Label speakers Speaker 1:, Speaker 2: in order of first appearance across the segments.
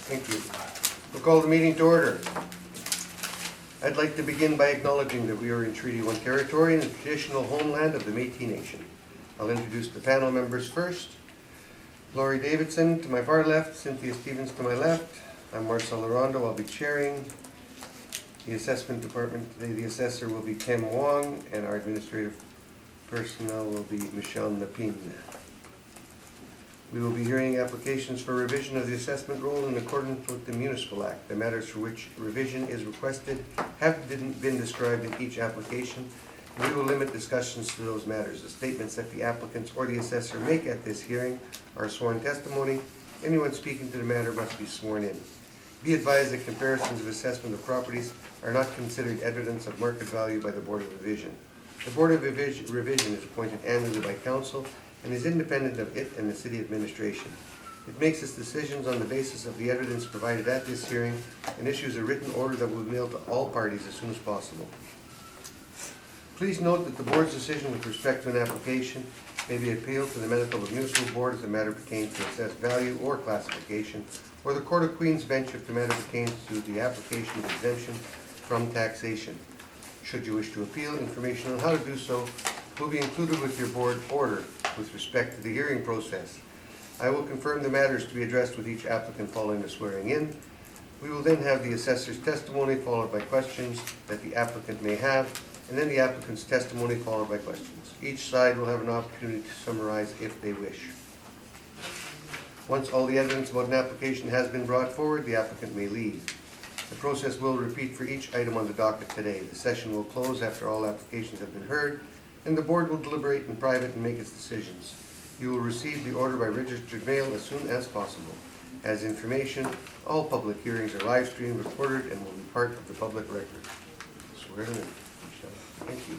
Speaker 1: Thank you. We'll call the meeting to order. I'd like to begin by acknowledging that we are in Treaty 1 territory and the traditional homeland of the Métis Nation. I'll introduce the panel members first. Laurie Davidson to my far left, Cynthia Stevens to my left. I'm Marcel Larondo. I'll be chairing the assessment department today. The assessor will be Ken Wong and our administrative personnel will be Michelle Napin. We will be hearing applications for revision of the assessment roll in accordance with the Municipal Act. The matters for which revision is requested have been described in each application, and we will limit discussions to those matters. The statements that the applicants or the assessor make at this hearing are sworn testimony. Anyone speaking to the matter must be sworn in. Be advised that comparisons of assessment of properties are not considered evidence of market value by the Board of Revision. The Board of Revision is appointed annually by Council and is independent of it and the City Administration. It makes its decisions on the basis of the evidence provided at this hearing and issues a written order that will be mailed to all parties as soon as possible. Please note that the Board's decision with respect to an application may be appealed to the Manitoba Municipal Board if the matter pertains to assessed value or classification, or the Court of Queen's Bench if the matter pertains to the application of exemption from taxation. Should you wish to appeal, information on how to do so will be included with your board order with respect to the hearing process. I will confirm the matters to be addressed with each applicant following the swearing in. We will then have the assessor's testimony followed by questions that the applicant may have, and then the applicant's testimony followed by questions. Each side will have an opportunity to summarize if they wish. Once all the evidence about an application has been brought forward, the applicant may leave. The process will repeat for each item on the docket today. The session will close after all applications have been heard, and the board will deliberate in private and make its decisions. You will receive the order by registered mail as soon as possible. As information, all public hearings are live streamed, recorded, and will be part of the public record. Swear in, Michelle. Thank you.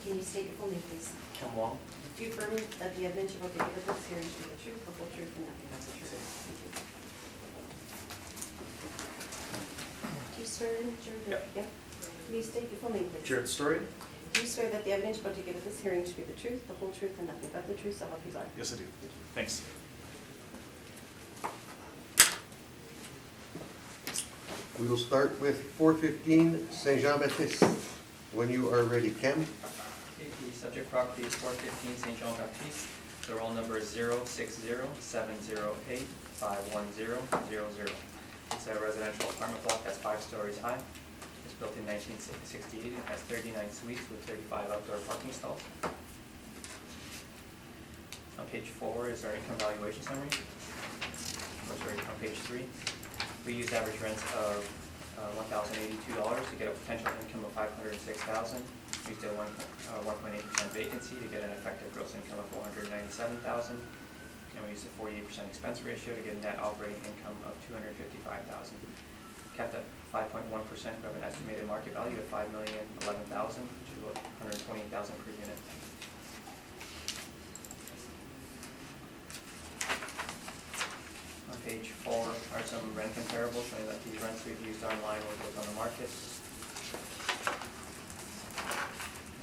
Speaker 2: Can you state your full name, please?
Speaker 3: Ken Wong.
Speaker 2: Do you affirm that the evidence about the date of this hearing to be the truth, the whole truth, and nothing but the truth? Thank you. Do you swear in, Jared?
Speaker 3: Yep.
Speaker 2: Yep. Can you state your full name, please?
Speaker 3: Jared Story?
Speaker 2: Do you swear that the evidence about to give at this hearing to be the truth, the whole truth, and nothing but the truth, so help you God?
Speaker 3: Yes, I do. Thanks.
Speaker 1: We will start with 415 Saint Jean-Baptiste. When you are ready, Ken.
Speaker 4: Okay, the subject property is 415 St. Jean Baptiste. The roll number is 060-708-51000. It's a residential apartment block that's 5 stories high. It's built in 1968 and has 39 suites with 35 outdoor parking stalls. On page 4 is our income valuation summary. Oh, sorry, on page 3. We use average rents of $1,082 to get a potential income of $506,000. We used a 1.8% vacancy to get an effective gross income of $497,000. And we used a 48% expense ratio to get a net operating income of $255,000. Kept at 5.1%, we have an estimated market value of $5,011,000, which is about $128,000 per unit. On page 4 are some rent comparables showing that these rents we've used online with what's on the market.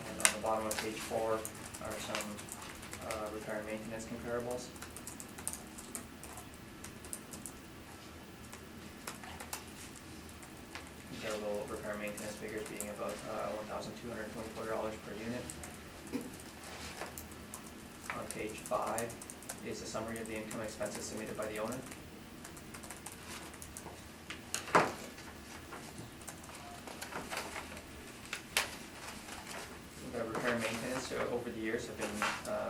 Speaker 4: And on the bottom of page 4 are some repair and maintenance comparables. Comparable repair and maintenance figures being about $1,224 per unit. On page 5 is a summary of the income and expenses submitted by the owner. The repair and maintenance over the years have been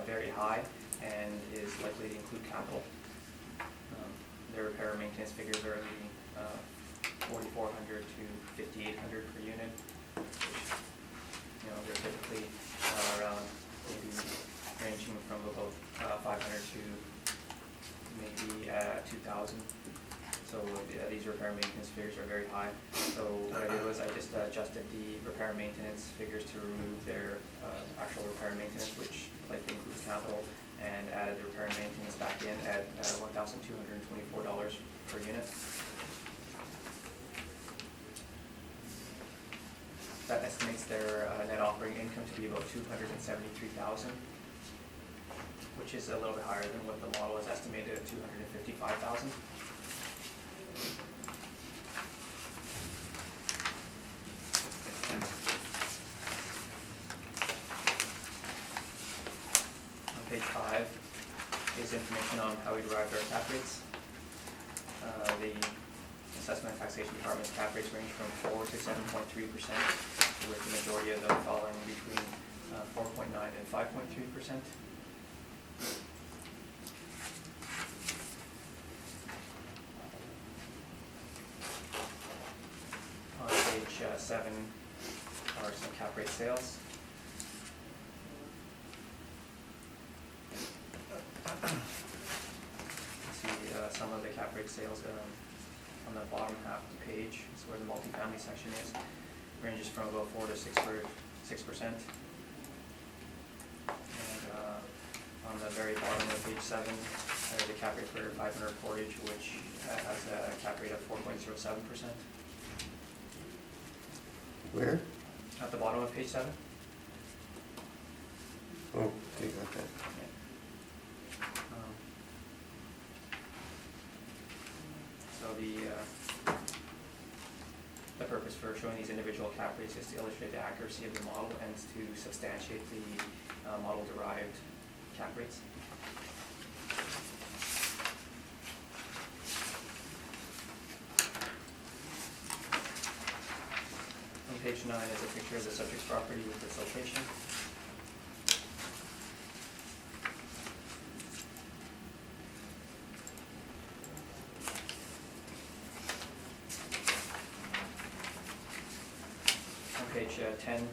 Speaker 4: very high and is likely to include capital. The repair and maintenance figures are in the $4,400 to $5,800 per unit, which, they're typically around maybe ranging from about 500 to maybe 2,000. So these repair and maintenance figures are very high. So what I did was I just adjusted the repair and maintenance figures to remove their actual repair and maintenance, which likely includes capital, and added the repair and maintenance back in at $1,224 per unit. that estimates their net operating income to be about $273,000, which is a little bit higher than what the model is estimated at $255,000. On page 5 is information on how we derived our cap rates. The Assessment and Taxation Department's cap rates range from 4 to 7.3%, with the majority of them falling between 4.9 and 5.3%. On page 7 are some cap rate sales. Some of the cap rate sales on the bottom half of the page is where the multifamily section is. Ranges from about 4 to 6%. And on the very bottom of page 7, the cap rate for 500 Portage, which has a cap rate of 4.07%.
Speaker 1: Where?
Speaker 4: At the bottom of page 7.
Speaker 1: Oh, okay, got that.
Speaker 4: So the purpose for showing these individual cap rates is to illustrate the accuracy of the model and to substantiate the model-derived cap rates. On page 9 is a picture of the subject's property with its location. Page 10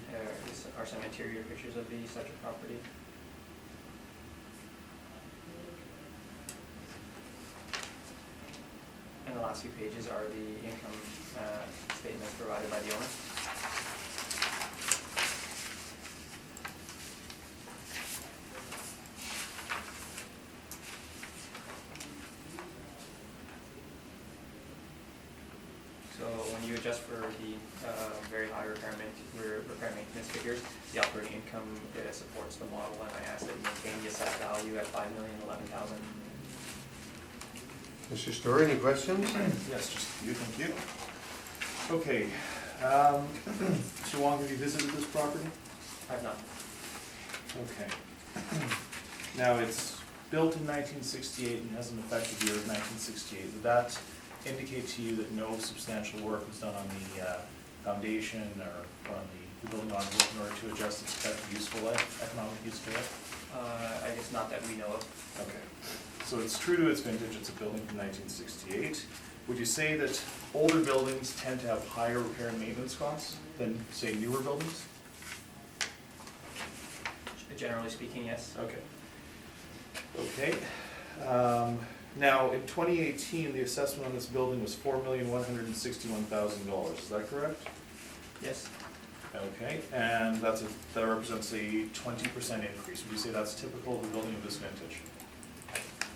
Speaker 4: are some interior pictures of the subject property. And the last few pages are the income statements provided by the owner. So when you adjust for the very high repair maintenance figures, the operating income supports the model, and I ask that you maintain the assessed value at $5,011,000.
Speaker 1: Mr. Story, any questions?
Speaker 3: Yes, just you, thank you. Okay, Mr. Wong, have you visited this property?
Speaker 4: I've not.
Speaker 3: Okay. Now, it's built in 1968 and has an effective year of 1968. Would that indicate to you that no substantial work was done on the foundation or on the building envelope in order to adjust its effective useful life, economic useful life?
Speaker 4: I guess not that we know of.
Speaker 3: Okay. So it's true to its vintage, it's a building from 1968. Would you say that older buildings tend to have higher repair and maintenance costs than, say, newer buildings?
Speaker 4: Generally speaking, yes.
Speaker 3: Okay. Okay. Now, in 2018, the assessment on this building was $4,161,000. Is that correct?
Speaker 4: Yes.
Speaker 3: Okay, and that represents a 20% increase. Would you say that's typical of a building of this vintage?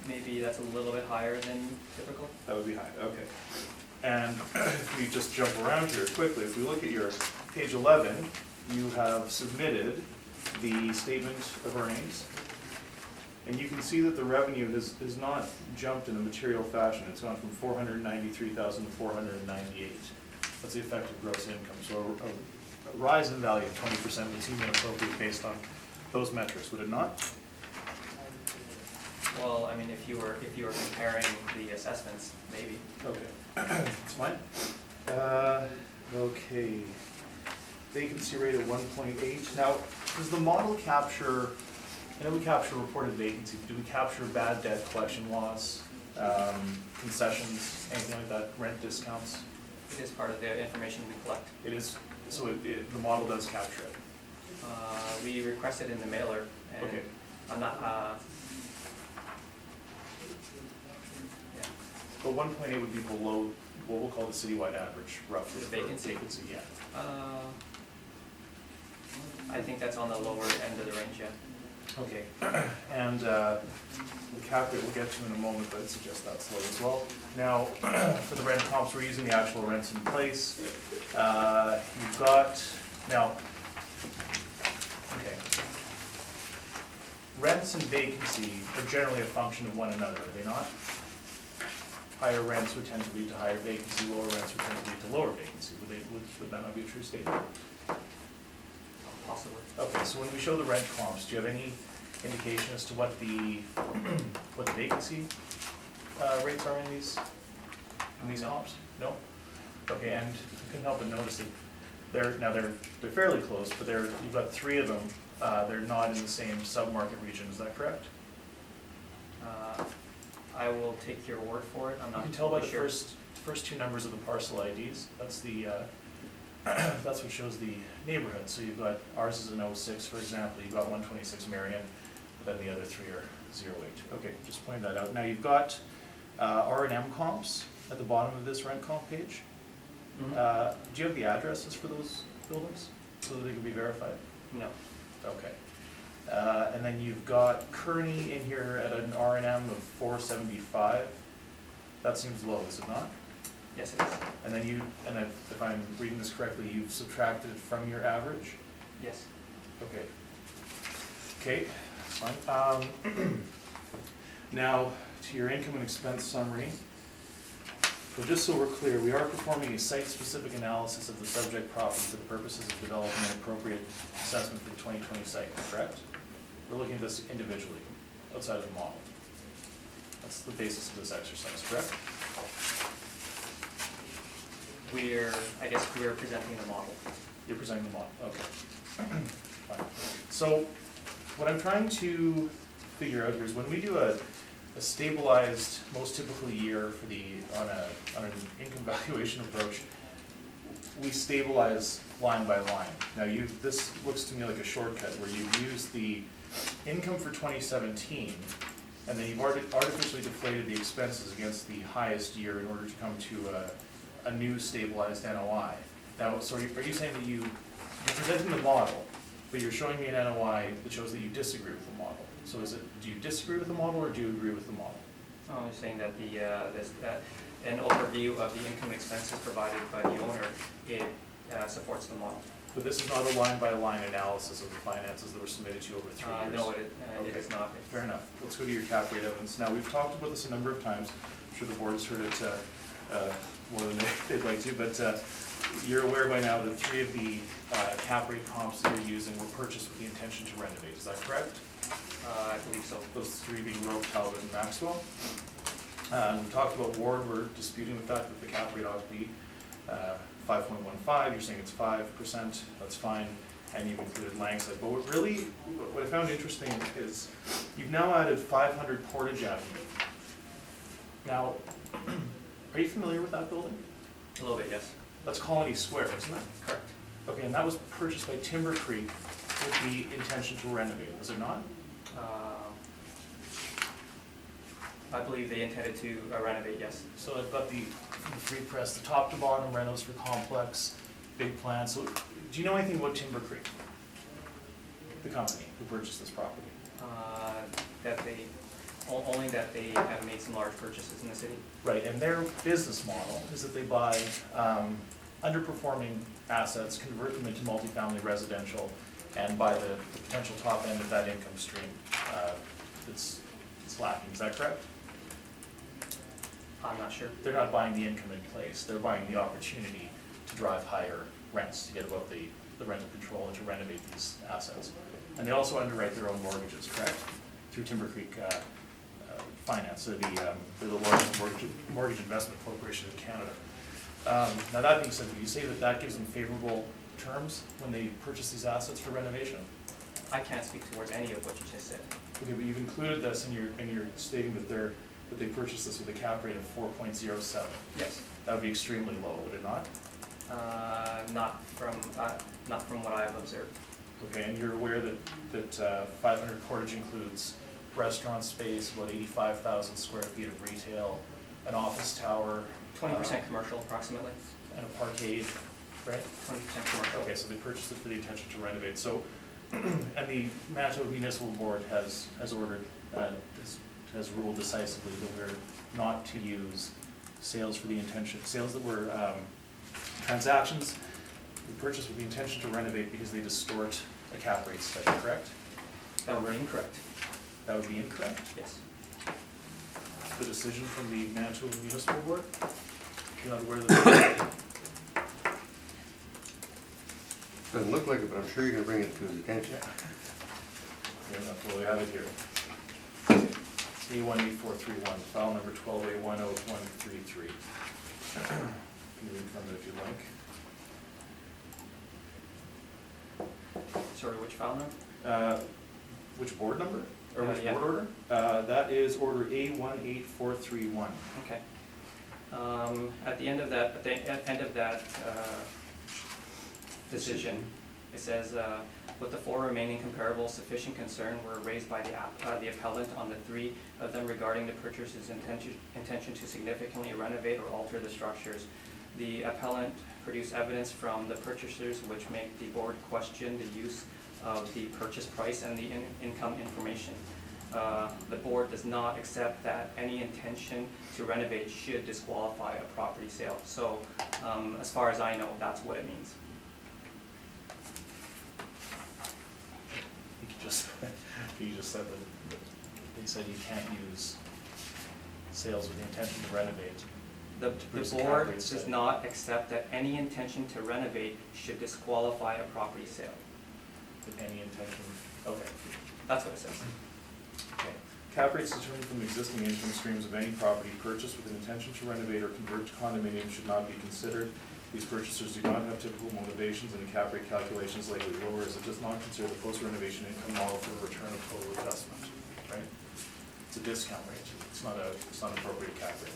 Speaker 4: Maybe that's a little bit higher than typical.
Speaker 3: That would be high, okay. And if we just jump around here quickly, if we look at your page 11, you have submitted the statement of earnings. And you can see that the revenue has not jumped in a material fashion. It's gone from $493,000 to $498,000. That's the effective gross income. So a rise in value of 20% would seem inappropriate based on those metrics, would it not?
Speaker 4: Well, I mean, if you were comparing the assessments, maybe.
Speaker 3: Okay, that's fine. Okay, vacancy rate of 1.8. Now, does the model capture? I know we capture reported vacancy. Do we capture bad debt collection loss, concessions, anything like that, rent discounts?
Speaker 4: It is part of the information we collect.
Speaker 3: It is, so the model does capture it.
Speaker 4: We request it in the mailer, and
Speaker 3: Okay.
Speaker 4: I'm not, yeah.
Speaker 3: But 1.8 would be below what we'll call the citywide average, roughly.
Speaker 4: The
Speaker 3: for
Speaker 4: vacancy?
Speaker 3: Vacancy, yeah.
Speaker 4: I think that's on the lower end of the range, yeah.
Speaker 3: Okay, and the cap rate we'll get to in a moment, but I'd suggest that's low as well. Now, for the rent comps, we're using the actual rents in place. You've got Now, okay. Rents and vacancy are generally a function of one another, are they not? Higher rents would tend to lead to higher vacancy, lower rents would tend to lead to lower vacancy. Would that not be a true statement?
Speaker 4: Possibly.
Speaker 3: Okay, so when we show the rent comps, do you have any indication as to what the vacancy rates are in these
Speaker 4: No.
Speaker 3: comps? No? Okay, and you couldn't help but notice that they're fairly close, but you've got three of them, they're not in the same sub-market region, is that correct?
Speaker 4: I will take your word for it, I'm
Speaker 3: You
Speaker 4: not
Speaker 3: can tell by the
Speaker 4: sure.
Speaker 3: first two numbers of the parcel IDs, that's the, that's what shows the neighborhood. So you've got, ours is an 06, for example, you've got 126 Marion, but then the other three are 08. Okay, just point that out. Now you've got R&M comps at the bottom of this rent comp page.
Speaker 4: Mhm.
Speaker 3: Do you have the addresses for those buildings so that they can be verified?
Speaker 4: No.
Speaker 3: Okay. And then you've got Kearney in here at an R&M of 475. That seems low, is it not?
Speaker 4: Yes, it is.
Speaker 3: And then if I'm reading this correctly, you've subtracted from your average?
Speaker 4: Yes.
Speaker 3: Okay. Okay, that's fine. Now, to your income and expense summary. So just so we're clear, we are performing a site-specific analysis of the subject property for the purposes of developing an appropriate assessment for the 2020 site, correct? We're looking at this individually, outside of the model. That's the basis of this exercise, correct?
Speaker 4: I guess we're presenting the model.
Speaker 3: You're presenting the model, okay. Fine. So, what I'm trying to figure out here is when we do a stabilized, most typical year for on an income valuation approach, we stabilize line by line. Now this looks to me like a shortcut where you've used the income for 2017, and then you've artificially deflated the expenses against the highest year in order to come to a new stabilized NOI. Now, so are you saying that you're presenting the model, but you're showing me an NOI that shows that you disagree with the model? So do you disagree with the model or do you agree with the model?
Speaker 4: I'm saying that an overview of the income expenses provided by the owner, it supports the model.
Speaker 3: But this is not a line-by-line analysis of the finances that were submitted to you over 3 years?
Speaker 4: No, it
Speaker 3: Okay.
Speaker 4: is not.
Speaker 3: Fair enough. Let's go to your cap rate evidence. Now, we've talked about this a number of times. I'm sure the board's heard it more than they'd like to, but you're aware by now that 3 of the cap rate comps that you're using were purchased with the intention to renovate. Is that correct?
Speaker 4: I believe so.
Speaker 3: Those 3 being Rowe, Talbot, and Maxwell. We talked about Ward. We're disputing the fact that the cap rate ought to be 5.15. You're saying it's 5%. That's fine. And you've included Langside. But what I found interesting is you've now added 500 Portage Avenue. Now, are you familiar with that building?
Speaker 4: A little bit, yes.
Speaker 3: That's Colony Square, isn't it?
Speaker 4: Correct.
Speaker 3: Okay, and that was purchased by Timber Creek with the intention to renovate, was it not?
Speaker 4: I believe they intended to renovate, yes.
Speaker 3: So I've got the free press, the top to bottom renos for complex, big plan. So do you know anything about Timber Creek? The company who purchased this property?
Speaker 4: Only that they have made some large purchases in the city.
Speaker 3: Right, and their business model is that they buy underperforming assets, convert them into multifamily residential, and buy the potential top end of that income stream that's lacking. Is that correct?
Speaker 4: I'm not sure.
Speaker 3: They're not buying the income in place, they're buying the opportunity to drive higher rents, to get above the rental control and to renovate these assets. And they also underwrite their own mortgages, correct? Through Timber Creek Finance, they're the largest mortgage investment corporation in Canada. Now that being said, would you say that gives them favorable terms when they purchase these assets for renovation?
Speaker 4: I can't speak towards any of what you just said.
Speaker 3: Okay, but you've included this in your stating that they purchased this with a cap rate of 4.07.
Speaker 4: Yes.
Speaker 3: That would be extremely low, would it not?
Speaker 4: Not from what I have observed.
Speaker 3: Okay, and you're aware that 500 Portage includes restaurant space, about 85,000 square feet of retail, an office tower.
Speaker 4: 20% commercial approximately.
Speaker 3: And a parkade, right?
Speaker 4: 20% commercial.
Speaker 3: Okay, so they purchased it for the intention to renovate. So, and the Manitoba Municipal Board has ruled decisively that we're not to use sales for the intention, sales that were transactions purchased with the intention to renovate because they distort a cap rate study, correct?
Speaker 4: That would be incorrect.
Speaker 3: That would be incorrect.
Speaker 4: Yes.
Speaker 3: The decision from the Manitoba Municipal Board? You're not aware of the...
Speaker 1: Doesn't look like it, but I'm sure you're gonna bring it to his attention.
Speaker 3: Yeah, that's what we have it here. A18431, file number 12A10133. Can you read from it if you like?
Speaker 4: Sorry, which file number?
Speaker 3: Which board number? Or which
Speaker 4: Yeah.
Speaker 3: board order? That is order A18431.
Speaker 4: Okay. At the end of that, decision, it says, with the four remaining comparables, sufficient concern were raised by the appellant on the three of them regarding the purchaser's intention to significantly renovate or alter the structures. The appellant produced evidence from the purchasers which make the board question the use of the purchase price and the income information. The board does not accept that any intention to renovate should disqualify a property sale. So, as far as I know, that's what it means.
Speaker 3: You just said that they said you can't use sales with the intention to renovate.
Speaker 4: The
Speaker 3: produce a cap
Speaker 4: board
Speaker 3: rate
Speaker 4: does
Speaker 3: study.
Speaker 4: not accept that any intention to renovate should disqualify a property sale.
Speaker 3: With any intention, okay.
Speaker 4: That's what it says.
Speaker 3: Okay. Cap rates determined from existing income streams of any property purchased with an intention to renovate or convert to condominium should not be considered. These purchasers do not have typical motivations, and the cap rate calculation is likely lower as it does not consider the post-renovation income model for return of total investment, right? It's a discount rate, it's not an appropriate cap rate,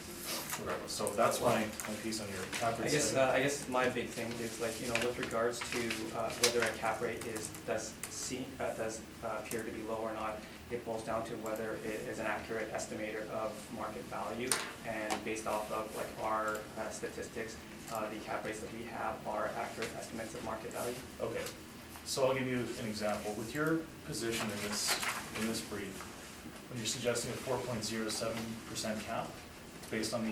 Speaker 3: regardless. So that's my piece on your cap rate.
Speaker 4: I guess my big thing is like, you know, with regards to whether a cap rate does appear to be low or not, it boils down to whether it is an accurate estimator of market value, and based off of like our statistics, the cap rates that we have are accurate estimates of market value.
Speaker 3: Okay, so I'll give you an example. With your position in this brief, when you're suggesting a 4.07% cap, based on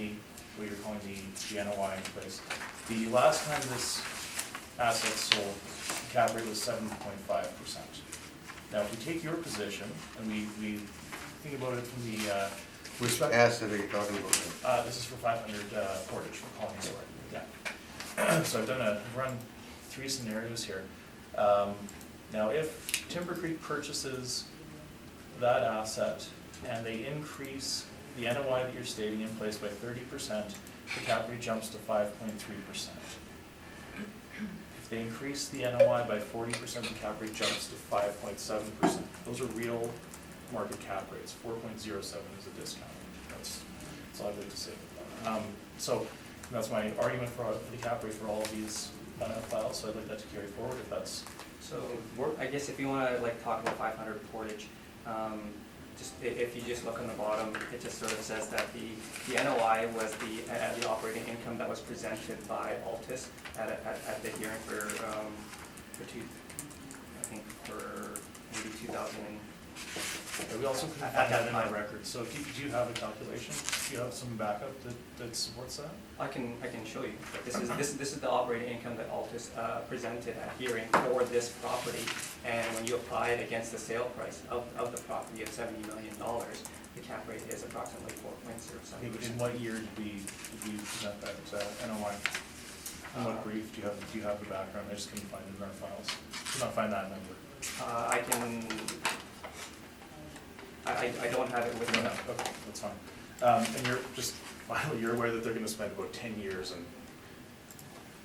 Speaker 3: what you're calling the NOI in place, the last time this asset sold, the cap rate was 7.5%. Now, if we take your position, and we think about it from the
Speaker 1: Which asset are you talking about?
Speaker 3: this is for 500 Portage from Colony Store. Yeah. So I've run 3 scenarios here. Now, if Timber Creek purchases that asset and they increase the NOI that you're stating in place by 30%, the cap rate jumps to 5.3%. If they increase the NOI by 40%, the cap rate jumps to 5.7%. Those are real market cap rates. 4.07 is a discount. That's all I'd like to say. So that's my argument for the cap rate for all of these files. So I'd like that to carry forward if that's.
Speaker 4: So I guess if you want to like talk about 500 Portage, if you just look on the bottom, it just sort of says that the NOI was the operating income that was presented by Altus at the hearing for maybe 2000.
Speaker 3: We also can find that in our record. So do you have a calculation? Do you have some backup that supports that?
Speaker 4: I can show you. This is the operating income that Altus presented at hearing for this property, and when you apply it against the sale price of the property of $70 million, the cap rate is approximately 4.07%.
Speaker 3: In what year did we present that NOI? In what brief? Do you have the background? I just couldn't find it in our files. Could not find that number.
Speaker 4: I don't have it with me.
Speaker 3: No, okay, that's fine. And finally, you're aware that they're going to spend about 10 years and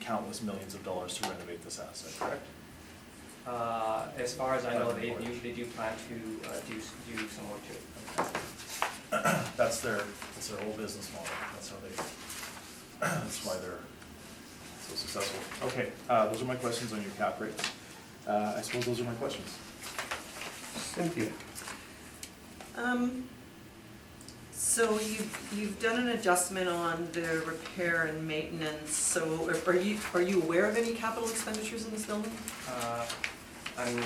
Speaker 3: countless millions of dollars to renovate this asset, correct?
Speaker 4: As far as I know, they usually do plan to do some work to it.
Speaker 3: Okay. That's their whole business model. That's how that's why they're so successful. Okay, those are my questions on your cap rates. I suppose those are my questions.
Speaker 1: Cynthia?
Speaker 5: So you've done an adjustment on the repair and maintenance, so are you aware of any capital expenditures in this building?
Speaker 4: I'm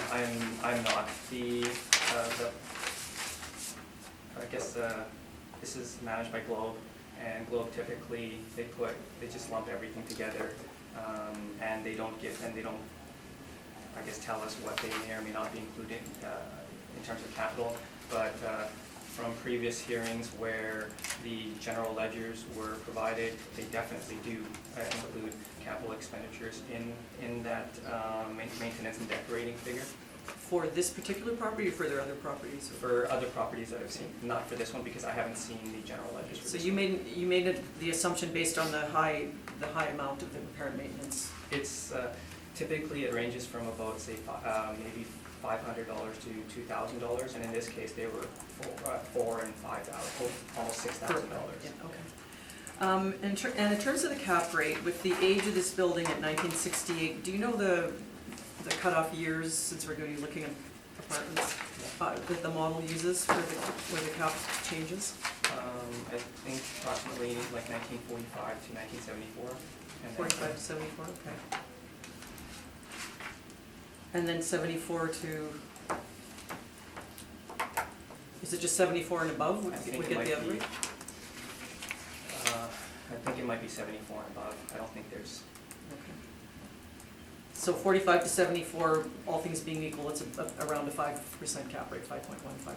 Speaker 4: not. I guess this is managed by Globe, and Globe typically they just lump everything together. and they don't, I guess, tell us what they may or may not be included in terms of capital, but from previous hearings where the general ledgers were provided, they definitely do include capital expenditures in that maintenance and decorating figure.
Speaker 5: For this particular property or for their other properties?
Speaker 4: For other properties that I've seen, not for this one because I haven't seen the general ledgers for
Speaker 5: So
Speaker 4: this
Speaker 5: you
Speaker 4: one.
Speaker 5: made the assumption based on the high amount of the repair and maintenance?
Speaker 4: It's typically it ranges from about say maybe $500 to $2,000, and in this case they were $4,000 and $5,000, almost $6,000.
Speaker 5: Yeah, okay. And in terms of the cap rate, with the age of this building at 1968, do you know the cutoff years, since we're going to be looking at apartments, that the model uses for where the cap changes?
Speaker 4: I think approximately like 1945 to 1974. And
Speaker 5: 45 to 74, okay. And then 74 to, is it just 74 and above would
Speaker 4: I think
Speaker 5: would
Speaker 4: it
Speaker 5: get
Speaker 4: might
Speaker 5: the other
Speaker 4: be,
Speaker 5: rate?
Speaker 4: I think it might be 74 and above. I don't think there's.
Speaker 5: Okay. So 45 to 74, all things being equal, it's around a 5% cap rate, 5.15%.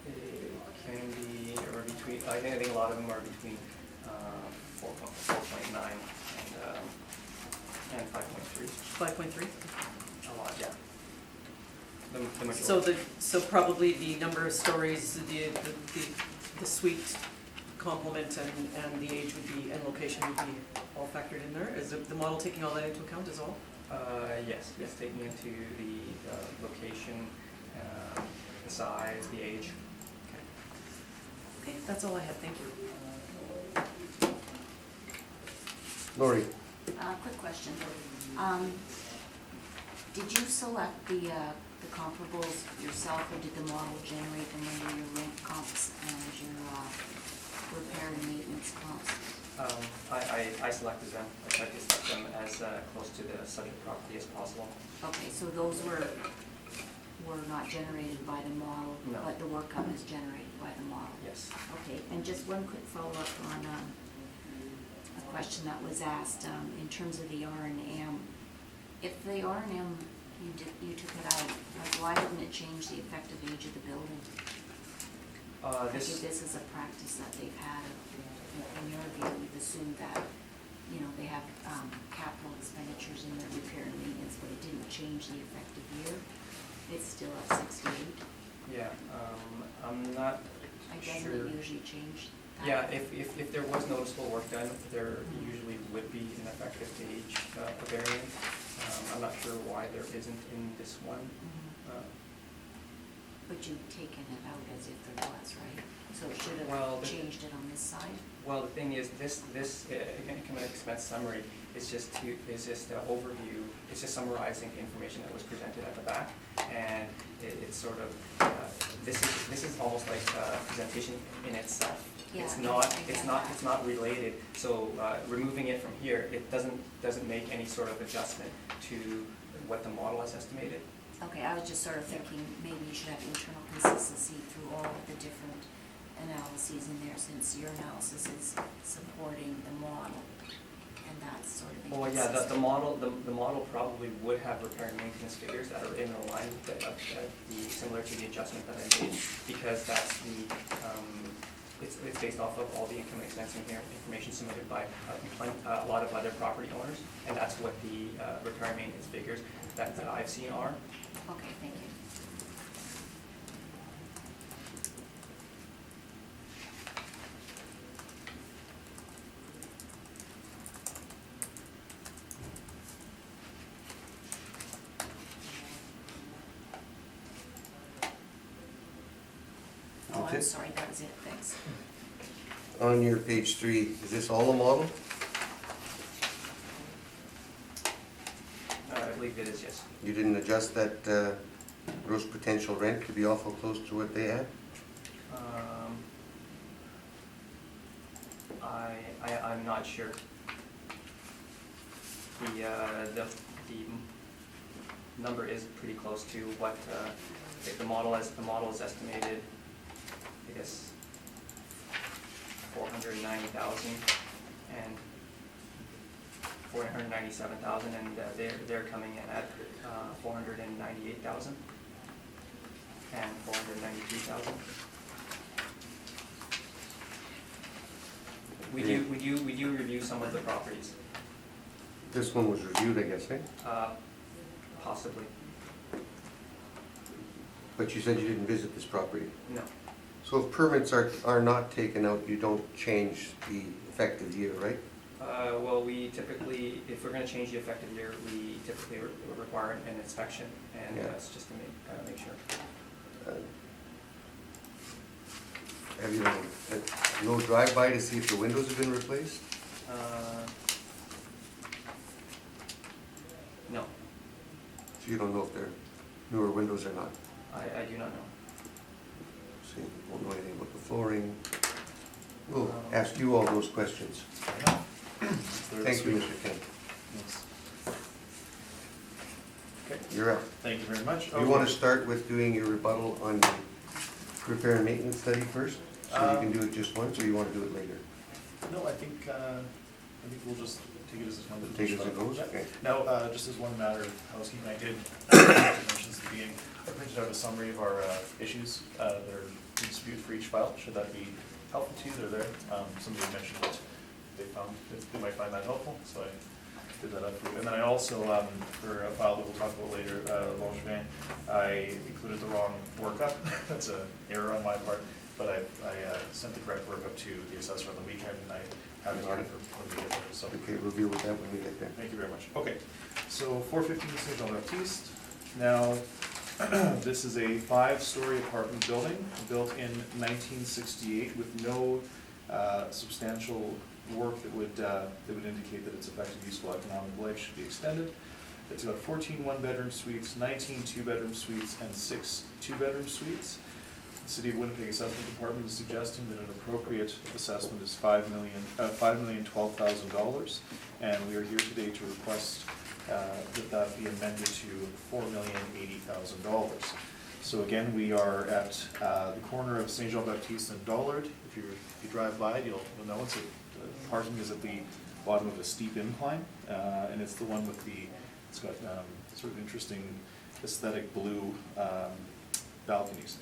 Speaker 4: It can be, or between, I think a lot of them are between 4.9 and 5.3.
Speaker 5: 5.3?
Speaker 4: A lot, yeah. The majority.
Speaker 5: So probably the number of stories, the suite complement and the age would be, and location would be all factored in there? Is the model taking all that into account as well?
Speaker 4: Yes, taking into the location, the size, the age.
Speaker 5: Okay, that's all I had, thank you.
Speaker 1: Lori?
Speaker 2: Quick question. Did you select the comparables yourself, or did the model generate them under your rent comps and your repair and maintenance comps?
Speaker 4: I selected them. I tried to select them as close to the subject property as possible.
Speaker 2: Okay, so those were not generated by the model,
Speaker 4: No.
Speaker 2: but the workup is generated by the model?
Speaker 4: Yes.
Speaker 2: Okay, and just one quick follow-up on a question that was asked in terms of the R&M. If the R&M, you took it out, like why didn't it change the effective age of the building? I think this is a practice that they've had. In your view, we've assumed that, they have capital expenditures in their repair and maintenance, but it didn't change the effective year. It's still at 68.
Speaker 4: Yeah, I'm not
Speaker 2: I guess
Speaker 4: sure.
Speaker 2: it usually changed that.
Speaker 4: Yeah, if there was noticeable work done, there usually would be an effective age variant. I'm not sure why there isn't in this one.
Speaker 2: Mhm. But you've taken it out as if there was, right? So it should
Speaker 4: Well,
Speaker 2: have changed it on this side?
Speaker 4: Well, the thing is, this income and expense summary is just an overview. It's just summarizing the information that was presented at the back, and it's sort of this is almost like a presentation in itself.
Speaker 2: Yeah,
Speaker 4: It's
Speaker 2: I
Speaker 4: not
Speaker 2: get
Speaker 4: it's not
Speaker 2: that.
Speaker 4: it's not related. So removing it from here, it doesn't make any sort of adjustment to what the model has estimated.
Speaker 2: Okay, I was just sort of thinking maybe you should have internal consistency through all of the different analyses in there, since your analysis is supporting the model, and that's sort of
Speaker 4: Well, yeah,
Speaker 2: inconsistent.
Speaker 4: the model probably would have repair and maintenance figures that are in line with similar to the adjustment that I made, because that's it's based off of all the income and expense information submitted by a lot of other property owners, and that's what the repair and maintenance figures that I've seen are.
Speaker 2: Okay, thank you. Oh, I'm
Speaker 1: That's it?
Speaker 2: sorry, that was it, thanks.
Speaker 1: On your page 3, is this all a model?
Speaker 4: I believe it is, yes.
Speaker 1: You didn't adjust that gross potential rent to be awful close to what they had?
Speaker 4: I'm not sure. The number is pretty close to what the model is estimated, I guess, $490,000 and $497,000, and they're coming in at $498,000 and $492,000. We do review some of the properties,
Speaker 1: This one was reviewed, I guess, eh?
Speaker 4: possibly.
Speaker 1: But you said you didn't visit this property.
Speaker 4: No.
Speaker 1: So if permits are not taken out, you don't change the effective year, right?
Speaker 4: Well, we typically, if we're gonna change the effective year, we typically require an inspection, and
Speaker 1: Yeah.
Speaker 4: that's just to make sure.
Speaker 1: Have you no drive-by to see if the windows have been replaced?
Speaker 4: No,
Speaker 1: So you don't know if they're newer windows or not?
Speaker 4: I do not know.
Speaker 1: So you won't know anything about the flooring? We'll ask you all those questions. Thank you, Mr. Kent.
Speaker 3: Yes. Okay,
Speaker 1: You're up.
Speaker 3: thank you very much.
Speaker 1: You want to start with doing your rebuttal on the repair and maintenance study first? So you can do it just once, or you want to do it later?
Speaker 3: No, I think we'll just take it as it comes.
Speaker 1: Take it as it goes?
Speaker 3: Yeah.
Speaker 1: Okay.
Speaker 3: Now, just as one matter of housekeeping, I did mention at the beginning, I printed out a summary of our issues that are in dispute for each file. Should that be helpful to you? They're there. Somebody mentioned that they found, they might find that helpful, so I did that up for you. And then I also, for a file that we'll talk about later, Longevin, I included the wrong workup. That's an error on my part, but I sent the correct workup to the assessor on the weekend, and I have it here for when we get there, so.
Speaker 1: Okay, we'll deal with that when we get there.
Speaker 3: Thank you very much. Okay, so 415 St. Jean Baptiste. Now, this is a 5-story apartment building built in 1968 with no substantial work that would indicate that its effective useful economic life should be extended. It's got 14 one-bedroom suites, 19 two-bedroom suites, and 6 two-bedroom suites. The City of Winnipeg Assessment Department is suggesting that an appropriate assessment is $5,012,000, and we are here today to request that be amended to $4,080,000. So again, we are at the corner of St. Jean Baptiste and Dollard. If you drive by, you'll know it's parking is at the bottom of a steep incline, and it's the one with it's got sort of interesting aesthetic blue balconies.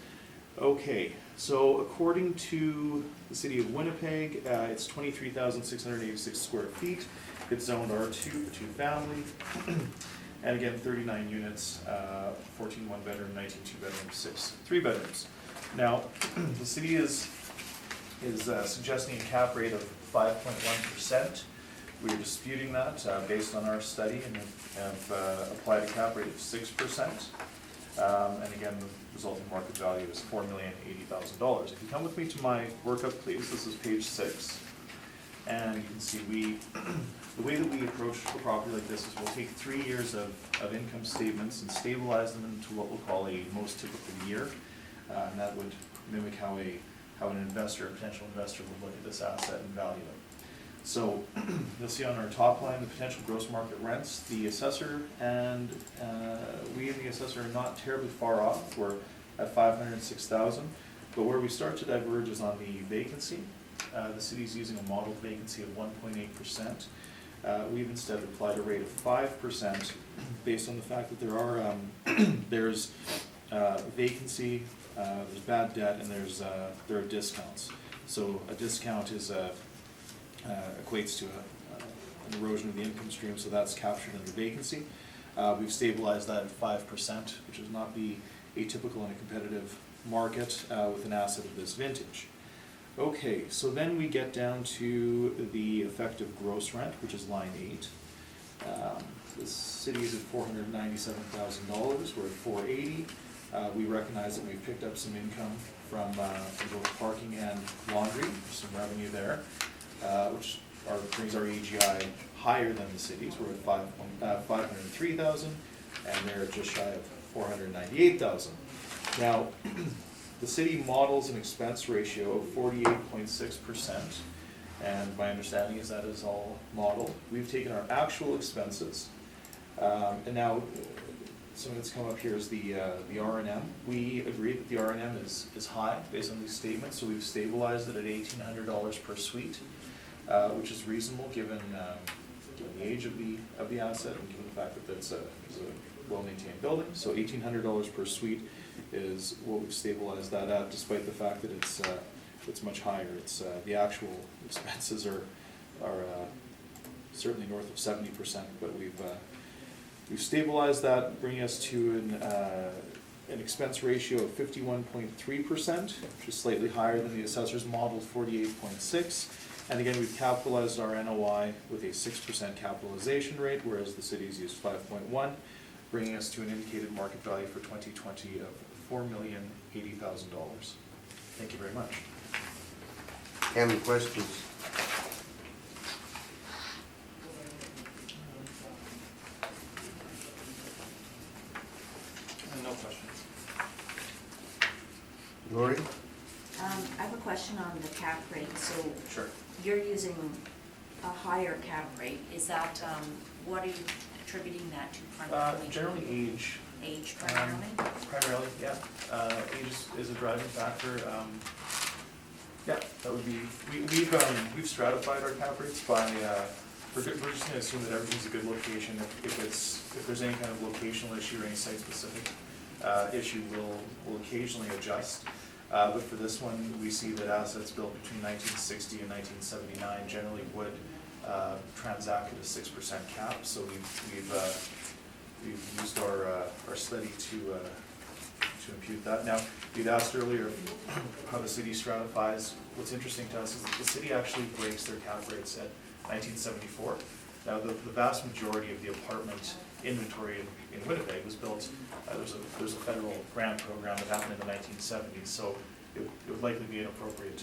Speaker 3: Okay, so according to the City of Winnipeg, it's 23,686 square feet. It's zoned R2 for 2-family, and again, 39 units, 14 one-bedroom, 19 two-bedroom, 6 3-bedrooms. Now, the city is suggesting a cap rate of 5.1%. We are disputing that based on our study, and have applied a cap rate of 6%. And again, the resulting market value is $4,080,000. If you come with me to my workup, please, this is page 6. And you can see the way that we approach a property like this is we'll take 3 years of income statements and stabilize them into what we'll call a most typical year. And that would mimic how a potential investor would look at this asset and value it. So you'll see on our top line the potential gross market rents. The assessor and we and the assessor are not terribly far off. We're at $506,000, but where we start to diverge is on the vacancy. The city's using a modeled vacancy of 1.8%. We've instead applied a rate of 5% based on the fact that there's vacancy, there's bad debt, and there are discounts. So a discount is equates to an erosion of the income stream, so that's captured in the vacancy. We've stabilized that at 5%, which would not be atypical in a competitive market with an asset of this vintage. Okay, so then we get down to the effective gross rent, which is line 8. The city is at $497,000, we're at $480,000. We recognize that we've picked up some income from both parking and laundry, some revenue there, which brings our AGI higher than the cities. We're at $503,000, and they're just shy of $498,000. Now, the city models an expense ratio of 48.6%, and my understanding is that is all modeled. We've taken our actual expenses, and now something that's come up here is the R&M. We agree that the R&M is high based on these statements, so we've stabilized it at $1,800 per suite, which is reasonable given the age of the asset and given the fact that it's a well-maintained building. So $1,800 per suite is what we've stabilized that at, despite the fact that it's much higher. It's the actual expenses are certainly north of 70%, but we've stabilized that, bringing us to an expense ratio of 51.3%, which is slightly higher than the assessor's model 48.6. And again, we've capitalized our NOI with a 6% capitalization rate, whereas the city's used 5.1, bringing us to an indicated market value for 2020 of $4,080,000. Thank you very much.
Speaker 1: Any questions?
Speaker 4: No questions.
Speaker 1: Lori?
Speaker 2: I have a question on the cap rate. So
Speaker 3: Sure.
Speaker 2: you're using a higher cap rate. Is that, what are you attributing that to primarily?
Speaker 3: Generally age.
Speaker 2: Age primarily?
Speaker 3: Primarily, yeah. Age is a driving factor. Yeah, that would be, we've stratified our cap rates by, we're just gonna assume that everything's a good location. If there's any kind of locational issue or any site-specific issue, we'll occasionally adjust. But for this one, we see that assets built between 1960 and 1979 generally would transact at a 6% cap. So we've used our study to impute that. Now, you'd asked earlier how the city stratifies. What's interesting to us is that the city actually breaks their cap rates at 1974. Now, the vast majority of the apartment inventory in Winnipeg was built, there's a federal grant program that happened in the 1970s, so it would likely be inappropriate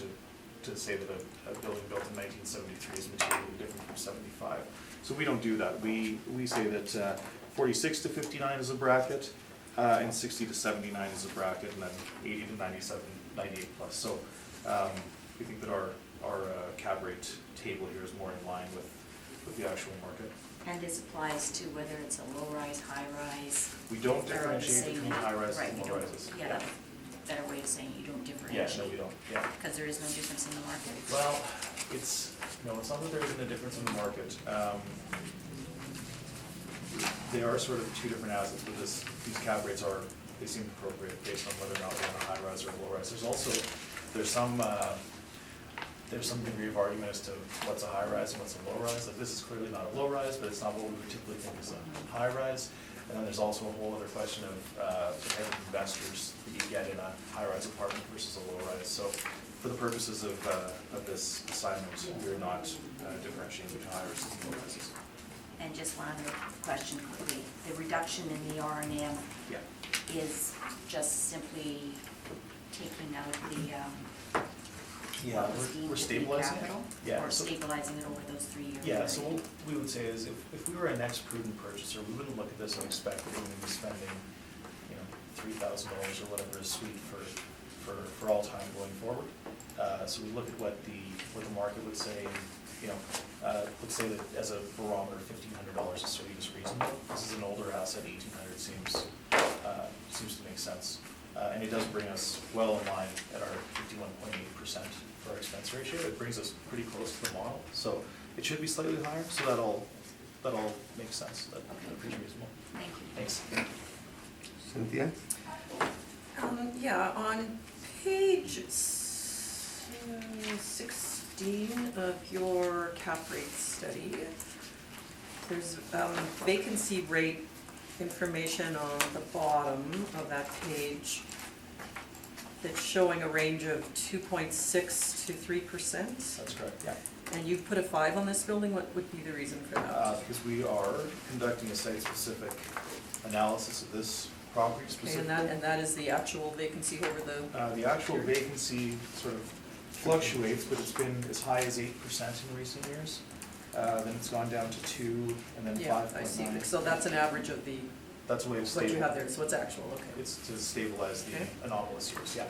Speaker 3: to say that a building built in 1973 is materially different from 75. So we don't do that. We say that 46 to 59 is a bracket, and 60 to 79 is a bracket, and then 80 to 97, 98 plus. So we think that our cap rate table here is more in line with the actual market.
Speaker 2: And this applies to whether it's a low-rise, high-rise?
Speaker 3: We don't
Speaker 2: They're all the
Speaker 3: differentiate
Speaker 2: same
Speaker 3: between
Speaker 2: in-
Speaker 3: high rises
Speaker 2: right,
Speaker 3: and
Speaker 2: we
Speaker 3: low
Speaker 2: don't-
Speaker 3: rises.
Speaker 2: Yeah, that's a better way of saying you don't
Speaker 3: Yeah,
Speaker 2: differentiate.
Speaker 3: no, we don't, yeah.
Speaker 2: Because there is no difference in the market.
Speaker 3: Well, it's not that there isn't a difference in the market. They are sort of two different assets, but these cap rates they seem appropriate based on whether or not they're on a high rise or a low rise. There's some degree of argument as to what's a high rise and what's a low rise. Like, this is clearly not a low rise, but it's not what we would typically think is a high rise. And then there's also a whole other question of the type of investors that you get in a high rise apartment versus a low rise. So for the purposes of this assignment, we're not differentiating between high rises and low rises.
Speaker 2: And just one other question quickly. The reduction in the R&M
Speaker 3: Yeah.
Speaker 2: is just simply taking out the,
Speaker 3: Yeah,
Speaker 2: what was deemed
Speaker 3: we're
Speaker 2: to be
Speaker 3: stabilizing it.
Speaker 2: capital?
Speaker 3: Yeah,
Speaker 2: Or
Speaker 3: so-
Speaker 2: stabilizing it over those 3 years?
Speaker 3: Yeah, so what we would say is if we were a next prudent purchaser, we wouldn't look at this and expect that we're gonna be spending, $3,000 or whatever a suite for all time going forward. So we look at what the market would say, let's say that as a barometer, $1,500 a suite is reasonable. This is an older asset, 1,800 seems to make sense. And it does bring us well in line at our 51.8% for our expense ratio. It brings us pretty close to the model. So it should be slightly higher, so that all makes sense. That's pretty reasonable.
Speaker 2: Thank you.
Speaker 3: Thanks.
Speaker 1: Cynthia?
Speaker 5: Yeah, on page 16 of your cap rate study, there's vacancy rate information on the bottom of that page that's showing a range of 2.6 to 3%.
Speaker 3: That's correct, yeah.
Speaker 5: And you've put a 5 on this building. What would be the reason for that?
Speaker 3: Because we are conducting a site-specific analysis of this property
Speaker 5: Okay,
Speaker 3: specifically.
Speaker 5: and that is the actual vacancy over the,
Speaker 3: The actual vacancy sort of fluctuates, but it's been as high as 8% in recent years. Then it's gone down to 2, and then 5.9.
Speaker 5: yeah, I see. So that's an average of the,
Speaker 3: That's the way it's
Speaker 5: what you
Speaker 3: stable.
Speaker 5: have there, so it's actual, okay.
Speaker 3: It's to stabilize the
Speaker 5: Okay.
Speaker 3: anomalous years, yeah.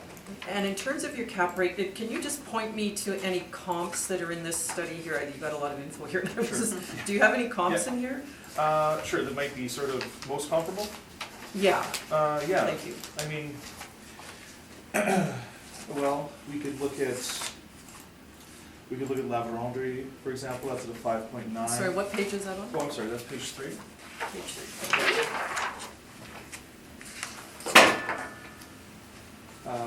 Speaker 5: And in terms of your cap rate, can you just point me to any comps that are in this study here? You've got a lot of info here.
Speaker 3: Sure.
Speaker 5: Do you have any comps
Speaker 3: Yeah.
Speaker 5: in here?
Speaker 3: Sure, that might be sort of most comparable.
Speaker 5: Yeah,
Speaker 3: Yeah,
Speaker 5: thank you.
Speaker 3: I mean, well, we could look at La Vérendrye, for example, that's at a 5.9.
Speaker 5: Sorry, what page is that on?
Speaker 3: Oh, I'm sorry, that's page 3.
Speaker 5: Page 3.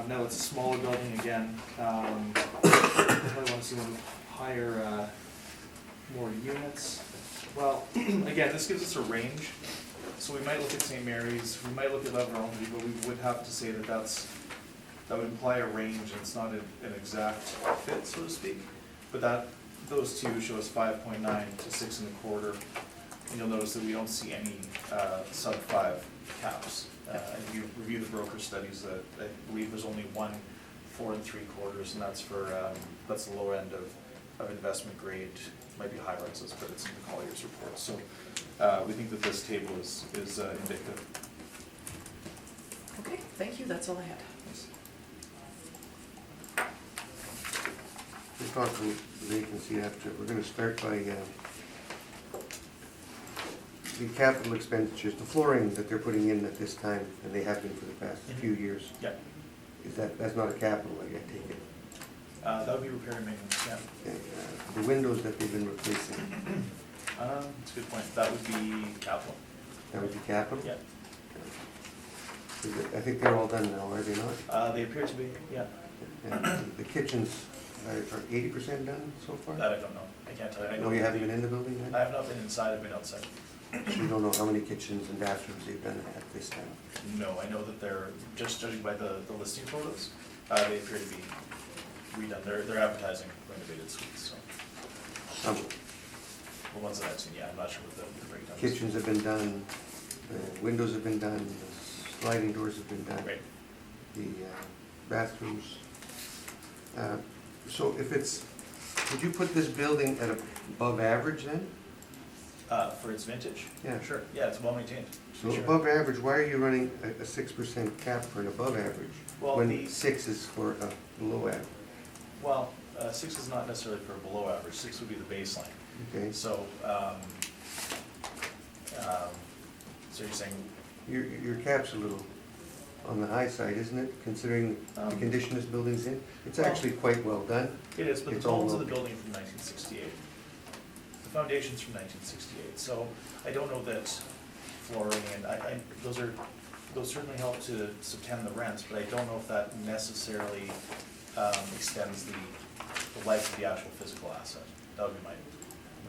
Speaker 3: Now it's a smaller building again. Probably want to see them higher, more units. Well, again, this gives us a range. So we might look at St. Mary's, we might look at La Vérendrye, but we would have to say that that would imply a range, and it's not an exact fit, so to speak. But those two show us 5.9 to 6.25, and you'll notice that we don't see any sub-5 caps. If you review the broker studies, I believe there's only one 4 3/4, and that's the low end of investment grade, might be high rises, but it's in the Collier's report. So we think that this table is indicative.
Speaker 5: Okay, thank you, that's all I had.
Speaker 1: We'll talk about the vacancy after. We're gonna start by the capital expenditures, the flooring that they're putting in at this time, and they have been for the past few years.
Speaker 3: Yeah,
Speaker 1: That's not a capital, I take it.
Speaker 3: that would be repair and maintenance, yeah.
Speaker 1: Okay, the windows that they've been replacing,
Speaker 3: That's a good point. That would be capital.
Speaker 1: that would be capital?
Speaker 3: Yeah.
Speaker 1: I think they're all done now, are they not?
Speaker 3: They appear to be, yeah.
Speaker 1: And the kitchens are 80% done so far?
Speaker 3: That I don't know. I can't tell you. I know
Speaker 1: No, you
Speaker 3: that
Speaker 1: haven't been in the building
Speaker 3: I
Speaker 1: then?
Speaker 3: have not been inside, I've been outside.
Speaker 1: So you don't know how many kitchens and bathrooms they've done at this time?
Speaker 3: No, I know that they're, just judging by the listing photos, they appear to be redone. They're advertising renovated suites, so.
Speaker 1: Some
Speaker 3: The ones that I've seen, yeah, I'm not sure what the breakdown is.
Speaker 1: kitchens have been done, the windows have been done, the sliding doors have been done.
Speaker 3: Right.
Speaker 1: The bathrooms. So if it's, would you put this building at above average then?
Speaker 3: For its vintage?
Speaker 1: Yeah.
Speaker 3: Sure, yeah, it's well maintained.
Speaker 1: So
Speaker 3: Sure.
Speaker 1: above average, why are you running a 6% cap for an above average?
Speaker 3: Well,
Speaker 1: When
Speaker 3: the-
Speaker 1: 6 is for a below average,
Speaker 3: Well, 6 is not necessarily for below average, 6 would be the baseline.
Speaker 1: okay?
Speaker 3: So, so you're saying,
Speaker 1: Your cap's a little on the high side, isn't it, considering the condition this building's in? It's
Speaker 3: well-
Speaker 1: actually quite well done.
Speaker 3: it is, but the
Speaker 1: It's all
Speaker 3: bones of the
Speaker 1: local.
Speaker 3: building are from 1968. The foundation's from 1968, so I don't know that flooring and those certainly help to subtend the rents, but I don't know if that necessarily extends the life of the actual physical asset. That would be my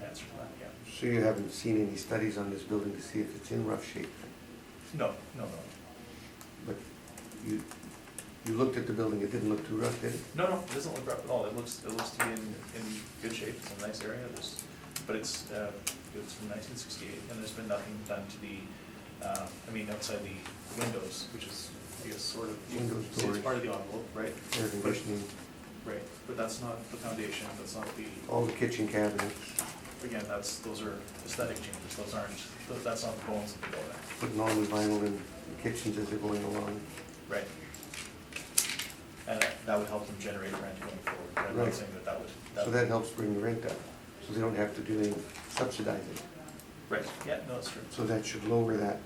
Speaker 3: answer to that, yeah.
Speaker 1: So you haven't seen any studies on this building to see if it's in rough shape?
Speaker 3: No.
Speaker 1: But you looked at the building, it didn't look too rough, did it?
Speaker 3: No, it doesn't look rough at all. It looks to be in good shape. It's a nice area. But it's from 1968, and there's been nothing done to the, outside the windows, which is, I guess, sort of, you
Speaker 1: Windows,
Speaker 3: can see it's
Speaker 1: doors.
Speaker 3: part of the envelope, right?
Speaker 1: Air conditioning,
Speaker 3: Right, but that's not the foundation, that's not the,
Speaker 1: all the kitchen cabinets,
Speaker 3: again, those are aesthetic changes. That's not the bones of the building.
Speaker 1: putting all the vinyl in the kitchens as they're going along.
Speaker 3: Right. And that would help them generate rent going forward. But I'm
Speaker 1: Right.
Speaker 3: not saying that would.
Speaker 1: So that helps bring the rent up, so they don't have to do any subsidizing.
Speaker 3: Right, yeah, no, that's true.
Speaker 1: So that should lower that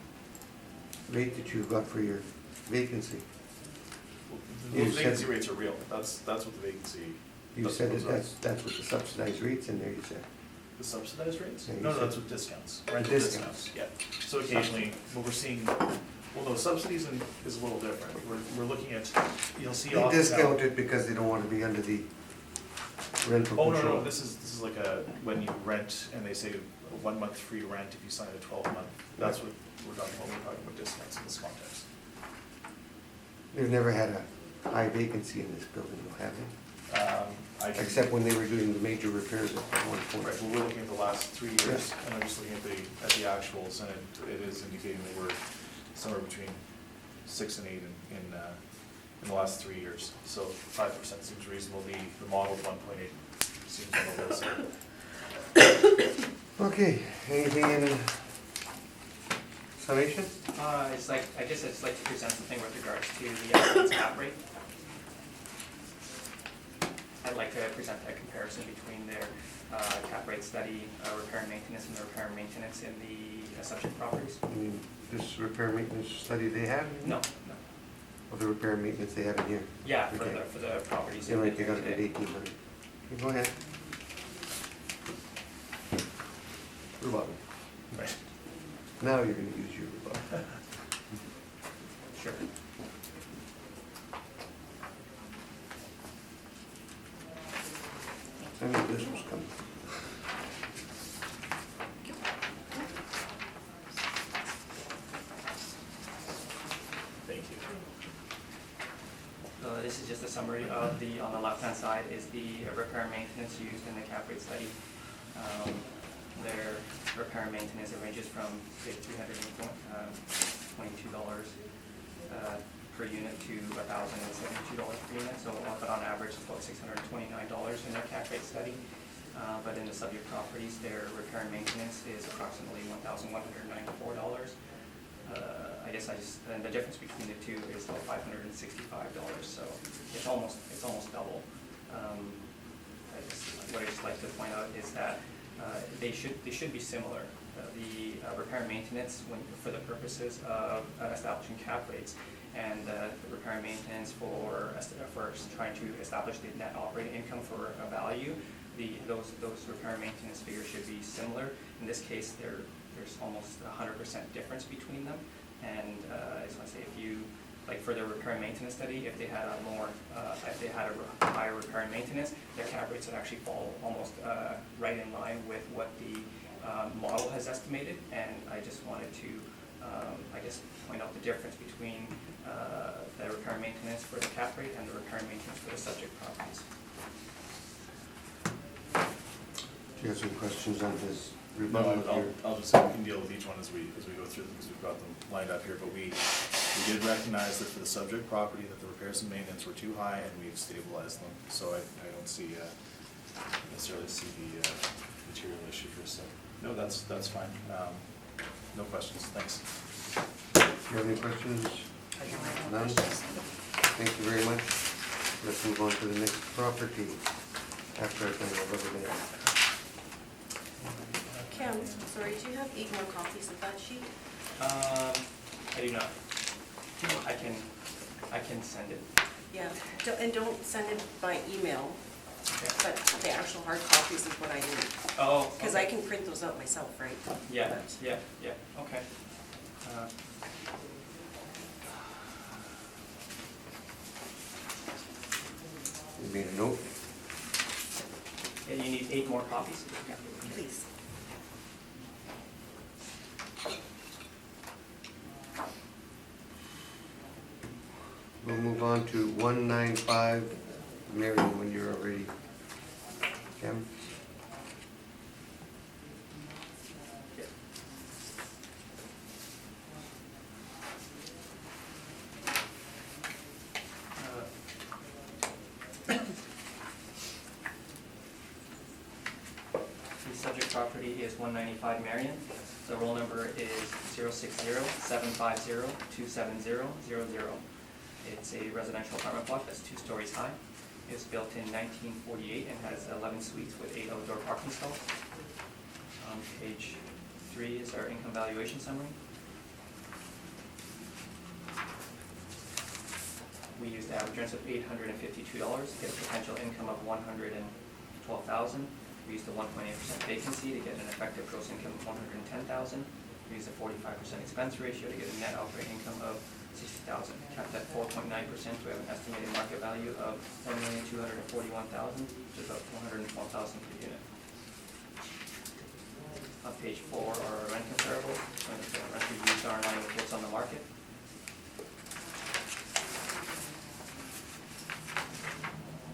Speaker 1: rate that you've got for your vacancy. You
Speaker 3: Those
Speaker 1: said-
Speaker 3: vacancy rates are real. That's what the vacancy.
Speaker 1: You said
Speaker 3: those
Speaker 1: that
Speaker 3: are.
Speaker 1: that's what the subsidized rates in there, you said.
Speaker 3: The subsidized rates?
Speaker 1: Yeah, you
Speaker 3: No,
Speaker 1: said-
Speaker 3: that's with discounts, rental
Speaker 1: discounts.
Speaker 3: discounts, yeah. So occasionally, what we're seeing, well, no, subsidies is a little different. We're looking at, you'll see
Speaker 1: They
Speaker 3: often now.
Speaker 1: discount it because they don't want to be under the rental
Speaker 3: Oh,
Speaker 1: control.
Speaker 3: no, this is like when you rent and they say 1 month free rent if you sign a 12-month. That's what we're talking about, we're talking about discounts in this context.
Speaker 1: They've never had a high vacancy in this building, though, have they? Except when they were doing the major repairs at one point.
Speaker 3: Right, well, we're looking at the last 3 years, and I'm just looking at the actuals, and it is indicating that we're somewhere between 6 and 8 in the last 3 years. So 5% seems reasonable. The model 1.8 seems on the low side.
Speaker 1: Okay, anything in summation?
Speaker 4: I guess I'd just like to present something with regards to the applicant's cap rate. I'd like to present a comparison between their cap rate study, repair and maintenance, and the repair and maintenance in the subject properties.
Speaker 1: I mean, this repair maintenance study they have?
Speaker 4: No, no.
Speaker 1: Or the repair and maintenance they have in here?
Speaker 4: Yeah,
Speaker 1: Okay.
Speaker 4: for the properties.
Speaker 1: Seemed like they
Speaker 4: in
Speaker 1: got it at
Speaker 4: today.
Speaker 1: 1,800. Okay, go ahead. Rebuttal.
Speaker 3: Right.
Speaker 1: Now you're gonna use your rebuttal.
Speaker 4: Sure.
Speaker 1: I knew this was coming.
Speaker 3: Thank you.
Speaker 4: This is just a summary of on the left-hand side is the repair and maintenance used in the cap rate study. Their repair and maintenance, it ranges from, say, $322 per unit to $1,072 per unit. So, but on average, it's about $629 in their cap rate study. But in the subject properties, their repair and maintenance is approximately $1,194. And the difference between the two is about $565, so it's almost double. What I just like to point out is that they should be similar. The repair and maintenance, for the purposes of establishing cap rates, and the repair and maintenance for trying to establish the net operating income for a value, those repair and maintenance figures should be similar. In this case, there's almost 100% difference between them. And I just want to say, if you, like for their repair and maintenance study, if they had a higher repair and maintenance, their cap rates would actually fall almost right in line with what the model has estimated. And I just wanted to, point out the difference between the repair and maintenance for the cap rate and the repair and maintenance for the subject properties.
Speaker 1: Do you have some questions on his
Speaker 3: No,
Speaker 1: rebuttal?
Speaker 3: I'll just say we can deal with each one as we go through them, because we've got them lined up here, but we did recognize that for the subject property, that the repairs and maintenance were too high, and we've stabilized them, so I don't necessarily see the material issue here, so, no, that's fine. No questions, thanks.
Speaker 1: Do you have any questions? None? Thank you very much. Let's move on to the next property after I kind of over there.
Speaker 6: Cam, sorry, do you have 8 more copies of that sheet?
Speaker 4: I do not. I can send it.
Speaker 6: Yeah, and don't send it by email,
Speaker 4: Okay.
Speaker 6: but the actual hard copies is what I need.
Speaker 4: Oh,
Speaker 6: Because
Speaker 4: okay.
Speaker 6: I can print those out myself, right?
Speaker 4: Yeah,
Speaker 6: But-
Speaker 4: yeah, okay.
Speaker 1: You made a note?
Speaker 4: And you need 8 more copies?
Speaker 6: Please.
Speaker 1: We'll move on to 195, Marion, when you're ready. Kim?
Speaker 4: The subject property is 195 Marion. The roll number is 060-750-27000. It's a residential apartment block that's 2 stories high. It was built in 1948 and has 11 suites with 8 outdoor parking stalls. On page 3 is our income valuation summary. We used average rents of $852 to get a potential income of $112,000. We used a 1.8% vacancy to get an effective gross income of $110,000. We used a 45% expense ratio to get a net operating income of $60,000. Capped at 4.9%, we have an estimated market value of $1,241,000, which is about $112,000 per unit. On page 4 are our rent comparables. So the rent reviews are in line with what's on the market.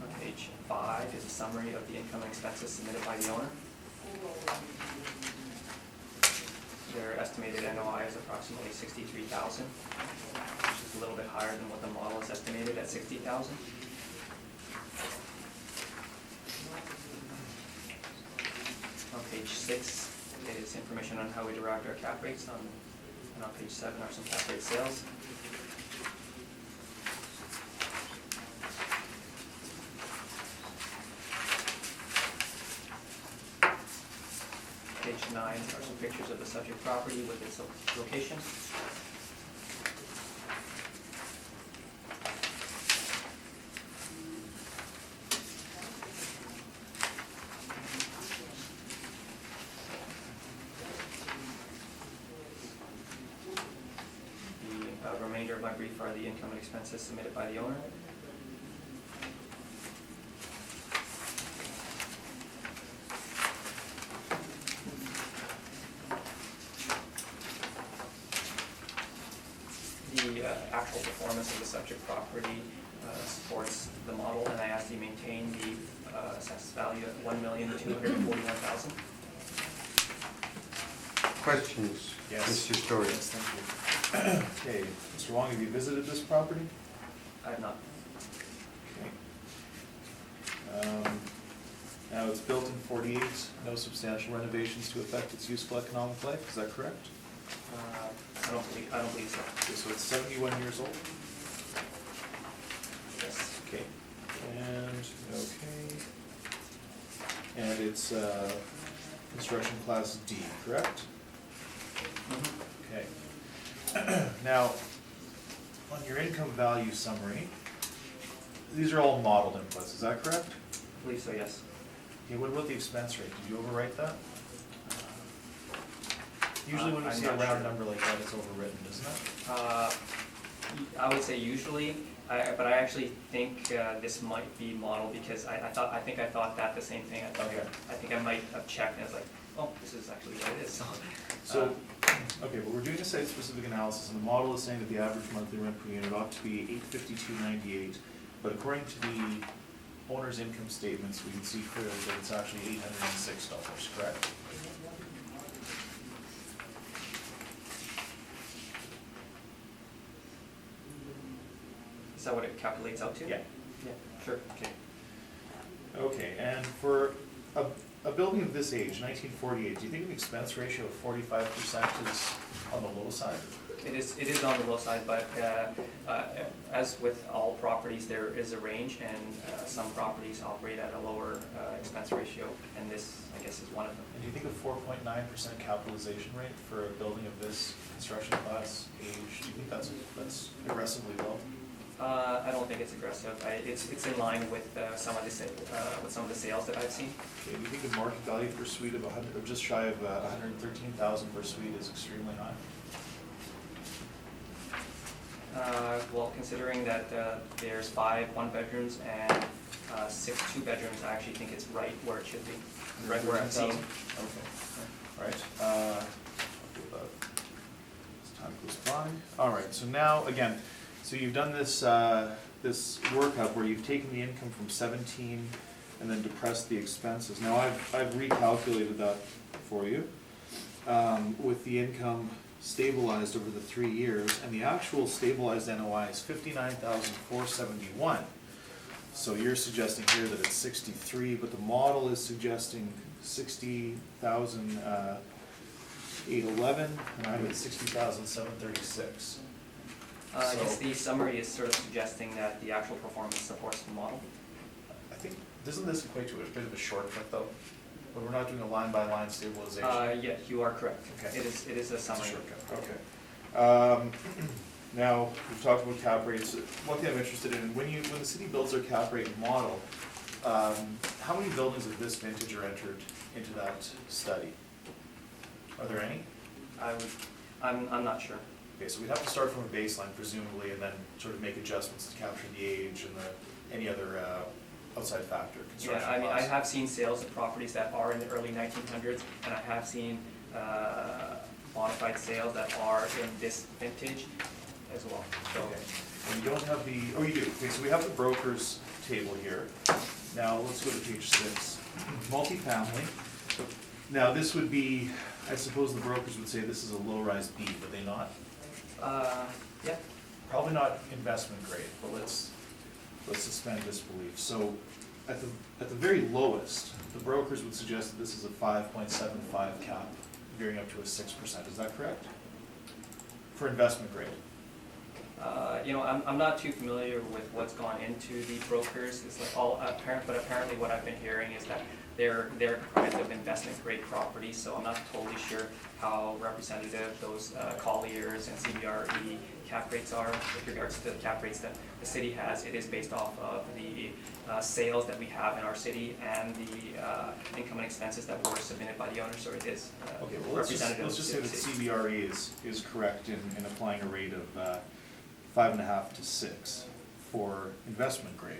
Speaker 4: On page 5 is a summary of the income and expenses submitted by the owner. Their estimated NOI is approximately $63,000, which is a little bit higher than what the model is estimated at $60,000. On page 6 is information on how we derived our cap rates. And on page 7 are some cap rate sales. 9 are some pictures of the subject property with its location. The remainder of my brief are the income and expenses submitted by the owner. The actual performance of the subject property supports the model, and I asked you maintain the assessed value at $1,241,000.
Speaker 1: Questions?
Speaker 3: Yes.
Speaker 1: Mr. Story?
Speaker 3: Yes, thank you. Okay, Mr. Wong, have you visited this property?
Speaker 4: I have not.
Speaker 3: Okay. Now, it's built in 48, no substantial renovations to affect its useful economic life, is that correct?
Speaker 4: I don't believe so.
Speaker 3: Okay, so it's 71 years old?
Speaker 4: Yes.
Speaker 3: Okay. And it's construction class D, correct? Okay. Now, on your income value summary, these are all modeled inputs, is that correct?
Speaker 4: I believe so, yes.
Speaker 3: Okay, what about the expense rate? Did you overwrite that? Usually when we
Speaker 4: I'm
Speaker 3: see a
Speaker 4: not
Speaker 3: round
Speaker 4: sure.
Speaker 3: number like that, it's overwritten, isn't it?
Speaker 4: I would say usually, but I actually think this might be modeled because I think I thought that the same thing.
Speaker 3: Okay.
Speaker 4: I think I might have checked and I was like, oh, this is actually what it is.
Speaker 3: So, okay, but we're doing a site-specific analysis, and the model is saying that the average monthly rent per unit ought to be $852.98, but according to the owner's income statements, we can see clearly that it's actually $806, correct?
Speaker 4: Is that what it calculates out to?
Speaker 3: Yeah.
Speaker 4: Yeah, sure.
Speaker 3: Okay. Okay, and for a building of this age, 1948, do you think an expense ratio of 45% is on the low side?
Speaker 4: It is on the low side, but as with all properties, there is a range, and some properties operate at a lower expense ratio, and this, I guess, is one of them.
Speaker 3: And do you think a 4.9% capitalization rate for a building of this construction class age, do you think that's aggressively low?
Speaker 4: I don't think it's aggressive. It's in line with some of the sales that I've seen.
Speaker 3: Okay, do you think the market value per suite of just shy of 113,000 per suite is extremely high?
Speaker 4: Well, considering that there's 5 one-bedrooms and 6 two-bedrooms, I actually think it's right where it should be, right where I've seen.
Speaker 3: Okay, all right. I'll do that as time goes by. All right, so now, again, so you've done this, this workup where you've taken the income from 17 and then depressed the expenses. Now, I've recalculated that for you with the income stabilized over the 3 years, and the actual stabilized NOI is $59,471. So you're suggesting here that it's 63, but the model is suggesting 60,811, and I'm at 60,736.
Speaker 4: I guess the summary is sort of suggesting that the actual performance supports the model.
Speaker 3: I think, doesn't this equate to a bit of a shortcut though? When we're not doing a line-by-line stabilization?
Speaker 4: Yeah, you are correct.
Speaker 3: Okay.
Speaker 4: It is a
Speaker 3: It's a
Speaker 4: summary.
Speaker 3: shortcut, okay. Now, we've talked about cap rates. One thing I'm interested in, when the city builds their cap rate model, how many buildings of this vintage are entered into that study? Are there any?
Speaker 4: I'm not sure.
Speaker 3: Okay, so we'd have to start from a baseline presumably, and then sort of make adjustments to capture the age and any other outside factor, construction
Speaker 4: Yeah, I mean, I
Speaker 3: costs.
Speaker 4: have seen sales of properties that are in the early 1900s, and I have seen bona fide sales that are in this vintage as well. So,
Speaker 3: Okay, and you don't have the, oh, you do, okay, so we have the brokers table here. Now, let's go to page 6, multifamily. Now, this would be, I suppose the brokers would say this is a low-rise B, would they not?
Speaker 4: yeah,
Speaker 3: Probably not investment grade, but let's suspend disbelief. So, at the very lowest, the brokers would suggest that this is a 5.75 cap, veering up to a 6%, is that correct? For investment grade?
Speaker 4: you know, I'm not too familiar with what's gone into the brokers. It's like all apparent, but apparently what I've been hearing is that they're comprised of investment grade properties, so I'm not totally sure how representative those Colliers and CBRE cap rates are with regards to the cap rates that the city has. It is based off of the sales that we have in our city and the income and expenses that were submitted by the owner, so it is
Speaker 3: Okay, well, let's just say that CBRE is correct in applying a rate of 5.5 to 6 for investment grade.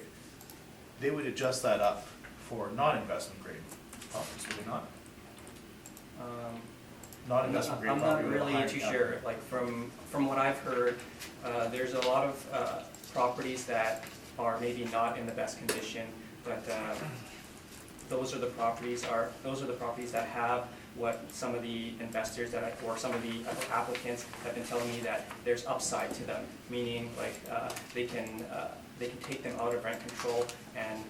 Speaker 3: They would adjust that up for non-investment grade properties, would they not? Non-investment grade
Speaker 4: I'm
Speaker 3: property
Speaker 4: not
Speaker 3: with a
Speaker 4: really
Speaker 3: higher
Speaker 4: too
Speaker 3: cap
Speaker 4: sure,
Speaker 3: rate.
Speaker 4: like from what I've heard, there's a lot of properties that are maybe not in the best condition, but those are the properties that have what some of the investors or some of the applicants have been telling me, that there's upside to them, meaning like they can take them out of rent control, and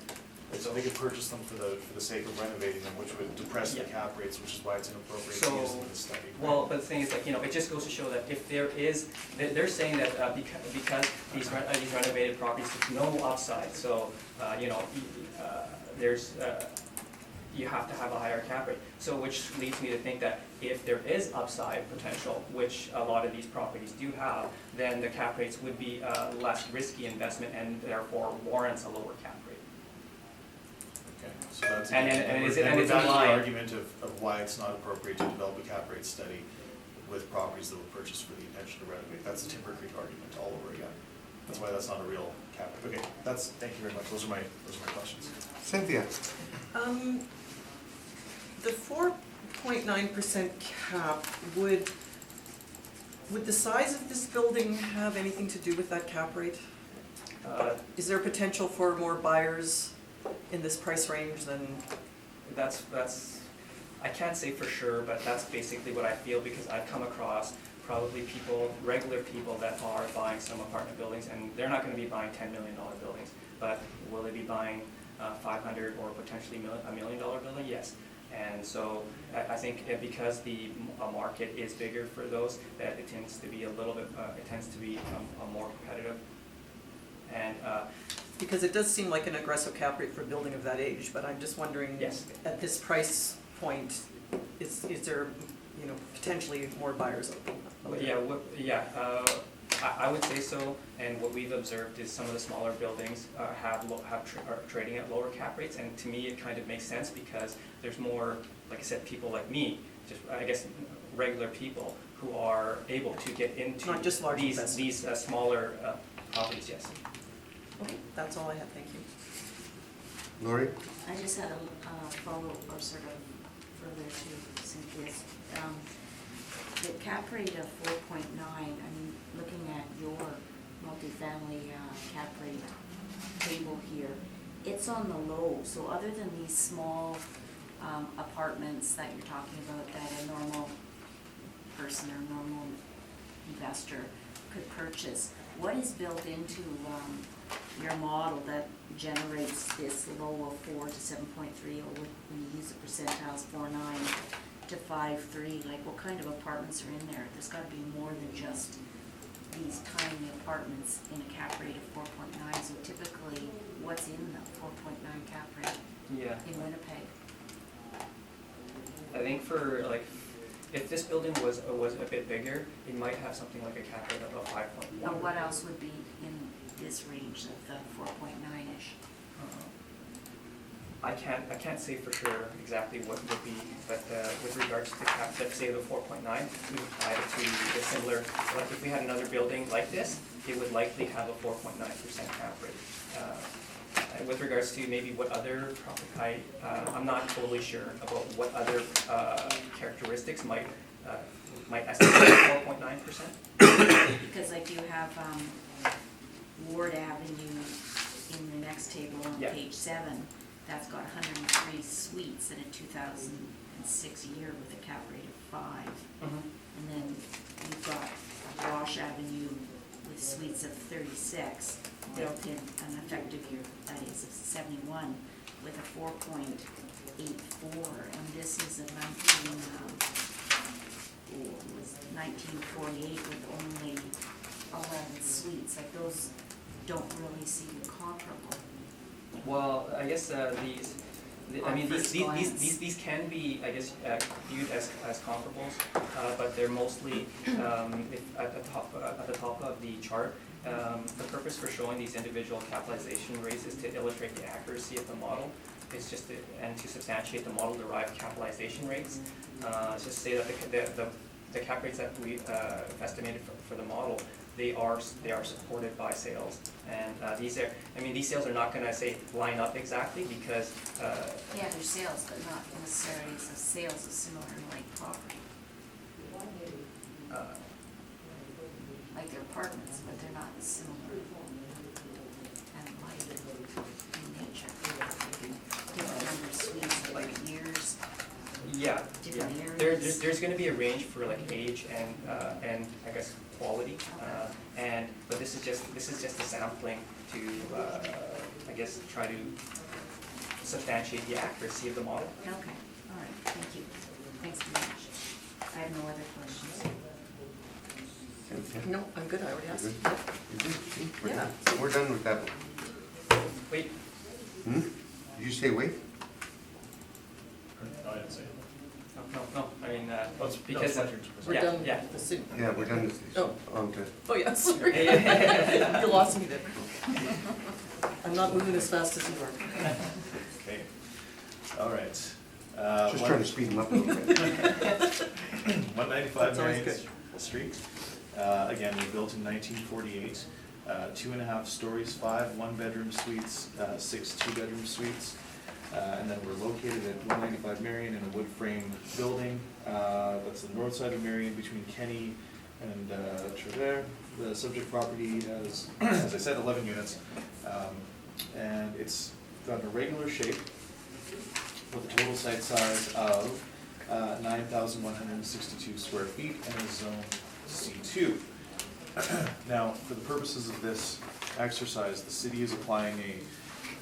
Speaker 3: So they could purchase them for the sake of renovating them, which would depress the
Speaker 4: Yeah.
Speaker 3: cap rates, which is why it's inappropriate to
Speaker 4: So,
Speaker 3: use them in the study.
Speaker 4: well, but the thing is, like, it just goes to show that if there is, they're saying that because these renovated properties, there's no upside, so, there's, you have to have a higher cap rate. So which leads me to think that if there is upside potential, which a lot of these properties do have, then the cap rates would be a less risky investment and therefore warrants a lower cap rate.
Speaker 3: Okay, so that's,
Speaker 4: And
Speaker 3: we're
Speaker 4: it's
Speaker 3: back
Speaker 4: in
Speaker 3: to the
Speaker 4: line.
Speaker 3: argument of why it's not appropriate to develop a cap rate study with properties that were purchased for the intention to renovate. That's the Timber Creek argument all over again. That's why that's not a real cap rate. Okay, thank you very much. Those are my questions.
Speaker 1: Cynthia?
Speaker 5: The 4.9% cap, would the size of this building have anything to do with that cap rate? Is there potential for more buyers in this price range than?
Speaker 4: That's, I can't say for sure, but that's basically what I feel, because I've come across probably regular people that are buying some apartment buildings, and they're not gonna be buying $10 million buildings, but will they be buying 500 or potentially $1 million building? Yes. And so I think because the market is bigger for those, that it tends to be more competitive. And
Speaker 5: Because it does seem like an aggressive cap rate for a building of that age, but I'm just wondering,
Speaker 4: Yes.
Speaker 5: at this price point, is there, potentially more buyers out there?
Speaker 4: I would say so, and what we've observed is some of the smaller buildings are trading at lower cap rates, and to me it kind of makes sense, because there's more, like I said, people like me, just I guess regular people who are able to get into
Speaker 5: Not just large
Speaker 4: these
Speaker 5: investors.
Speaker 4: smaller properties, yes.
Speaker 5: Okay, that's all I have, thank you.
Speaker 1: Lori?
Speaker 2: I just had a follow, or sort of further to Cynthia's. The cap rate of 4.9, I'm looking at your multifamily cap rate table here. It's on the low, so other than these small apartments that you're talking about that a normal person or normal investor could purchase, what is built into your model that generates this low of 4 to 7.3, or when you use the percentiles 4.9 to 5.3, like what kind of apartments are in there? There's gotta be more than just these tiny apartments in a cap rate of 4.9, so typically, what's in the 4.9 cap rate
Speaker 4: Yeah.
Speaker 2: in Winnipeg?
Speaker 4: I think for if this building was a bit bigger, it might have something like a cap rate of about 5.1.
Speaker 2: Now, what else would be in this range of the 4.9-ish?
Speaker 4: I can't say for sure exactly what would be, but with regards to the cap, let's say the 4.9, we would apply it to the similar, like if we had another building like this, it would likely have a 4.9% cap rate. With regards to maybe what other property, I'm not totally sure about what other characteristics might estimate 4.9%.
Speaker 2: Because like you have Ward Avenue in the next table on
Speaker 4: Yeah.
Speaker 2: page 7, that's got 103 suites in a 2006 year with a cap rate of 5. And then you've got Wash Avenue with suites of 36, built in an effective year, that is, of 71, with a 4.84, and this is a 1948 with only 11 suites. Like, those don't really seem comparable.
Speaker 4: Well, I guess I mean,
Speaker 2: first glance.
Speaker 4: these can be, I guess, viewed as comparables, but they're mostly, at the top of the chart. The purpose for showing these individual capitalization rates is to illustrate the accuracy of the model. It's just and to substantiate the model-derived capitalization rates. It's just say that the cap rates that we estimated for the model, they are supported by sales, and these sales are not going to say line up exactly because
Speaker 2: Yeah, they're sales, but not necessarily sales of similar like property. Like they're apartments, but they're not similar and like in nature. Different number of suites, different years,
Speaker 4: yeah.
Speaker 2: different areas.
Speaker 4: There's going to be a range for like age and I guess quality, but this is just a sampling to I guess try to substantiate the accuracy of the model.
Speaker 2: Okay, all right, thank you. Thanks very much. I have no other questions.
Speaker 5: No, I'm good, I already asked.
Speaker 1: Good? You good? We're
Speaker 5: Yeah.
Speaker 1: done. We're done with that one.
Speaker 4: Wait,
Speaker 1: Hmm? Did you say wait?
Speaker 3: No, I didn't say it.
Speaker 4: no, I mean,
Speaker 3: Because
Speaker 4: because,
Speaker 5: We're
Speaker 4: Yeah,
Speaker 5: done
Speaker 4: yeah.
Speaker 5: with the city.
Speaker 1: Yeah, we're done with this.
Speaker 5: Oh.
Speaker 1: On to,
Speaker 5: Oh, yeah, sorry.
Speaker 4: Yeah.
Speaker 5: You lost me there. I'm not moving as fast as you are.
Speaker 3: Okay, all right.
Speaker 1: just trying to speed them up a little bit.
Speaker 3: 195
Speaker 5: That's always
Speaker 3: Marion Street. Again, we built in 1948. 2.5 stories, 5 one-bedroom suites, 6 two-bedroom suites. And then we're located at 195 Marion in a wood frame building. That's the north side of Marion between Kenny and Trevere. The subject property has, as I said, 11 units. And it's got a regular shape with a total site size of 9,162 square feet and is zone C2. Now, for the purposes of this exercise, the city is applying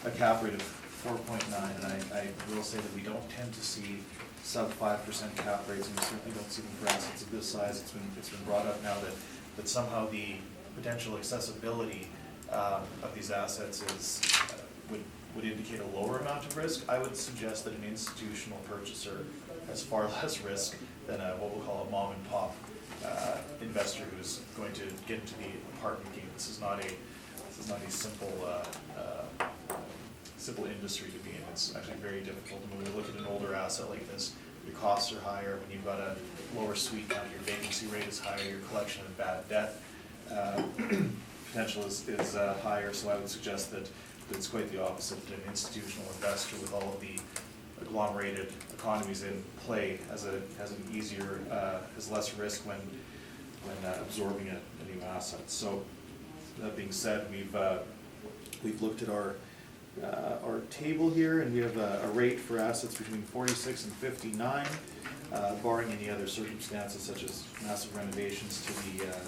Speaker 3: a cap rate of 4.9, and I will say that we don't tend to see sub 5% cap rates, and we certainly don't see them for assets of this size. It's been brought up now that somehow the potential accessibility of these assets is would indicate a lower amount of risk. I would suggest that an institutional purchaser has far less risk than what we'll call a mom and pop investor who's going to get into the apartment game. This is not a simple industry to be in. It's actually very difficult. And when we look at an older asset like this, your costs are higher. When you've got a lower suite count, your vacancy rate is higher. Your collection of bad debt potential is higher. So I would suggest that it's quite the opposite. An institutional investor with all of the agglomerated economies in play has an easier, has less risk when absorbing a new asset. So that being said, we've looked at our table here, and we have a rate for assets between 46 and 59, barring any other circumstances such as massive renovations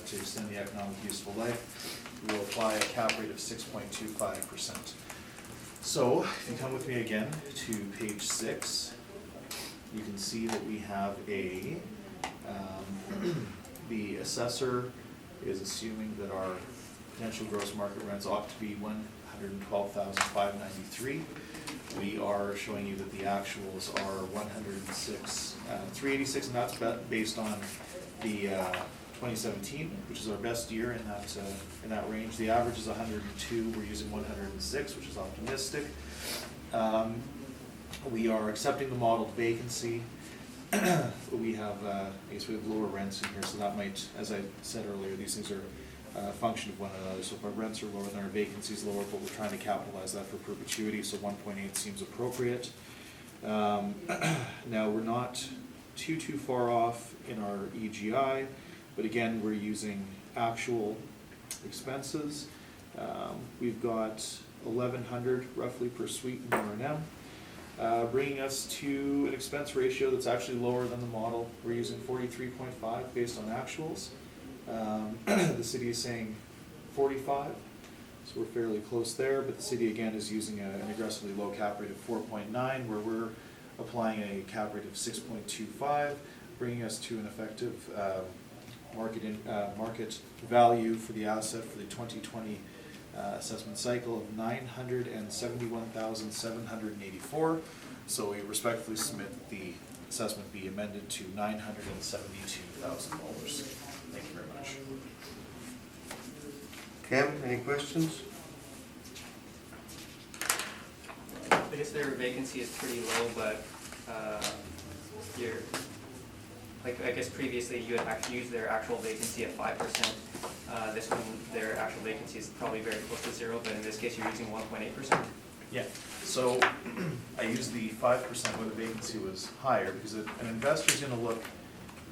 Speaker 3: to extend the economic useful life. We will apply a cap rate of 6.25%. So, if you come with me again to page 6, you can see that we have the assessor is assuming that our potential gross market rents ought to be $112,593. We are showing you that the actuals are 106,386, and that's based on the 2017, which is our best year in that range. The average is 102. We're using 106, which is optimistic. We are accepting the modeled vacancy. We have, I guess we have lower rents in here, so that might, as I said earlier, these things are a function of one another. So if our rents are lower, then our vacancy is lower, but we're trying to capitalize that for perpetuity, so 1.8 seems appropriate. Now, we're not too far off in our EGI, but again, we're using actual expenses. We've got 1,100 roughly per suite in R&M. Bringing us to an expense ratio that's actually lower than the model. We're using 43.5 based on actuals. The city is saying 45, so we're fairly close there, but the city again is using an aggressively low cap rate of 4.9, where we're applying a cap rate of 6.25, bringing us to an effective market value for the asset for the 2020 assessment cycle of $971,784. So we respectfully submit the assessment be amended to $972,000. Thank you very much.
Speaker 1: Cam, any questions?
Speaker 4: I guess their vacancy is pretty low, but you're, like, I guess previously you had actually used their actual vacancy at 5%. This one, their actual vacancy is probably very close to 0, but in this case, you're using 1.8%.
Speaker 3: Yeah, so I used the 5% where the vacancy was higher, because an investor's gonna look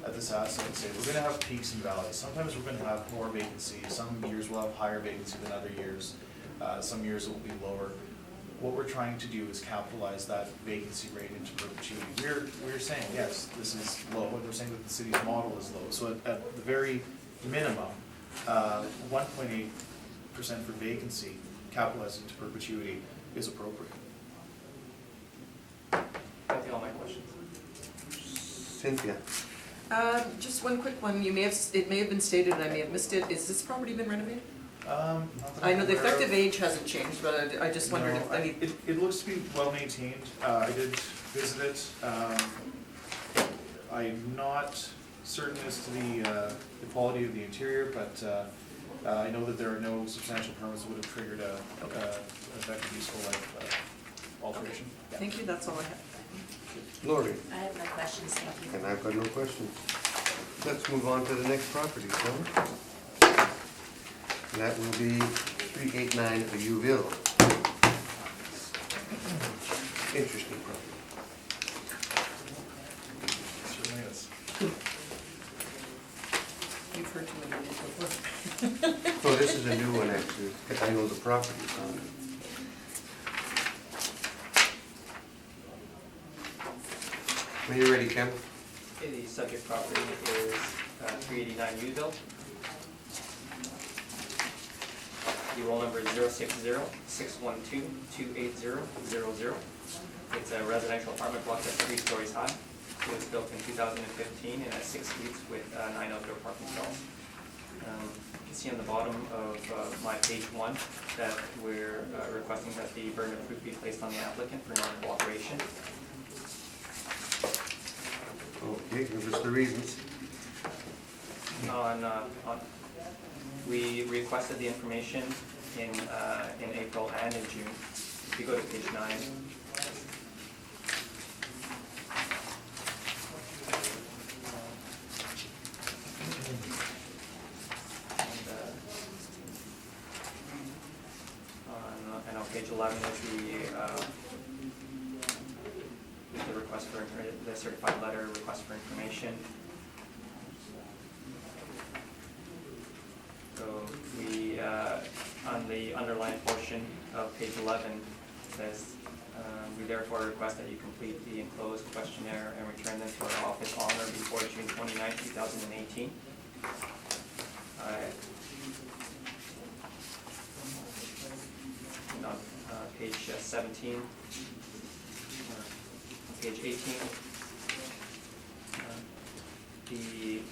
Speaker 3: at this asset and say, we're gonna have peaks and valleys. Sometimes we're gonna have more vacancy, some years we'll have higher vacancy than other years, some years it will be lower. What we're trying to do is capitalize that vacancy rate into perpetuity. We're saying, yes, this is low, and we're saying that the city's model is low. So at the very minimum, 1.8% for vacancy capitalized into perpetuity is appropriate.
Speaker 4: That'd be all my questions.
Speaker 1: Cynthia?
Speaker 5: Just one quick one, it may have been stated and I may have missed it, is this property been renovated?
Speaker 3: Not that
Speaker 5: I
Speaker 3: I'm
Speaker 5: know the
Speaker 3: aware of.
Speaker 5: effective age hasn't changed, but I just wondered
Speaker 3: No,
Speaker 5: if any.
Speaker 3: It looks to be well maintained. I did visit it. I'm not certain as to the quality of the interior, but I know that there are no substantial permits that would have triggered an effective useful life alteration. Yeah.
Speaker 5: Thank you, that's all I have.
Speaker 1: Lori?
Speaker 2: I have no questions, thank you.
Speaker 1: And I've got no questions. Let's move on to the next property, shall we? And that will be 389 Uville. Interesting property.
Speaker 3: Certainly is.
Speaker 5: You've heard too many names before.
Speaker 1: Oh, this is a new one, actually, because I know the property on it. When you're ready, Ken.
Speaker 4: Okay, the subject property is 389 Utville. The roll number is 060-612-28000. It's a residential apartment block that's 3 stories high. It was built in 2015 and has 6 suites with 9 outdoor parking stalls. You can see on the bottom of my page 1 that we're requesting that the burden of proof be placed on the applicant for non-cooperation.
Speaker 1: Okay, give us the reasons.
Speaker 4: We requested the information in April and in June. If you go to page 9. And on page 11 is the request for the certified letter request for information. So we, on the underlined portion of page 11, says, we therefore request that you complete the enclosed questionnaire and return them to our office on or before June 29, 2018. On page 17, page 18, the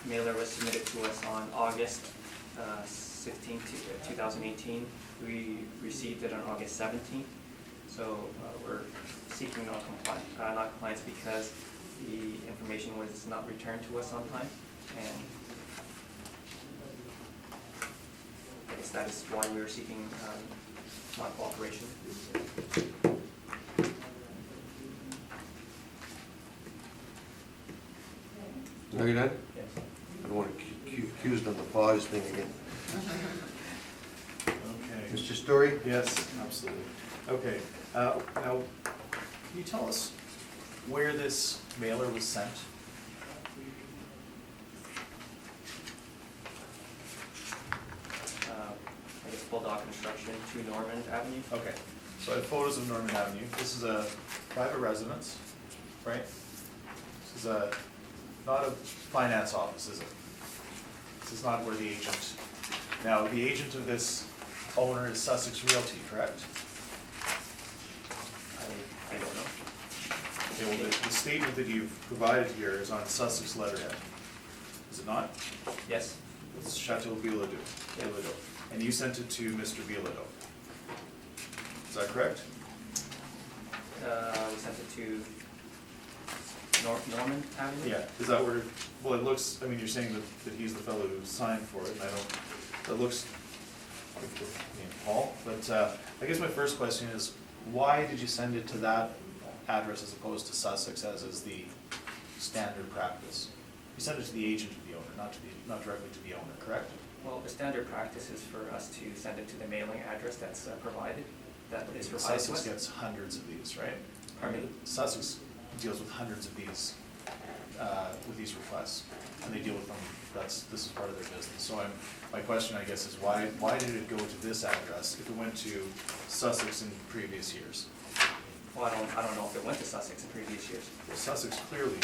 Speaker 4: mailer was submitted to us on August 16, 2018. We received it on August 17th. So we're seeking non-compliance because the information was not returned to us on time, and I guess that is why we were seeking non-cooperation.
Speaker 1: Are you done?
Speaker 4: Yes.
Speaker 1: I don't want to accused of the pause thing again.
Speaker 3: Okay.
Speaker 1: Mr. Story?
Speaker 3: Yes, absolutely. Okay, now, can you tell us where this mailer was sent?
Speaker 4: I guess Bulldog Construction, 2 Norman Avenue.
Speaker 3: Okay, so I have photos of Norman Avenue. This is a private residence, right? This is not a finance office, is it? This is not where the agent, now the agent of this owner is Sussex Realty, correct?
Speaker 4: I don't know.
Speaker 3: Okay, well, the statement that you've provided here is on Sussex letterhead, is it not?
Speaker 4: Yes.
Speaker 3: It's Chateau Bilodeau.
Speaker 4: Yeah.
Speaker 3: And you sent it to Mr. Bilodeau. Is that correct?
Speaker 4: We sent it to Norman Avenue?
Speaker 3: Yeah, is that where, well, it looks, I mean, you're saying that he's the fellow who signed for it, and I don't, it looks like the name Paul, but I guess my first question is, why did you send it to that address as opposed to Sussex, as is the standard practice? You sent it to the agent of the owner, not directly to the owner, correct?
Speaker 4: Well, the standard practice is for us to send it to the mailing address that's provided, that is provided to
Speaker 3: Sussex
Speaker 4: us.
Speaker 3: gets hundreds of these, right?
Speaker 4: Pardon me?
Speaker 3: Sussex deals with hundreds of these, with these requests, and they deal with them, this is part of their business. So my question, I guess, is why did it go to this address if it went to Sussex in previous years?
Speaker 4: Well, I don't know if it went to Sussex in previous years.
Speaker 3: Well, Sussex clearly,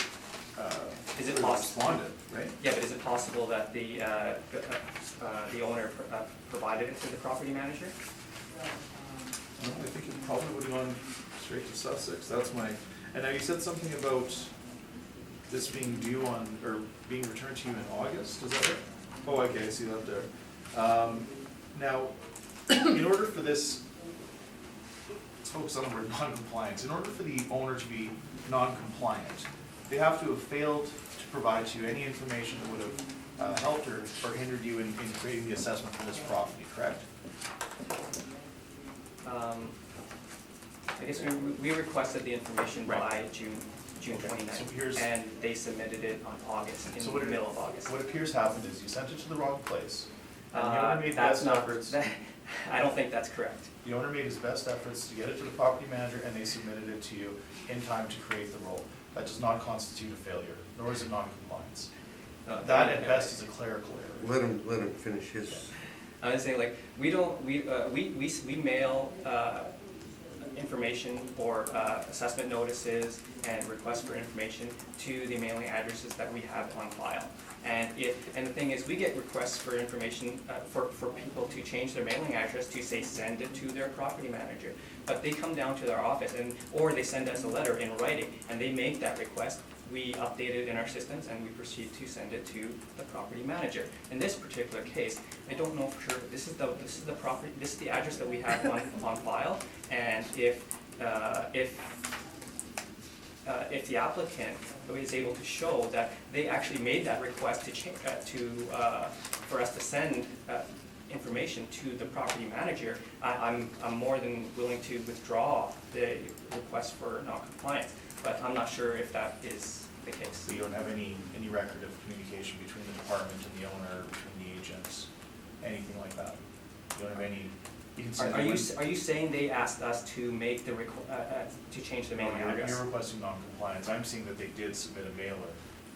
Speaker 4: Is it
Speaker 3: clearly
Speaker 4: possible?
Speaker 3: responded, right?
Speaker 4: Yeah, but is it possible that the owner provided it to the property manager?
Speaker 3: No, I think it probably would have gone straight to Sussex, that's my, and now you said something about this being due on, or being returned to you in August, is that right? Oh, okay, I see that there. Now, in order for this, let's focus on the word non-compliance, in order for the owner to be non-compliant, they have to have failed to provide to you any information that would have helped or hindered you in creating the assessment for this property, correct?
Speaker 4: I guess we requested the information by
Speaker 3: Right.
Speaker 4: June
Speaker 3: Okay, so
Speaker 4: 29th,
Speaker 3: here's-
Speaker 4: and they submitted it on August, in
Speaker 3: So
Speaker 4: the middle of August.
Speaker 3: What appears happened is you sent it to the wrong place, and the owner made
Speaker 4: That's
Speaker 3: best
Speaker 4: not,
Speaker 3: efforts.
Speaker 4: I don't think that's correct.
Speaker 3: The owner made his best efforts to get it to the property manager, and they submitted it to you in time to create the role. That does not constitute a failure, nor is it non-compliance. That at best is a clerical error.
Speaker 1: Let him finish his.
Speaker 4: I was saying, like, we don't, we mail information or assessment notices and requests for information to the mailing addresses that we have on file. And the thing is, we get requests for information for people to change their mailing address to say send it to their property manager. But they come down to their office or they send us a letter in writing and they make that request. We update it in our systems and we proceed to send it to the property manager. In this particular case, I don't know for sure, this is the address that we have on file. And if the applicant is able to show that they actually made that request for us to send information to the property manager, I'm more than willing to withdraw the request for non-compliance. But I'm not sure if that is the case.
Speaker 3: So you don't have any record of communication between the department and the owner, between the agents, anything like that? You don't have any, you can say.
Speaker 4: Are you saying they asked us to make the to change the mailing address?
Speaker 3: You're requesting non-compliance. I'm seeing that they did submit a mailer.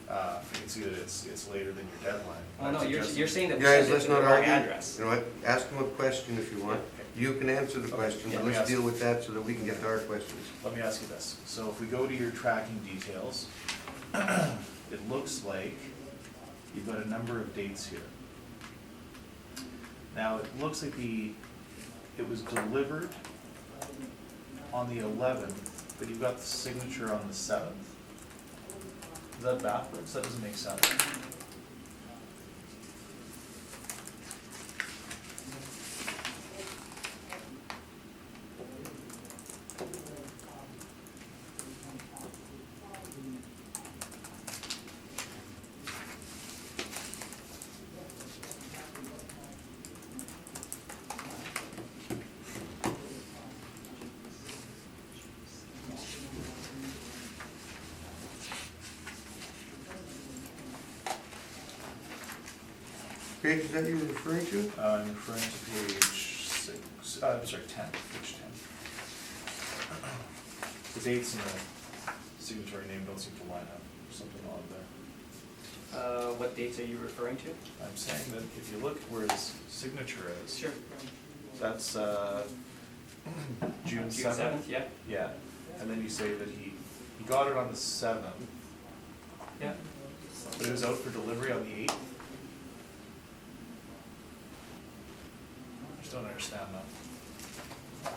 Speaker 3: You can see that it's later than your deadline.
Speaker 4: Oh, no, you're saying that we
Speaker 1: Guys,
Speaker 4: sent it
Speaker 1: let's
Speaker 4: to the
Speaker 1: not
Speaker 4: wrong
Speaker 1: argue.
Speaker 4: address.
Speaker 1: You know what, ask him a question if you want. You can answer the question,
Speaker 3: Yeah,
Speaker 1: but
Speaker 3: let me
Speaker 1: let's
Speaker 3: ask
Speaker 1: deal
Speaker 3: you.
Speaker 1: with that so that we can get to our questions.
Speaker 3: Let me ask you this. So if we go to your tracking details, it looks like you've got a number of dates here. Now, it looks like it was delivered on the 11th, but you've got the signature on the 7th. Is that backwards? That doesn't make sense.
Speaker 1: Page is that you were referring to?
Speaker 3: I'm referring to page 6, I'm sorry, 10, page 10. The dates and the signatory name don't seem to line up, there's something odd there.
Speaker 4: What dates are you referring to?
Speaker 3: I'm saying that if you look where his signature is.
Speaker 4: Sure.
Speaker 3: That's June 7th.
Speaker 4: June 7th, yeah.
Speaker 3: Yeah, and then you say that he got it on the 7th,
Speaker 4: Yeah.
Speaker 3: but it was out for delivery on the 8th. I just don't understand that.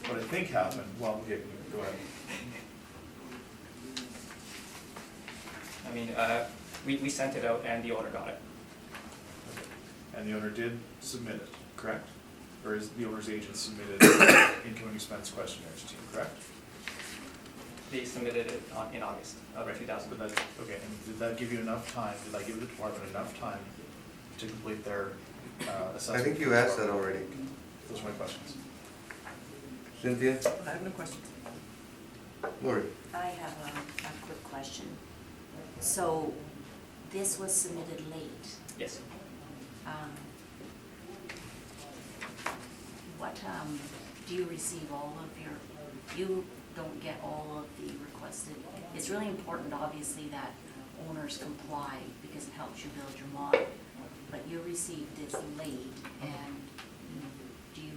Speaker 3: What I think happened, well, okay, go ahead.
Speaker 4: I mean, we sent it out and the owner got it.
Speaker 3: Okay. And the owner did submit it, correct? or is the owner's agent submitted income expense questionnaires to you, correct?
Speaker 4: They submitted it in August of
Speaker 3: Right.
Speaker 4: 2000.
Speaker 3: But that, okay, and did that give you enough time, did that give the department enough time to complete their assessment?
Speaker 1: I think you asked that already.
Speaker 3: Those are my questions.
Speaker 1: Cynthia?
Speaker 5: I have no questions.
Speaker 1: Lori?
Speaker 2: I have a quick question. So this was submitted late.
Speaker 4: Yes.
Speaker 2: Um, What, do you receive all of you don't get all of the requested? It's really important, obviously, that owners comply because it helps you build your model. But you received this late and you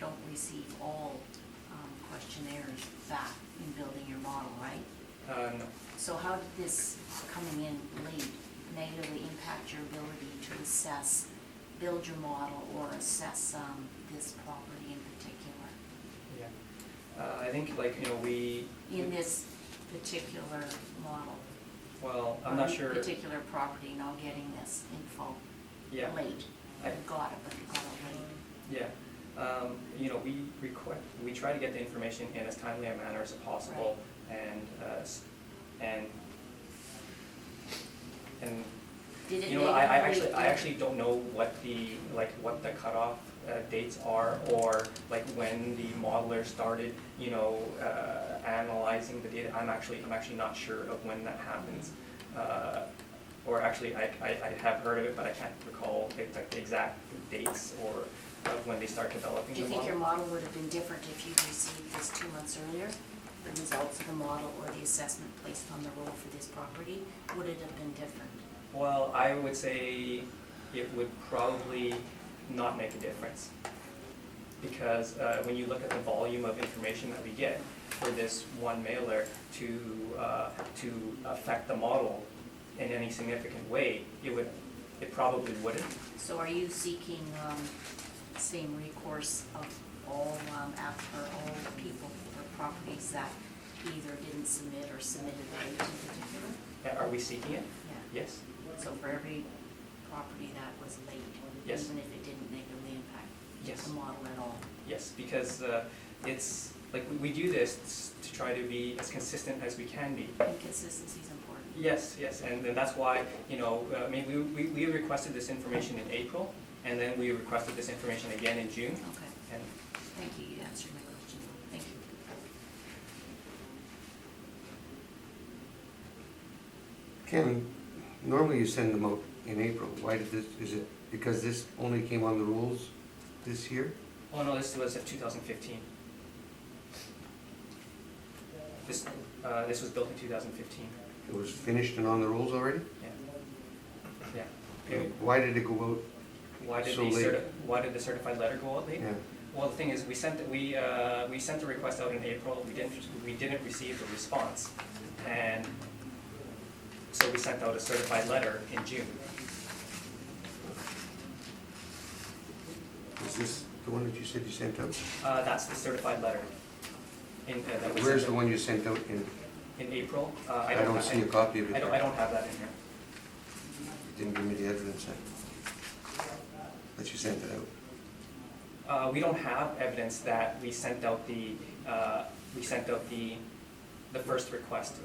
Speaker 2: don't receive all questionnaires back in building your model, right?
Speaker 4: No.
Speaker 2: So how did this coming in late negatively impact your ability to assess, build your model, or assess this property in particular?
Speaker 4: Yeah. I think
Speaker 2: In this particular model?
Speaker 4: well, I'm
Speaker 2: or
Speaker 4: not
Speaker 2: in
Speaker 4: sure.
Speaker 2: particular property, now getting this info
Speaker 4: Yeah.
Speaker 2: late.
Speaker 4: I-
Speaker 2: You got it, but you got it late.
Speaker 4: Yeah. We try to get the information in as timely a manner as possible, and
Speaker 2: Did it
Speaker 4: I
Speaker 2: negatively-
Speaker 4: actually don't know what the cutoff dates are, or when the modeler started, analyzing the data. I'm actually not sure of when that happens. Or actually, I have heard of it, but I can't recall the exact dates or of when they start developing
Speaker 2: Do
Speaker 4: the
Speaker 2: you think your
Speaker 4: model.
Speaker 2: model would have been different if you'd received this 2 months earlier? The results of the model or the assessment placed on the roll for this property? Would it have been different?
Speaker 4: Well, I would say it would probably not make a difference, because when you look at the volume of information that we get for this one mailer to affect the model in any significant way, it probably wouldn't.
Speaker 2: So are you seeking same recourse of all people or properties that either didn't submit or submitted late in particular?
Speaker 4: Are we seeking it?
Speaker 2: Yeah.
Speaker 4: Yes.
Speaker 2: So for every property that was late,
Speaker 4: Yes.
Speaker 2: even if it didn't negatively impact
Speaker 4: Yes.
Speaker 2: the model at all?
Speaker 4: Yes, because it's we do this to try to be as consistent as we can be.
Speaker 2: And consistency is important.
Speaker 4: Yes, and that's why, we requested this information in April, and then we requested this information again in June,
Speaker 2: Okay,
Speaker 4: and
Speaker 2: thank you, you answered my question. Thank you.
Speaker 1: Ken, normally you send them out in April. Why did this, is it because this only came on the rules this year?
Speaker 4: oh no, this was 2015. This was built in 2015.
Speaker 1: It was finished and on the rules already?
Speaker 4: Yeah.
Speaker 1: And why did it go out?
Speaker 4: Why did
Speaker 1: So late.
Speaker 4: why did the certified letter go out late?
Speaker 1: Yeah,
Speaker 4: Well, the thing is, we sent the request out in April. We didn't receive a response, and so we sent out a certified letter in June.
Speaker 1: is this the one that you said you sent out?
Speaker 4: That's the certified letter. That was
Speaker 1: Where's
Speaker 4: sent
Speaker 1: the one you sent out in?
Speaker 4: in April?
Speaker 1: I don't see a copy of it.
Speaker 4: I don't have that in here.
Speaker 1: You didn't give me the evidence that you sent it out.
Speaker 4: We don't have evidence that we sent out the first request,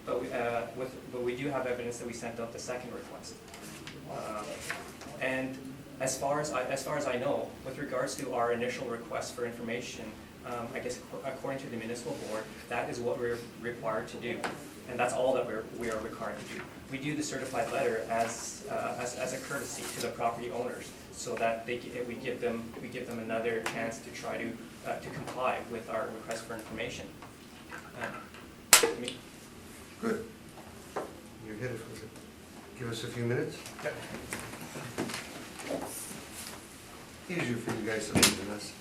Speaker 4: but we do have evidence that we sent out the second request. And as far as I know, with regards to our initial request for information, I guess according to the municipal board, that is what we're required to do, and that's all that we are required to do. We do the certified letter as a courtesy to the property owners, so that we give them another chance to try to comply with our request for information.
Speaker 1: Good. You're headed for it. Give us a few minutes.
Speaker 3: Yep.
Speaker 1: Easier for you guys to leave than us.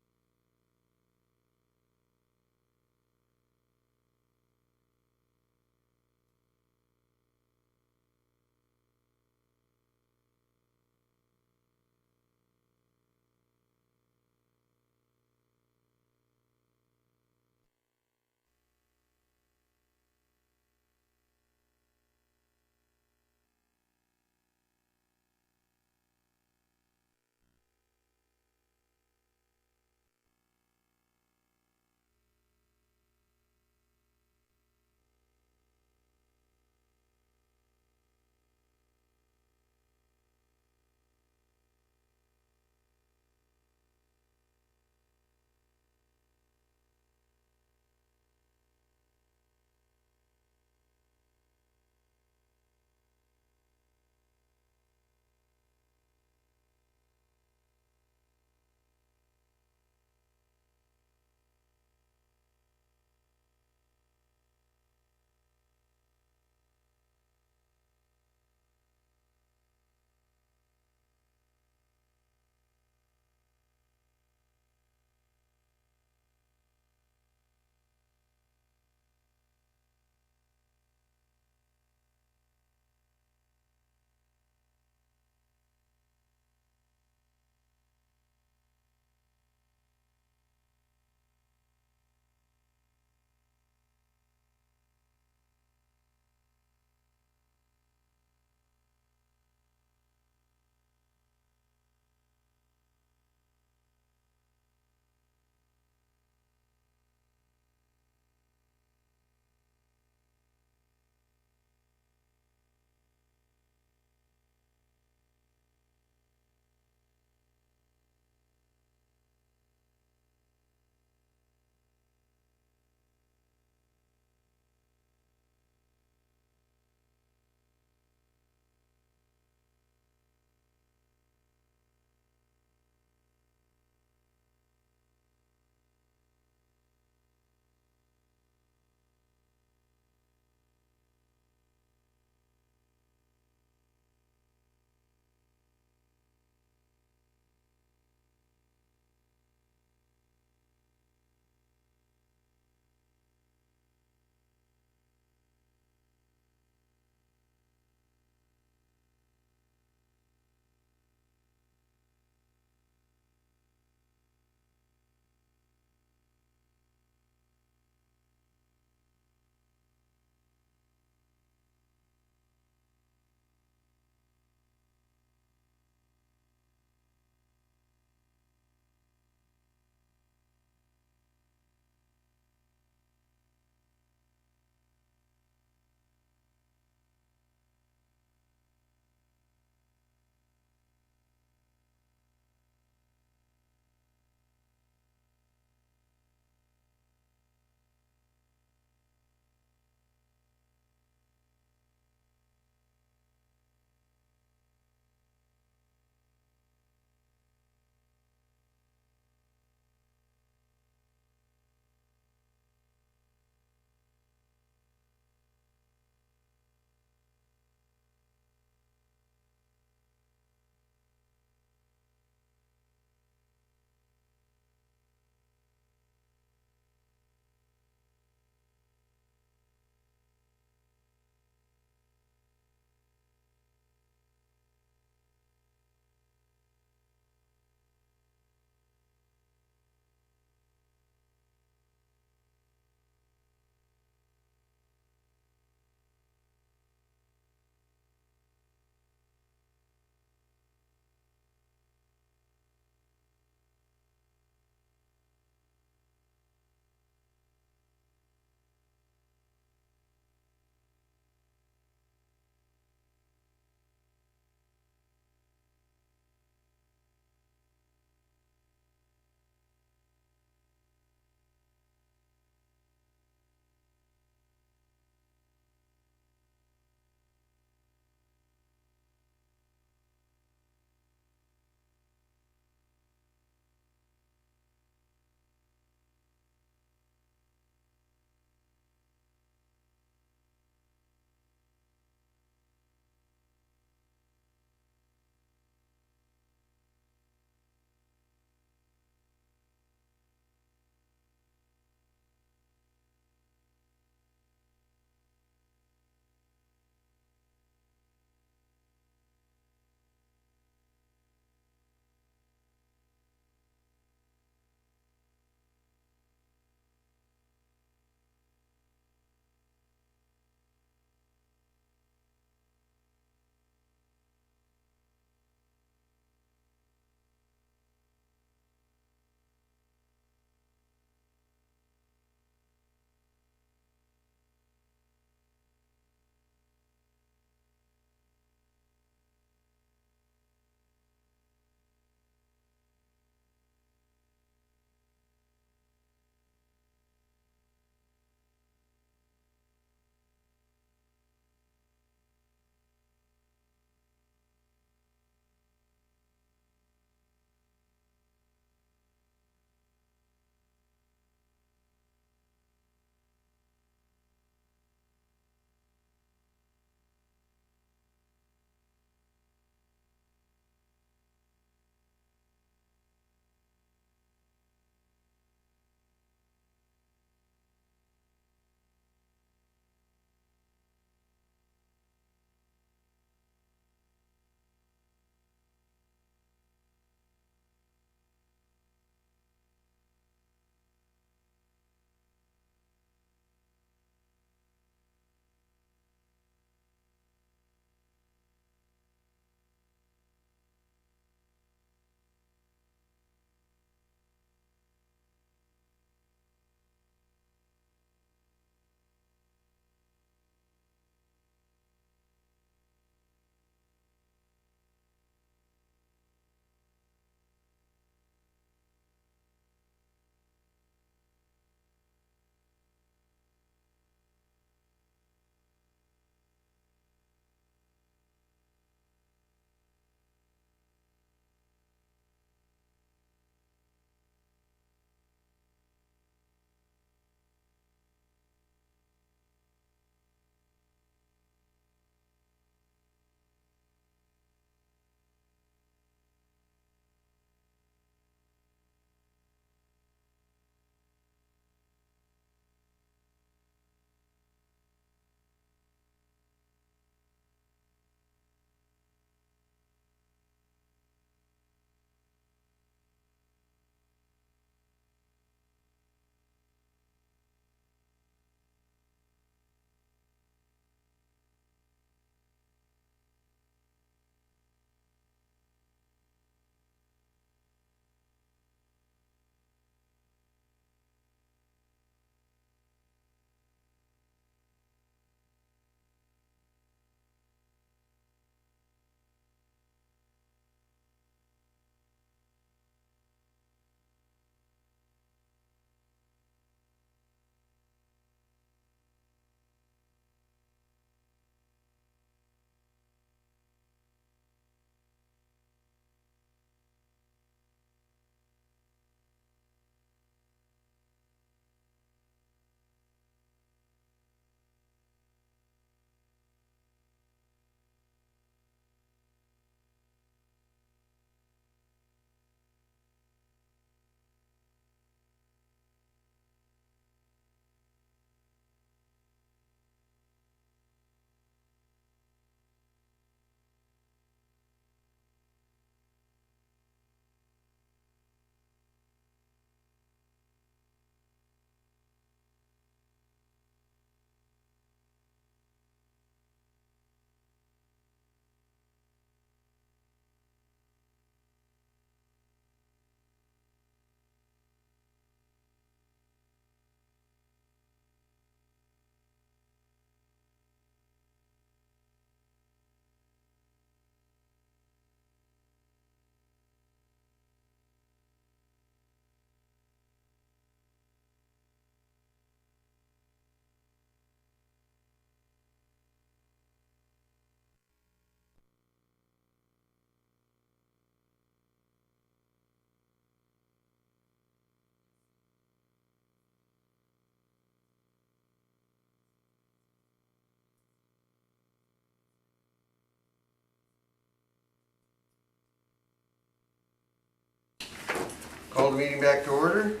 Speaker 1: Call the meeting back to order,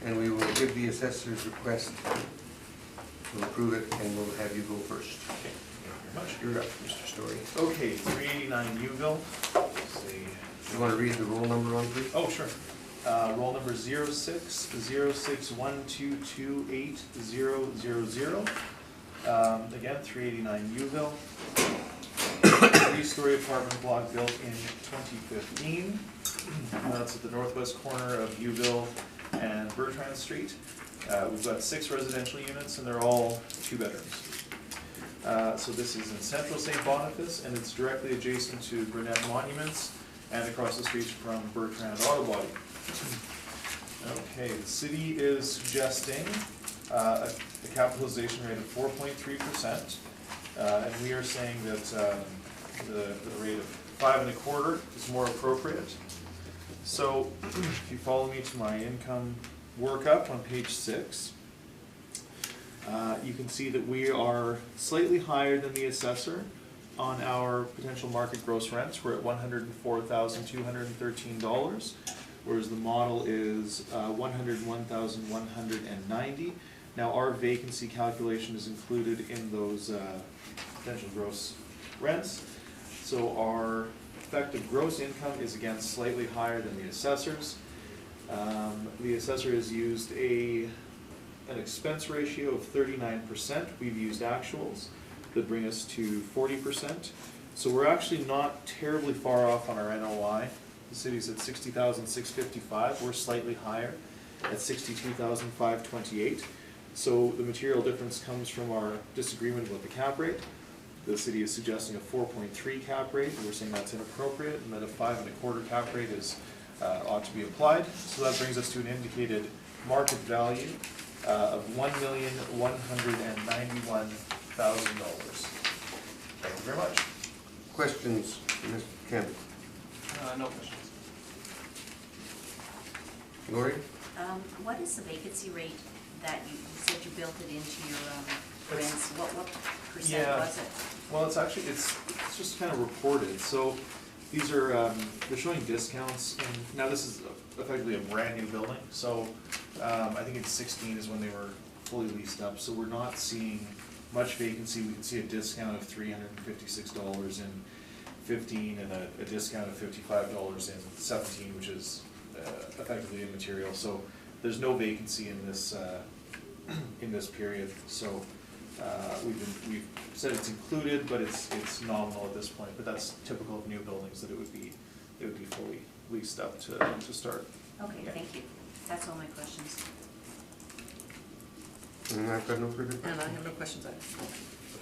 Speaker 1: and we will give the assessor's request. We'll approve it, and we'll have you go first.
Speaker 3: Okay, thank you very much.
Speaker 1: You're up, Mr. Story.
Speaker 3: Okay, 389 Uville. Let's see.
Speaker 1: You want to read the roll number on, please?
Speaker 3: Oh, sure. Roll number 0606122800. Again, 389 Uville. Three-story apartment block built in 2015. That's at the northwest corner of Uville and Bertrand Street. We've got 6 residential units, and they're all 2 bedrooms. So this is in central St. Boniface, and it's directly adjacent to Burnett Monuments and across the street from Bertrand Auto Body. Okay, the city is suggesting a capitalization rate of 4.3%, and we are saying that the rate of 5 1/4 is more appropriate. So if you follow me to my income workup on page 6, you can see that we are slightly higher than the assessor on our potential market gross rents. We're at $104,213, whereas the model is $101,190. Now, our vacancy calculation is included in those potential gross rents. So our effective gross income is again slightly higher than the assessor's. The assessor has used an expense ratio of 39%. We've used actuals that bring us to 40%. So we're actually not terribly far off on our NOI. The city's at $60,655. We're slightly higher at $62,528. So the material difference comes from our disagreement about the cap rate. The city is suggesting a 4.3 cap rate. We're saying that's inappropriate, and that a 5 1/4 cap rate is ought to be applied. So that brings us to an indicated market value of $1,191,000. Thank you very much.
Speaker 1: Questions, Mr. Kent?
Speaker 4: No questions.
Speaker 1: Lori?
Speaker 2: What is the vacancy rate that you said you built it into your rents? What percent
Speaker 3: Yeah.
Speaker 2: was it?
Speaker 3: Well, it's actually, it's just kind of reported, so these are, they're showing discounts, and now this is effectively a brand new building, so, I think in 16 is when they were fully leased up, so we're not seeing much vacancy. We can see a discount of $356 in 15, and a discount of $55 in 17, which is effectively immaterial, so there's no vacancy in this, in this period, so, we've said it's included, but it's nominal at this point, but that's typical of new buildings, that it would be fully leased up to start.
Speaker 2: Okay, thank you. That's all my questions.
Speaker 1: And I've got no further
Speaker 5: And I
Speaker 1: questions.
Speaker 5: have no questions either.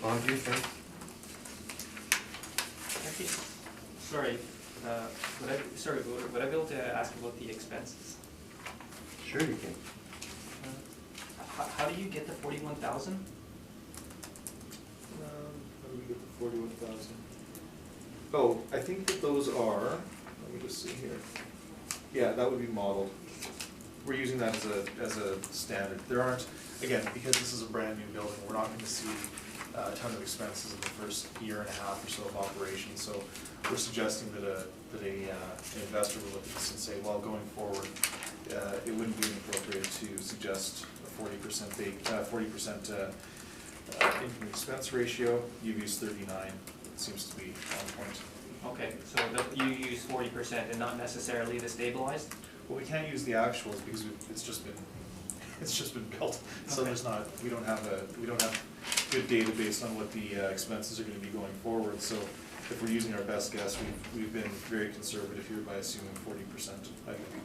Speaker 1: On to you, Ken.
Speaker 4: Actually, sorry, would I be able to ask about the expenses?
Speaker 1: Sure you can.
Speaker 4: How do you get the 41,000?
Speaker 3: How do we get the 41,000? Oh, I think that those are, let me just see here. Yeah, that would be modeled. We're using that as a standard. There aren't, again, because this is a brand new building, we're not going to see a ton of expenses in the first year and a half or so of operation. So we're suggesting that an investor will look at this and say, well, going forward, it wouldn't be inappropriate to suggest a 40% income expense ratio. You've used 39. It seems to be on point.
Speaker 4: Okay, so you use 40% and not necessarily the stabilized?
Speaker 3: Well, we can't use the actuals because it's just been built. So
Speaker 4: Okay.
Speaker 3: we don't have good data based on what the expenses are going to be going forward. So if we're using our best guess, we've been very conservative here by assuming 40%. I think.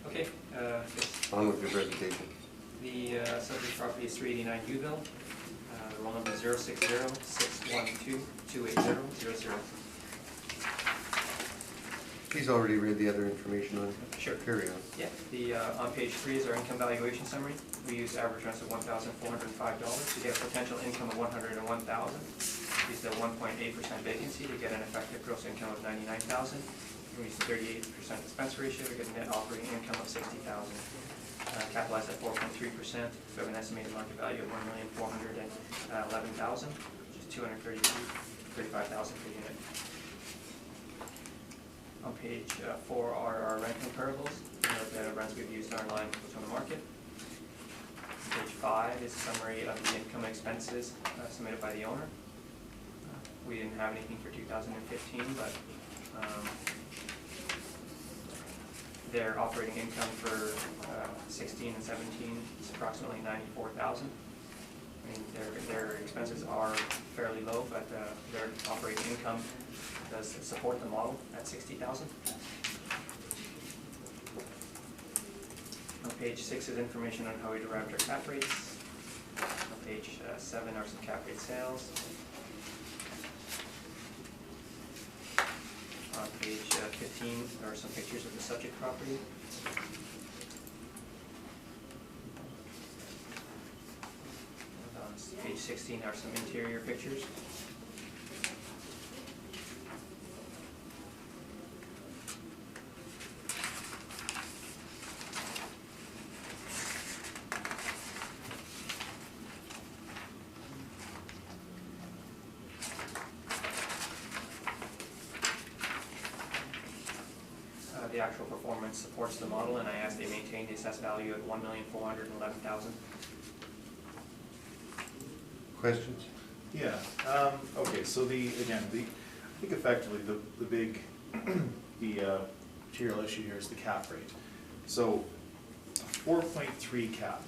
Speaker 4: Okay, yes.
Speaker 1: On with your presentation.
Speaker 4: The subject property is 389 Uville. The roll number is 060-612-280-00.
Speaker 1: He's already read the other information on it.
Speaker 4: Sure.
Speaker 1: Carry on.
Speaker 4: Yeah, on page 3 is our income valuation summary. We use average rents of $1,405 to get a potential income of $101,000. Use the 1.8% vacancy to get an effective gross income of $99,000. We use the 38% expense ratio to get a net operating income of $60,000. Capitalized at 4.3%. We have an estimated market value of $1,411,000, which is $235,000 per unit. On page 4 are our rent comparables, the rents we've used are in line with what's on the market. Page 5 is a summary of the income and expenses submitted by the owner. We didn't have anything for 2015, but their operating income for 16 and 17 is approximately $94,000. I mean, their expenses are fairly low, but their operating income does support the model at $60,000. On page 6 is information on how we derived our cap rates. On page 7 are some cap rate sales. On page 15 are some pictures of the subject property. And on page 16 are some interior pictures. The actual performance supports the model, and I asked they maintain the assessed value at $1,411,000.
Speaker 1: Questions?
Speaker 3: Yeah, okay, so I think effectively the big, material issue here is the cap rate. So, 4.3 cap,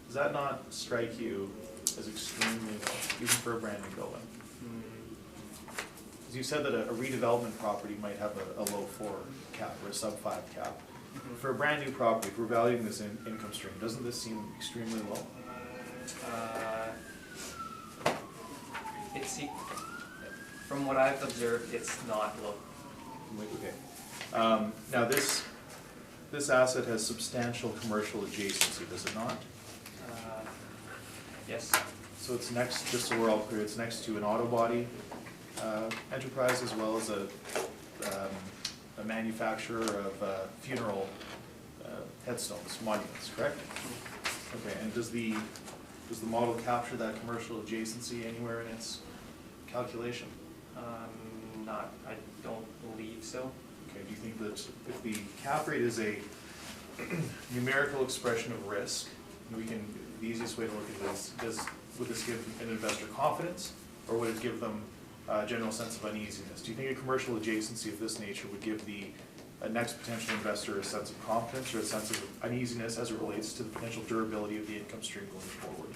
Speaker 3: does that not strike you as extremely low, even for a brand new building? Because you said that a redevelopment property might have a low 4 cap or a sub 5 cap. For a brand new property, if we're valuing this income stream, doesn't this seem extremely low?
Speaker 4: From what I've observed, it's not low.
Speaker 3: Okay. Now this asset has substantial commercial adjacency, does it not?
Speaker 4: Yes.
Speaker 3: So it's next, just so we're all clear, it's next to an auto body enterprise as well as a manufacturer of funeral headstones, monuments, correct? Okay, and does the model capture that commercial adjacency anywhere in its calculation?
Speaker 4: I don't believe so.
Speaker 3: Okay, do you think that if the cap rate is a numerical expression of risk, the easiest way to look at this, would this give an investor confidence, or would it give them a general sense of uneasiness? Do you think a commercial adjacency of this nature would give the next potential investor a sense of confidence or a sense of uneasiness as it relates to the potential durability of the income stream going forward?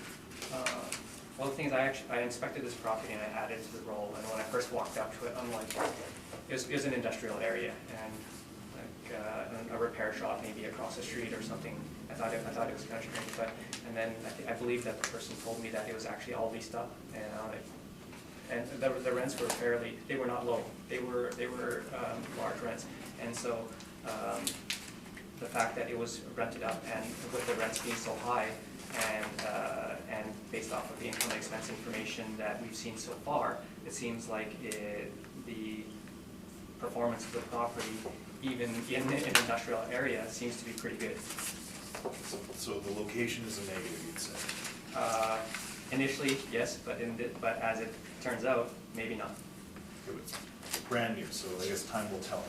Speaker 4: Well, the thing is, I inspected this property and I added it to the roll, and when I first walked up to it, I'm like, it was an industrial area, and like a repair shop maybe across the street or something. I thought it was kind of strange, and then I believe that the person told me that it was actually all leased up, and the rents were they were not low. They were large rents, and so the fact that it was rented up and with the rents being so high, and based off of the income and expense information that we've seen so far, it seems like the performance of the property, even in an industrial area, seems to be pretty good.
Speaker 3: So the location is a negative, you'd say?
Speaker 4: Initially, yes, but as it turns out, maybe not.
Speaker 3: It was brand new, so I guess time will tell.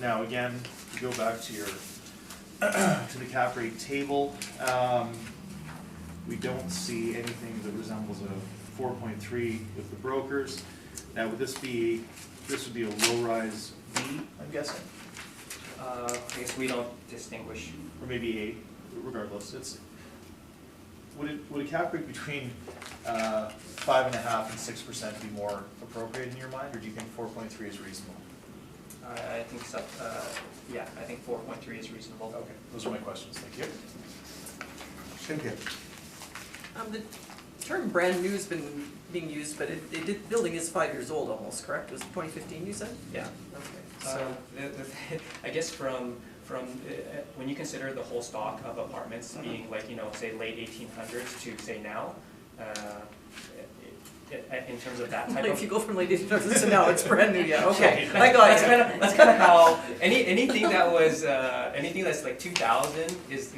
Speaker 3: Now again, to go back to your to the cap rate table, we don't see anything that resembles a 4.3 with the brokers. Now would this would be a low-rise B, I'm guessing?
Speaker 4: I guess we don't distinguish.
Speaker 3: Or maybe A, regardless. Would a cap rate between 5.5% and 6% be more appropriate in your mind, or do you think 4.3 is reasonable?
Speaker 4: I think so. Yeah, I think 4.3 is reasonable.
Speaker 3: Okay, those are my questions. Thank you.
Speaker 1: Cynthia?
Speaker 5: The term brand new has been being used, but the building is 5 years old almost, correct? It was 2015, you said?
Speaker 4: Yeah.
Speaker 5: Okay, so,
Speaker 4: I guess from when you consider the whole stock of apartments being like, say late 1800s to say now, in terms of that type
Speaker 5: Like
Speaker 4: of.
Speaker 5: if you go from ladies and gentlemen to now, it's brand new, yeah, okay,
Speaker 4: That's-
Speaker 5: I got you.
Speaker 4: That's kind of how, anything that was, anything that's like 2,000 is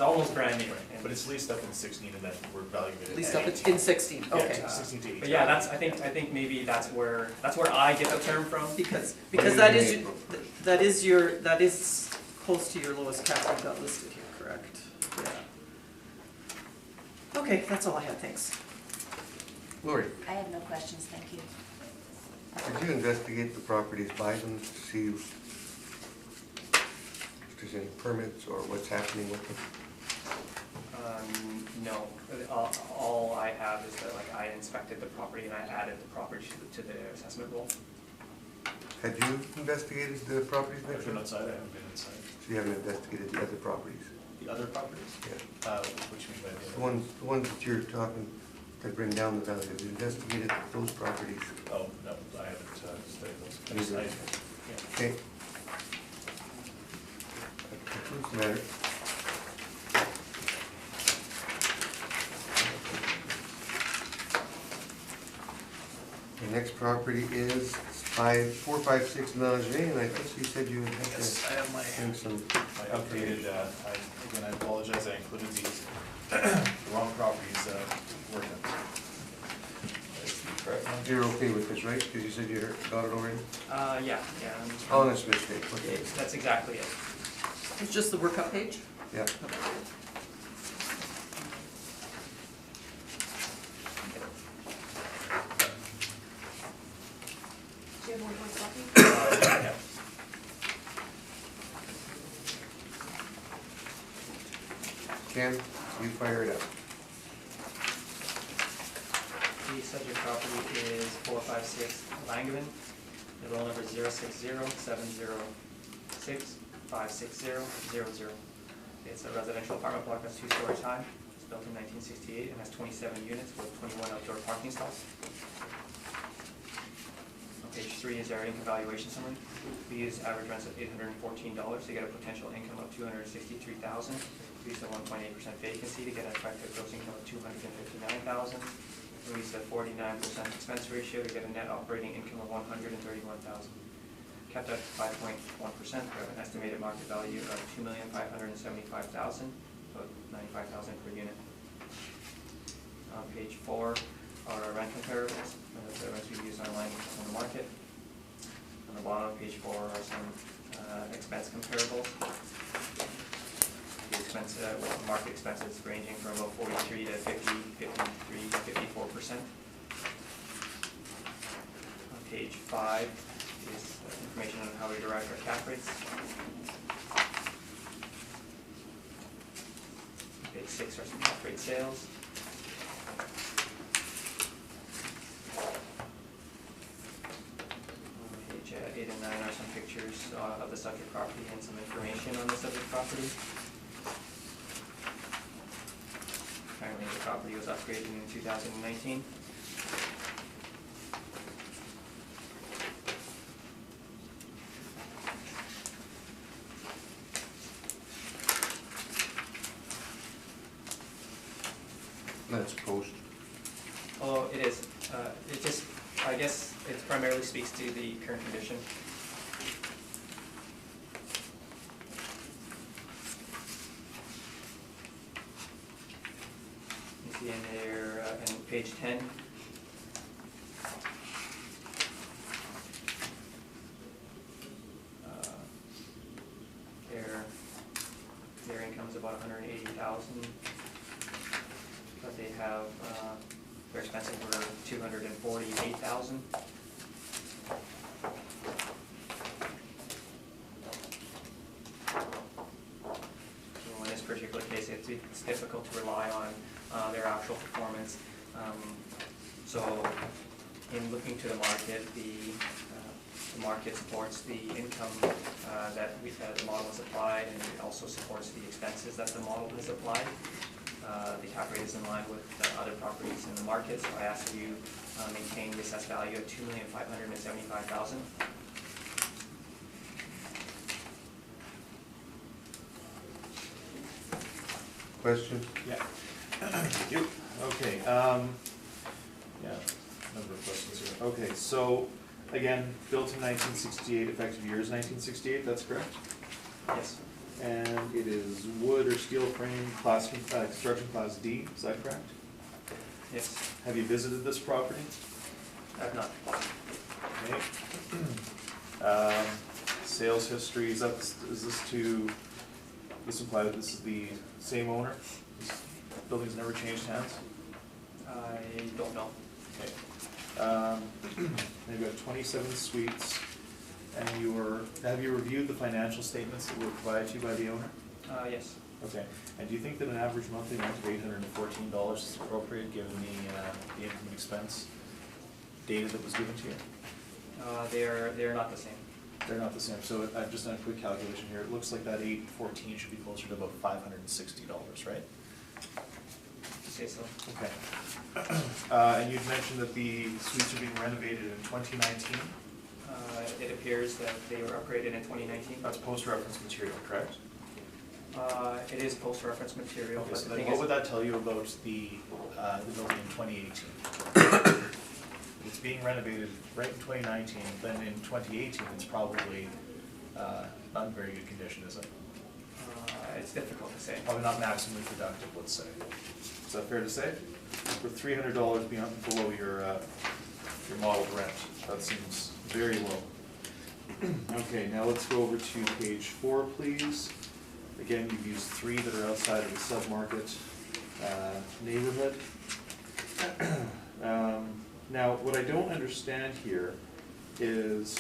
Speaker 4: almost brand new. And-
Speaker 3: But it's leased up in 16 and then we're valuing it
Speaker 5: At least
Speaker 3: at
Speaker 5: up
Speaker 3: 18.
Speaker 5: in 16, okay.
Speaker 3: Yeah, 16 to 18.
Speaker 4: But yeah, I think maybe that's where I get the term from.
Speaker 5: Because
Speaker 1: What is
Speaker 5: that
Speaker 1: the
Speaker 5: is,
Speaker 1: name?
Speaker 5: that is close to your lowest cap you've got listed here, correct? Yeah. Okay, that's all I had, thanks.
Speaker 1: Lori,
Speaker 2: I have no questions, thank you.
Speaker 1: did you investigate the properties by them to see if there's any permits or what's happening with them?
Speaker 4: No, all I have is that like I inspected the property and I added the property to the assessment roll.
Speaker 1: Had you investigated the properties
Speaker 3: I've
Speaker 1: next
Speaker 3: been
Speaker 1: door?
Speaker 3: outside, I haven't been inside.
Speaker 1: So you haven't investigated the other properties?
Speaker 3: The other properties?
Speaker 1: Yeah.
Speaker 3: Which mean by the
Speaker 1: The ones that you're talking that bring down the value, have you investigated those properties?
Speaker 3: Oh, no, I haven't studied those.
Speaker 1: Neither.
Speaker 3: Yeah.
Speaker 1: Okay. That concludes the matter. The next property is 456 Lingerie, and I think you said you had
Speaker 3: Yes,
Speaker 1: to
Speaker 3: I have my
Speaker 1: bring some.
Speaker 3: updated, again, I apologize, I included these wrong properties working. That's the correct one.
Speaker 1: You're okay with this, right? Because you said you got it already?
Speaker 4: Yeah, I'm just.
Speaker 1: Honest mistake, okay.
Speaker 4: That's exactly it.
Speaker 5: It's just the workup page?
Speaker 1: Yeah.
Speaker 6: Do you have one more copy?
Speaker 4: Yeah.
Speaker 1: Ken, you fire it up.
Speaker 4: The subject property is 456 Langevin. The roll number is 060-706-56000. It's a residential apartment block that's 2 stories high. It's built in 1968 and has 27 units with 21 outdoor parking stalls. On page 3 is our income valuation summary. We use average rents of $814 to get a potential income of $263,000. We use a 1.8% vacancy to get an effective gross income of $259,000. We use a 49% expense ratio to get a net operating income of $131,000. Kept at 5.1%, we have an estimated market value of $2,575,000, about $95,000 per unit. On page 4 are our rent comparables, and that's the rents we've used online on the market. On the bottom of page 4 are some expense comparables. The expense, market expenses ranging from about 43 to 50, 53, 54%. On page 5 is information on how we derive our cap rates. Page 6 are some cap rate sales. On page 8 and 9 are some pictures of the subject property and some information on the subject property. Apparently the property was upgraded in 2019.
Speaker 1: That's post.
Speaker 4: Oh, it is. It just, I guess it primarily speaks to the current condition. You see in there, in page 10. Their income's about 180,000. But they have, their expenses were 248,000. So in this particular case, it's difficult to rely on their actual performance. So in looking to the market, the market supports the income that the model has applied, and it also supports the expenses that the model has applied. The cap rate is in line with other properties in the market, so I ask that you maintain the assessed value of $2,575,000.
Speaker 1: Question?
Speaker 3: Yeah. Thank you. Okay, yeah, number of questions here. Okay, so, again, built in 1968, effective year is 1968, that's correct?
Speaker 4: Yes,
Speaker 3: And it is wood or steel frame, construction class D, is that correct?
Speaker 4: yes,
Speaker 3: Have you visited this property?
Speaker 4: I've not.
Speaker 3: Okay. Sales history, is this to, this imply that this is the same owner? This building's never changed hands?
Speaker 4: I don't know.
Speaker 3: Okay. They've got 27 suites, and have you reviewed the financial statements that were provided to you by the owner?
Speaker 4: Yes,
Speaker 3: Okay, and do you think that an average monthly rent of $814 is appropriate, given the income and expense data that was given to you?
Speaker 4: they are not the same.
Speaker 3: They're not the same, so I've just done a quick calculation here, it looks like that $814 should be closer to about $560, right?
Speaker 4: To say so.
Speaker 3: Okay. And you'd mentioned that the suites are being renovated in 2019?
Speaker 4: It appears that they were upgraded in 2019.
Speaker 3: That's post-reference material, correct?
Speaker 4: It is post-reference material,
Speaker 3: Okay,
Speaker 4: but
Speaker 3: so
Speaker 4: the
Speaker 3: then
Speaker 4: thing
Speaker 3: what
Speaker 4: is,
Speaker 3: would that tell you about the building in 2018? It's being renovated right in 2019, then in 2018, it's probably not in very good condition, is it?
Speaker 4: it's difficult to say.
Speaker 3: Probably not maximally productive, let's say. Is that fair to say? For $300 below your modeled rent, that seems very low. Okay, now let's go over to page 4, please. Again, you've used 3 that are outside of the sub-market neighborhood. Now, what I don't understand here is,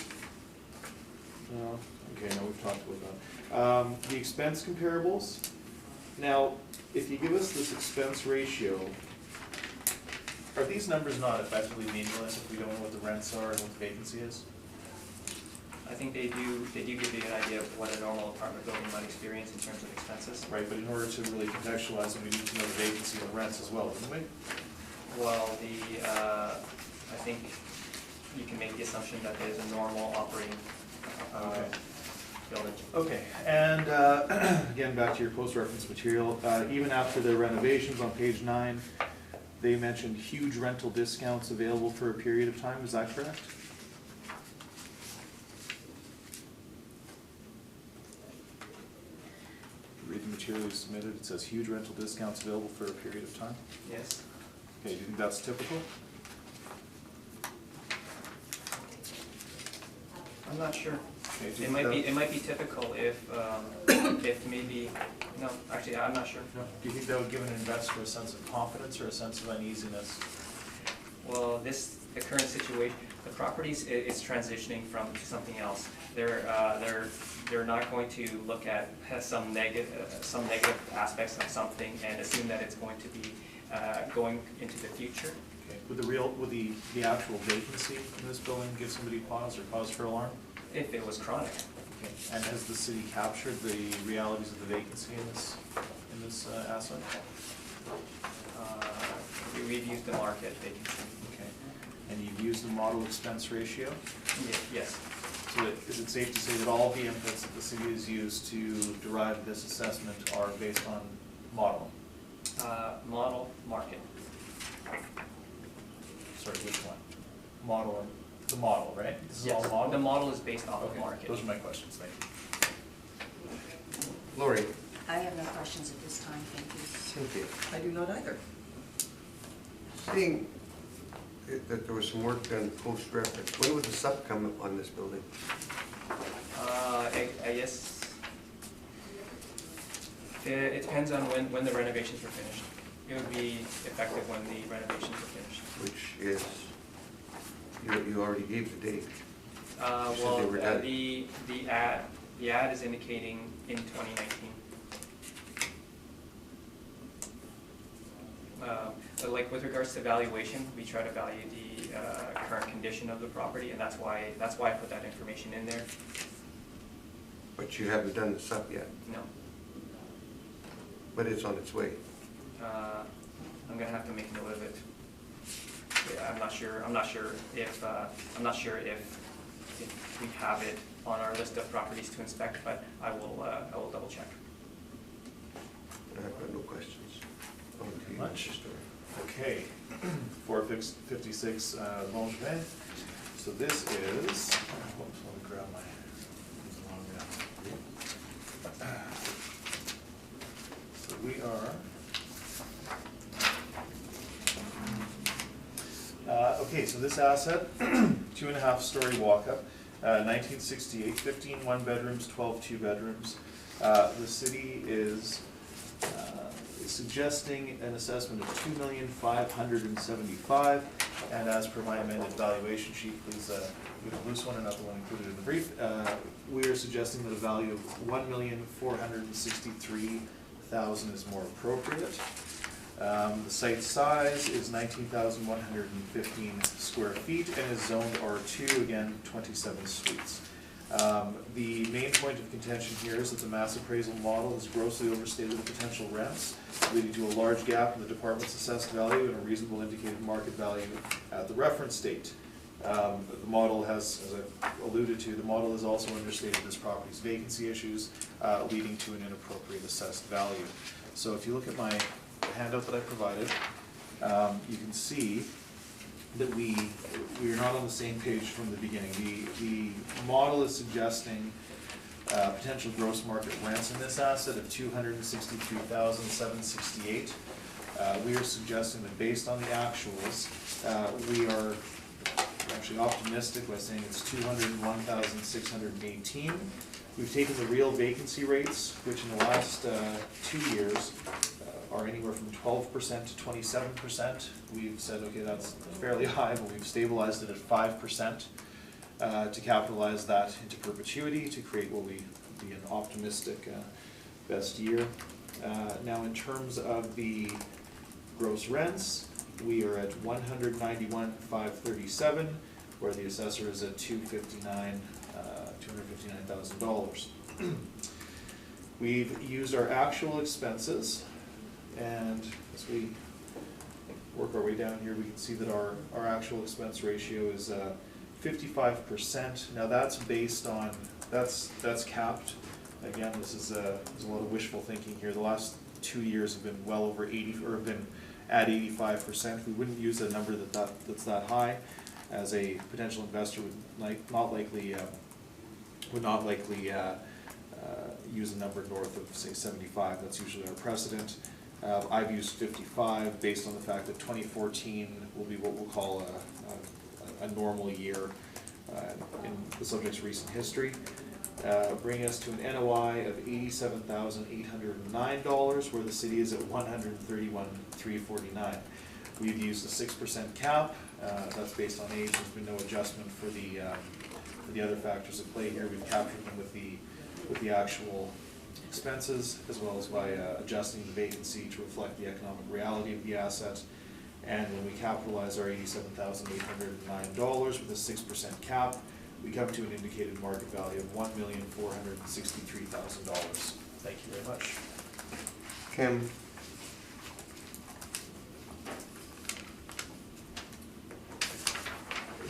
Speaker 3: okay, no, we've talked about that. The expense comparables. Now, if you give us this expense ratio, are these numbers not effectively meaningless if we don't know what the rents are and what the vacancy is?
Speaker 4: I think they do give you an idea of what a normal apartment building might experience in terms of expenses.
Speaker 3: Right, but in order to really contextualize them, we need to know the vacancy and rents as well, don't we?
Speaker 4: Well, I think you can make the assumption that there's a normal operating
Speaker 3: Okay.
Speaker 4: building.
Speaker 3: Okay, and again, back to your post-reference material, even after the renovations on page 9, they mentioned huge rental discounts available for a period of time, is that correct? Read the material you submitted, it says huge rental discounts available for a period of time.
Speaker 4: Yes.
Speaker 3: Okay, do you think that's typical?
Speaker 4: I'm not sure.
Speaker 3: Okay, do you
Speaker 4: It
Speaker 3: think that-
Speaker 4: might be typical if maybe, no, actually, I'm not sure.
Speaker 3: No. Do you think that would give an investor a sense of confidence or a sense of uneasiness?
Speaker 4: Well, the current situation, the properties is transitioning from to something else. They're not going to look at some negative aspects of something and assume that it's going to be going into the future.
Speaker 3: Okay, would the actual vacancy in this building give somebody pause or cause for alarm?
Speaker 4: If it was chronic.
Speaker 3: Okay, and has the city captured the realities of the vacancy in this asset?
Speaker 4: We've used the market vacancy.
Speaker 3: Okay, and you've used the model expense ratio?
Speaker 4: Yes.
Speaker 3: So is it safe to say that all the inputs that the city has used to derive this assessment are based on modeling?
Speaker 4: Model, market.
Speaker 3: Sorry, which one? Model, the model, right? This is all
Speaker 4: Yes,
Speaker 3: model?
Speaker 4: the model is based off of
Speaker 3: Okay,
Speaker 4: market.
Speaker 3: those are my questions, thank you.
Speaker 1: Lori?
Speaker 2: I have no questions at this time, thank you.
Speaker 1: Cynthia?
Speaker 5: I do not either.
Speaker 1: Seeing that there was some work done post-reference, when would the sub come on this building?
Speaker 4: I guess it depends on when the renovations were finished. It would be effective when the renovations were finished.
Speaker 1: Which is, you already gave the date. You said
Speaker 4: Well,
Speaker 1: they were done.
Speaker 4: the ad is indicating in 2019. But like with regards to valuation, we try to value the current condition of the property, and that's why I put that information in there.
Speaker 1: But you haven't done the sub yet,
Speaker 4: No,
Speaker 1: but it's on its way.
Speaker 4: I'm gonna have to make note of it. Yeah, I'm not sure if we have it on our list of properties to inspect, but I will double check.
Speaker 1: I've got no questions. On to you,
Speaker 3: Much.
Speaker 1: Mr. Story.
Speaker 3: Okay, 4:15. 56 Longevin. So this is, whoops, let me grab my, so we are, okay, so this asset, 2.5-story walk-up, 1968, 15 one-bedrooms, 12 two-bedrooms. The city is suggesting an assessment of $2,575,000, and as per my amended valuation sheet, please, we have a loose one and not the one included in the brief, we are suggesting that a value of $1,463,000 is more appropriate. The site size is 19,115 square feet and is zoned R2, again, 27 suites. The main point of contention here is that the mass appraisal model has grossly overstated the potential rents, leading to a large gap in the department's assessed value and a reasonable indicated market value at the reference date. The model has, as I've alluded to, the model has also understated this property's vacancy issues, leading to an inappropriate assessed value. So if you look at my handout that I provided, you can see that we are not on the same page from the beginning. The model is suggesting potential gross market rents in this asset of $263,768. We are suggesting that based on the actuals, we are actually optimistic by saying it's $201,618. We've taken the real vacancy rates, which in the last 2 years are anywhere from 12% to 27%. We've said, okay, that's fairly high, but we've stabilized it at 5% to capitalize that into perpetuity to create what we be an optimistic best year. Now, in terms of the gross rents, we are at $191,537, where the assessor is at $259,000. We've used our actual expenses, and as we work our way down here, we can see that our actual expense ratio is 55%. Now that's based on, that's capped. Again, there's a lot of wishful thinking here. The last 2 years have been well over 80, or have been at 85%. We wouldn't use a number that's that high, as a potential investor would not likely use a number north of, say, 75. That's usually our precedent. I've used 55 based on the fact that 2014 will be what we'll call a normal year in the subject's recent history, bringing us to an NOI of $87,809, where the city is at $131,349. We've used a 6% cap. That's based on age. There's been no adjustment for the other factors at play here. We've captured them with the actual expenses, as well as by adjusting the vacancy to reflect the economic reality of the asset. And when we capitalize our $87,809 with a 6% cap, we come to an indicated market value of $1,463,000. Thank you very much.
Speaker 1: Kim?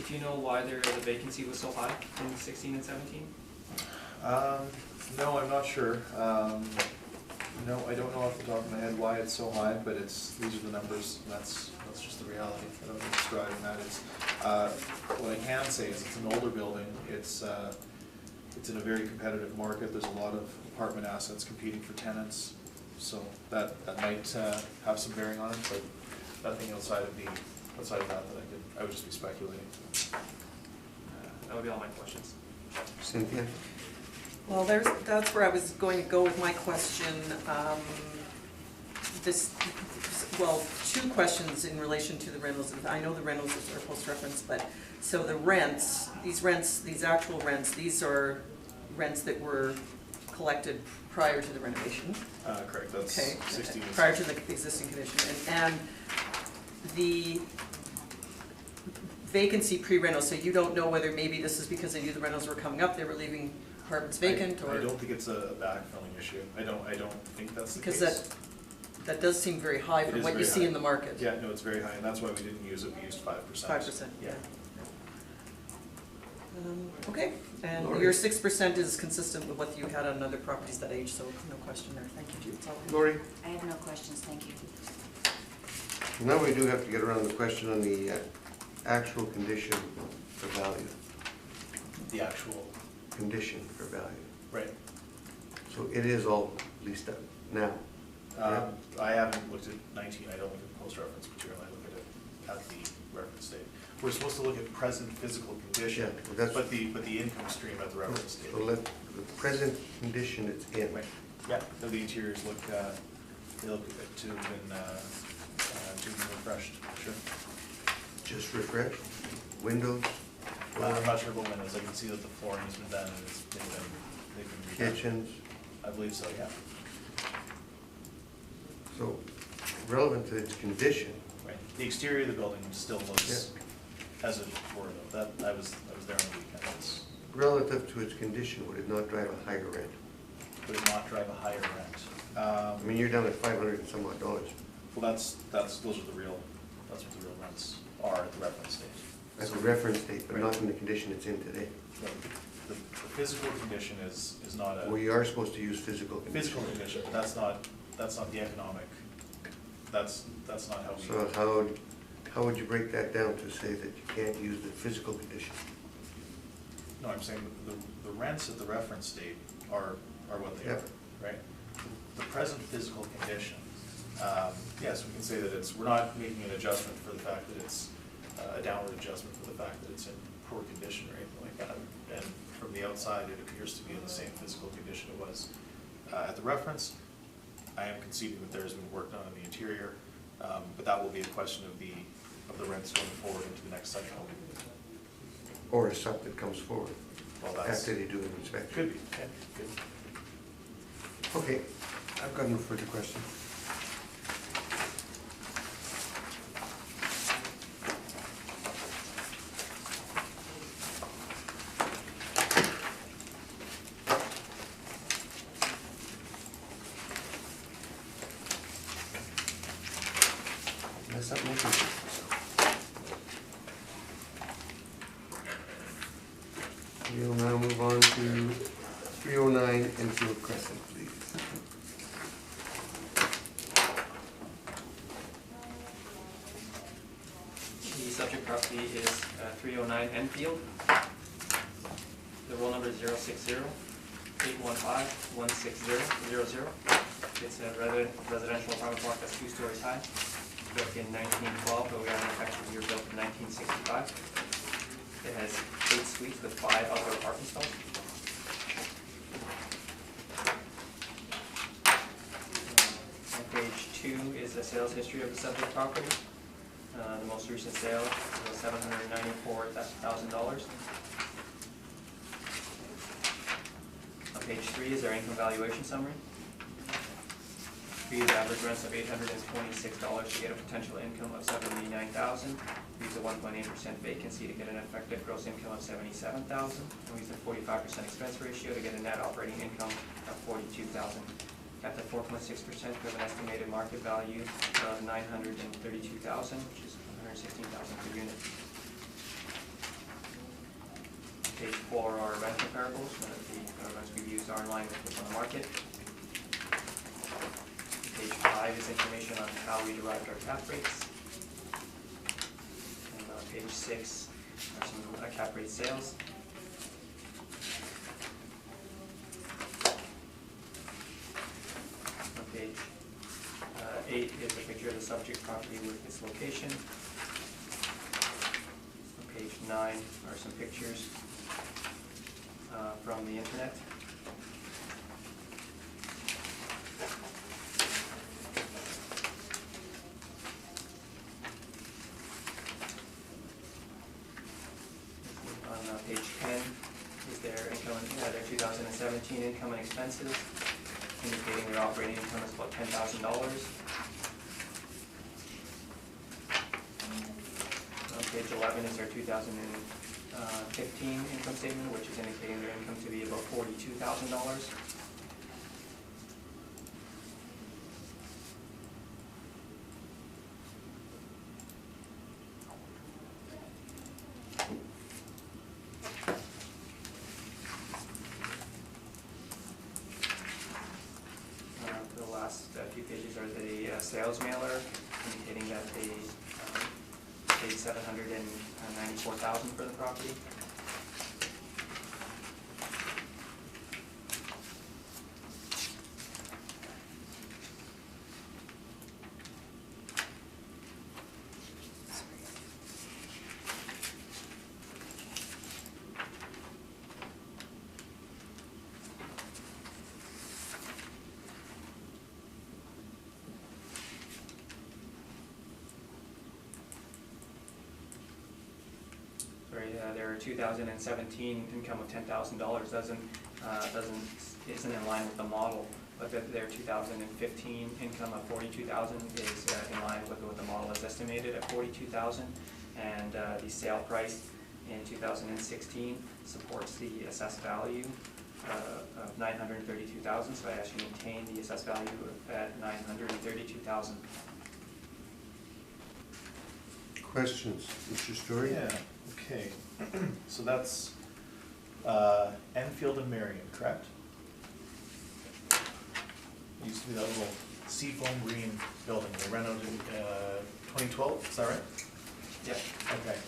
Speaker 4: Do you know why the vacancy was so high in 16 and 17?
Speaker 3: No, I'm not sure. No, I don't know off the top of my head why it's so high, but these are the numbers, and that's just the reality. I don't know what's driving that. What I can say is it's an older building. It's in a very competitive market. There's a lot of apartment assets competing for tenants, so that might have some bearing on it, but nothing outside of that I would just be speculating.
Speaker 4: That would be all my questions.
Speaker 1: Cynthia?
Speaker 5: Well, that's where I was going to go with my question. Two questions in relation to the rentals. I know the rentals are post-reference, but so the rents, these actual rents, these are rents that were collected prior to the renovation.
Speaker 3: Correct. That's
Speaker 5: Okay.
Speaker 3: 60.
Speaker 5: Prior to the existing condition, and the vacancy pre-rental. So you don't know whether maybe this is because they knew the rentals were coming up, they were leaving apartments vacant, or
Speaker 3: I don't think it's a backfilling issue. I don't think that's the case.
Speaker 5: because that does seem very high
Speaker 3: It
Speaker 5: from
Speaker 3: is
Speaker 5: what you
Speaker 3: very
Speaker 5: see
Speaker 3: high.
Speaker 5: in the market.
Speaker 3: Yeah, no, it's very high, and that's why we didn't use it. We used 5%.
Speaker 5: 5%, yeah. Okay, and
Speaker 1: Lori.
Speaker 5: your 6% is consistent with what you had on other properties that age, so no question there. Thank you.
Speaker 1: Lori?
Speaker 2: I have no questions, thank you.
Speaker 1: Now we do have to get around the question on the actual condition for value,
Speaker 3: The actual,
Speaker 1: condition for value.
Speaker 3: right.
Speaker 1: So it is all leased up now.
Speaker 3: I haven't looked at 19, I don't look at the post-reference material, I look at it at the reference date. We're supposed to look at present physical condition,
Speaker 1: Yeah, well, that's-
Speaker 3: but the income stream at the reference date.
Speaker 1: So let, the present condition it's in.
Speaker 3: Right. Yeah, so the interiors look, they look a bit to have been refreshed, sure.
Speaker 1: Just refreshed, windows,
Speaker 3: I'm not sure about windows, I can see that the flooring has been done and they've been redone.
Speaker 1: kitchens.
Speaker 3: I believe so, yeah.
Speaker 1: So relevant to its condition,
Speaker 3: Right. The exterior of the building still looks as it were though, I was there on the weekend, it's,
Speaker 1: relative to its condition, would it not drive a higher rent?
Speaker 3: would not drive a higher rent.
Speaker 1: I mean, you're down at $500 and some odd dollars.
Speaker 3: Well, those are the real, that's what the real rents are at the reference date.
Speaker 1: That's
Speaker 3: So-
Speaker 1: the reference date, but
Speaker 3: Right.
Speaker 1: not in the condition it's in today.
Speaker 3: The physical condition is not a.
Speaker 1: We are supposed to use physical condition.
Speaker 3: Physical condition, but that's not the economic, that's not how we.
Speaker 1: So how would you break that down to say that you can't use the physical condition?
Speaker 3: No, I'm saying the rents at the reference date are what they are, right? The present physical condition, yes, we can say that we're not making an adjustment for the fact that it's a downward adjustment for the fact that it's in poor condition or anything like that. And from the outside, it appears to be in the same physical condition it was at the reference. I am conceding that there's been work done on the interior, but that will be a question of the rents going forward into the next cycle.
Speaker 1: Or a sub that comes forward
Speaker 3: Well, that's,
Speaker 1: after they do an inspection?
Speaker 3: could be, yeah, good.
Speaker 1: Okay, I've got no further questions. Mess up my computer. We'll now move on to 309 Enfield Crescent, please.
Speaker 4: The subject property is 309 Enfield. The roll number is 060-815-16000. It's a residential apartment block that's 2 stories high, built in 1912, but we have an effective year built in 1965. It has 8 suites with 5 outdoor parking stalls. On page 2 is the sales history of the subject property. The most recent sale was $794,000. On page 3 is our income valuation summary. We use average rents of $826 to get a potential income of $79,000. We use a 1.8% vacancy to get an effective gross income of $77,000. We use a 45% expense ratio to get a net operating income of $42,000. At the 4.6%, we have an estimated market value of $932,000, which is $116,000 per unit. Page 4 are rent comparables. The rents we've used are in line with what's on the market. Page 5 is information on how we derived our cap rates. And on page 6 are some cap rate sales. On page 8 is a picture of the subject property with its location. On page 9 are some pictures from the internet. On page 10 is their income, their 2017 income and expenses, indicating their operating income is about $10,000. On page 11 is their 2015 income statement, which is indicating their income to be about $42,000. The last few pages are the sales mailer indicating that they paid $794,000 for the property. Their 2017 income of $10,000 isn't in line with the model, but their 2015 income of $42,000 is in line with what the model is estimated at $42,000, and the sale price in 2016 supports the assessed value of $932,000. So I actually maintain the assessed value at $932,000.
Speaker 1: Questions, Mr. Story?
Speaker 3: Yeah, okay. So that's Enfield and Marion, correct? It used to be that little seafoam green building. They renovated in 2012, is that right?
Speaker 4: Yep.
Speaker 3: Okay.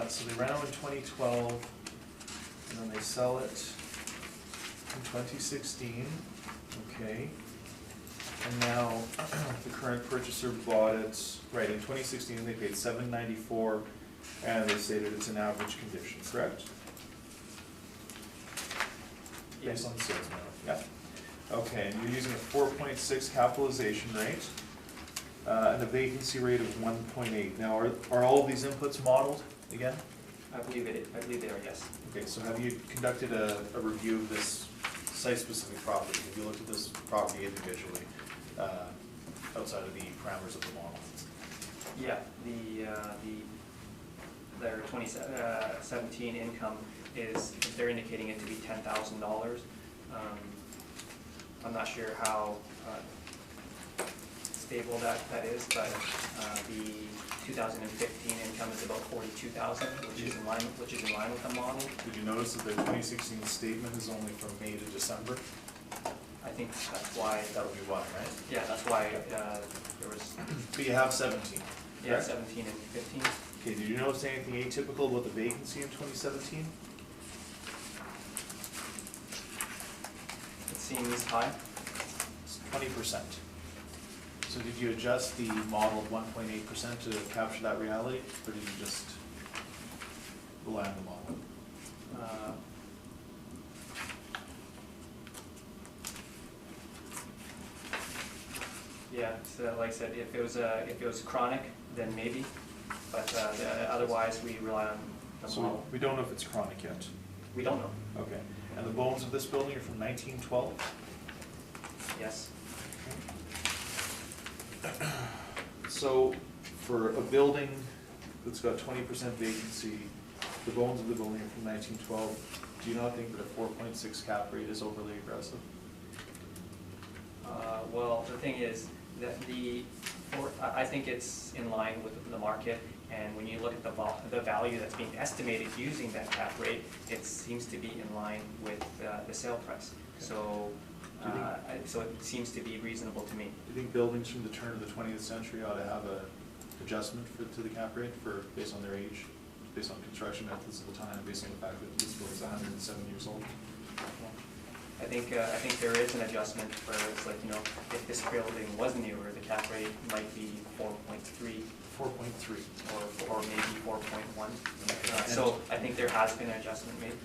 Speaker 3: So they rent out in 2012, and then they sell it in 2016. Okay. And now the current purchaser bought it, right, in 2016, they paid $794, and they stated it's in average condition, correct? Based on the sales memo, yeah. Okay, and you're using a 4.6 capitalization rate, and a vacancy rate of 1.8. Now, are all of these inputs modeled again?
Speaker 4: I believe they are, yes.
Speaker 3: Okay, so have you conducted a review of this site-specific property? Have you looked at this property individually, outside of the parameters of the model?
Speaker 4: Yeah, their 2017 income is, they're indicating it to be $10,000. I'm not sure how stable that is, but the 2015 income is about $42,000, which is in line with the model.
Speaker 3: Did you notice that the 2016 statement is only from May to December?
Speaker 4: I think that's why.
Speaker 3: That would be why, right?
Speaker 4: Yeah, that's why there was.
Speaker 3: But you have 17.
Speaker 4: Yeah,
Speaker 3: correct?
Speaker 4: 17 and 15.
Speaker 3: Okay, did you notice anything atypical about the vacancy in 2017?
Speaker 4: It seems high.
Speaker 3: It's 20%. So did you adjust the modeled 1.8% to capture that reality, or did you just rely on the model?
Speaker 4: Yeah, so like I said, if it was chronic, then maybe, but otherwise we rely on the
Speaker 3: So
Speaker 4: model.
Speaker 3: we don't know if it's chronic yet.
Speaker 4: We don't know.
Speaker 3: Okay. And the bones of this building are from 1912?
Speaker 4: Yes.
Speaker 3: So for a building that's got 20% vacancy, the bones of the building are from 1912, do you not think that a 4.6 cap rate is overly aggressive?
Speaker 4: Well, the thing is that I think it's in line with the market, and when you look at the value that's being estimated using that cap rate, it seems to be in line with the sale price.
Speaker 3: Okay.
Speaker 4: So, so it seems to be reasonable to me.
Speaker 3: Do you think buildings from the turn of the 20th century ought to have a adjustment to the cap rate based on their age, based on construction methods of the time, based on the fact that this building's 107 years old?
Speaker 4: I think there is an adjustment where it's like, if this building was newer, the cap rate might be 4.3.
Speaker 3: 4.3.
Speaker 4: Or maybe 4.1. So I think there has been an adjustment made.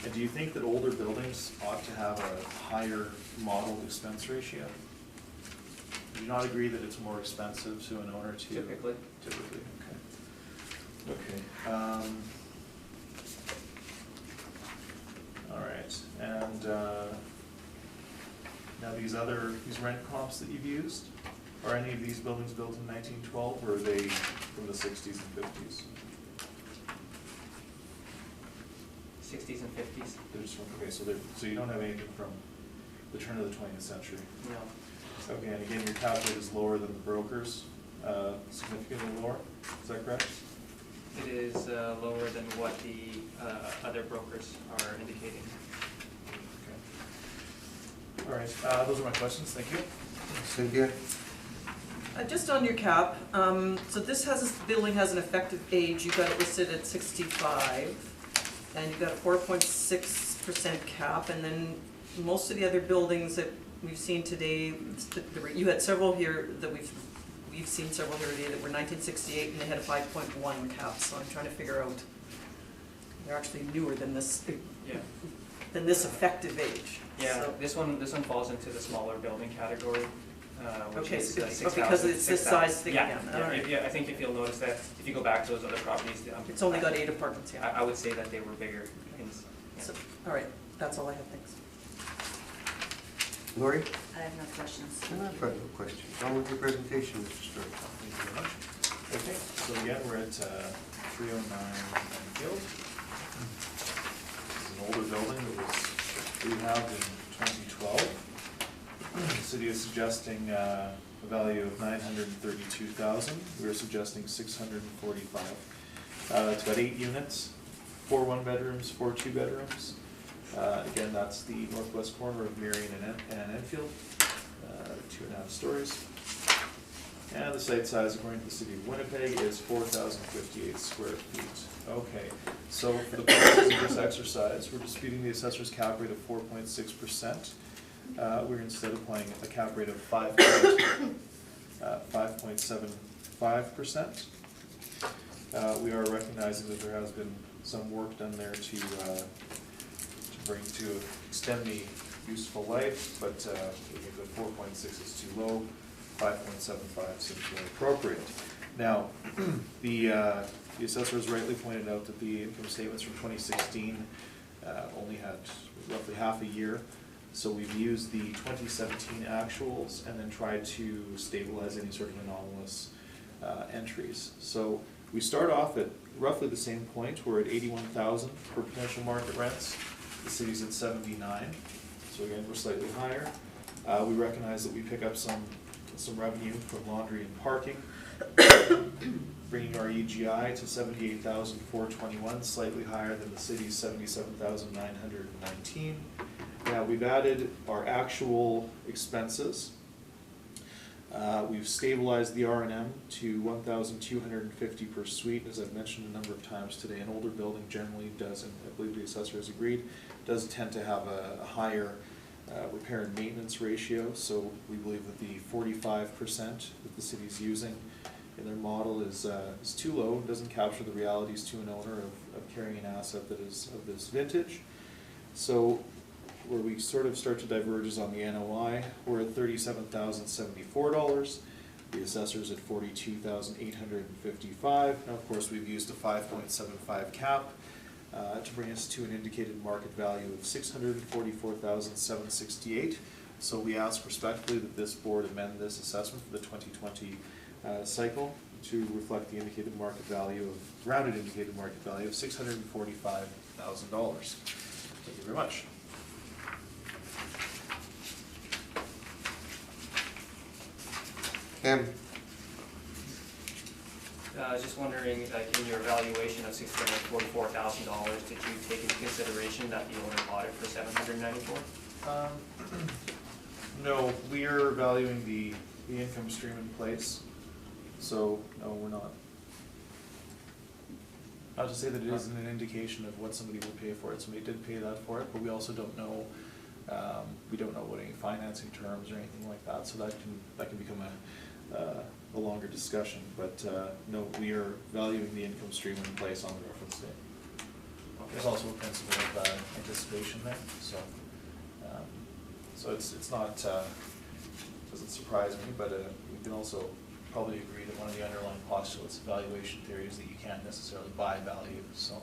Speaker 3: And do you think that older buildings ought to have a higher modeled expense ratio? Do you not agree that it's more expensive to an owner to?
Speaker 4: Typically.
Speaker 3: Typically, okay. Okay. All right, and now these rent comps that you've used, are any of these buildings built in 1912, or are they from the 60s and 50s?
Speaker 4: 60s and 50s?
Speaker 3: They're just from, okay, so you don't have anything from the turn of the 20th century?
Speaker 4: No.
Speaker 3: Okay, and again, your cap rate is lower than the brokers, significantly lower, is that correct?
Speaker 4: It is lower than what the other brokers are indicating.
Speaker 3: Okay. All right, those are my questions, thank you.
Speaker 1: Cynthia?
Speaker 5: Just on your cap, so this building has an effective age, you've got it listed at 65, and you've got a 4.6% cap, and then most of the other buildings that we've seen today, you had several here that we've seen several here today that were 1968 and they had a 5.1 cap, so I'm trying to figure out, they're actually newer than this,
Speaker 4: Yeah.
Speaker 5: than this effective age.
Speaker 4: Yeah,
Speaker 5: So-
Speaker 4: this one falls into the smaller building category, which
Speaker 5: Okay,
Speaker 4: is
Speaker 5: so
Speaker 4: 6,000.
Speaker 5: because it's this
Speaker 4: 6,000.
Speaker 5: size thing
Speaker 4: Yeah,
Speaker 5: again,
Speaker 4: yeah,
Speaker 5: alright.
Speaker 4: yeah, I think if you'll notice that, if you go back to those other properties,
Speaker 5: It's only got 8 apartments, yeah.
Speaker 4: I would say that they were bigger.
Speaker 5: So, all right, that's all I have, thanks.
Speaker 1: Lori?
Speaker 2: I have no questions.
Speaker 1: I've got no questions. On with your presentation, Mr. Stewart.
Speaker 3: Thank you very much. Okay, so again, we're at 309 Enfield. This is an older building that was rehabbed in 2012. The city is suggesting a value of $932,000. We're suggesting $645,000. It's got 8 units, 4 one-bedrooms, 4 two-bedrooms. Again, that's the northwest corner of Marion and Enfield, 2.5 stories. And the site size, according to the city of Winnipeg, is 4,058 square feet. Okay, so for the purposes of this exercise, we're disputing the assessor's cap rate of 4.6%. We're instead applying a cap rate of 5.75%. We are recognizing that there has been some work done there to extend the useful life, but we think that 4.6 is too low, 5.75 seems more appropriate. Now, the assessor has rightly pointed out that the income statements from 2016 only had roughly half a year, so we've used the 2017 actuals and then tried to stabilize any sort of anomalous entries. So we start off at roughly the same point. We're at 81,000 for potential market rents. The city's at 79, so again, we're slightly higher. We recognize that we pick up some revenue from laundry and parking, bringing our EGI to 78,421, slightly higher than the city's 77,919. Now, we've added our actual expenses. We've stabilized the R&M to 1,250 per suite. As I've mentioned a number of times today, an older building generally does, and I believe the assessor has agreed, does tend to have a higher repair and maintenance ratio. So we believe that the 45% that the city's using in their model is too low, doesn't capture the realities to an owner of carrying an asset that is of this vintage. So where we sort of start to diverge is on the NOI. We're at $37,074. The assessor's at $42,855. Now, of course, we've used a 5.75 cap to bring us to an indicated market value of $644,768. So we ask respectfully that this board amend this assessment for the 2020 cycle to reflect the indicated market value of, rounded indicated market value of $645,000. Thank you very much.
Speaker 1: Cam?
Speaker 4: I was just wondering, like, in your evaluation of $644,000, did you take into consideration that the owner bought it for $794,000?
Speaker 3: No, we are valuing the income stream in place, so no, we're not. Not to say that it isn't an indication of what somebody would pay for it. Somebody did pay that for it, but we also don't know. We don't know what any financing terms or anything like that, so that can become a longer discussion. But no, we are valuing the income stream in place on the reference date. Okay. There's also a principle of anticipation there, so it's not doesn't surprise me, but we can also probably agree that one of the underlying postulates of valuation theory is that you can't necessarily buy value. So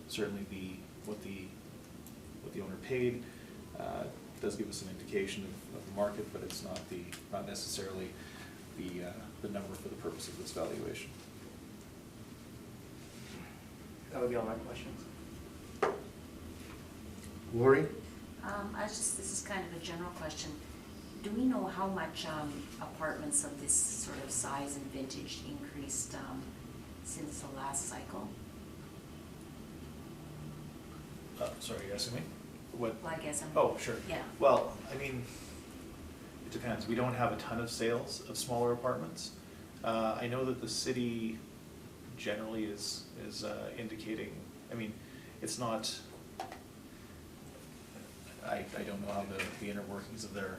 Speaker 3: certainly what the owner paid does give us an indication of the market, but it's not necessarily the number for the purpose of this valuation.
Speaker 4: That would be all my questions.
Speaker 1: Lori?
Speaker 2: This is kind of a general question. Do we know how much apartments of this sort of size and vintage increased since the last cycle?
Speaker 3: Sorry, you're asking me? What?
Speaker 2: Well, I guess I'm.
Speaker 3: Oh, sure.
Speaker 2: Yeah.
Speaker 3: Well, I mean, it depends. We don't have a ton of sales of smaller apartments. I know that the city generally is indicating, I mean, it's not, I don't know how the inner workings of their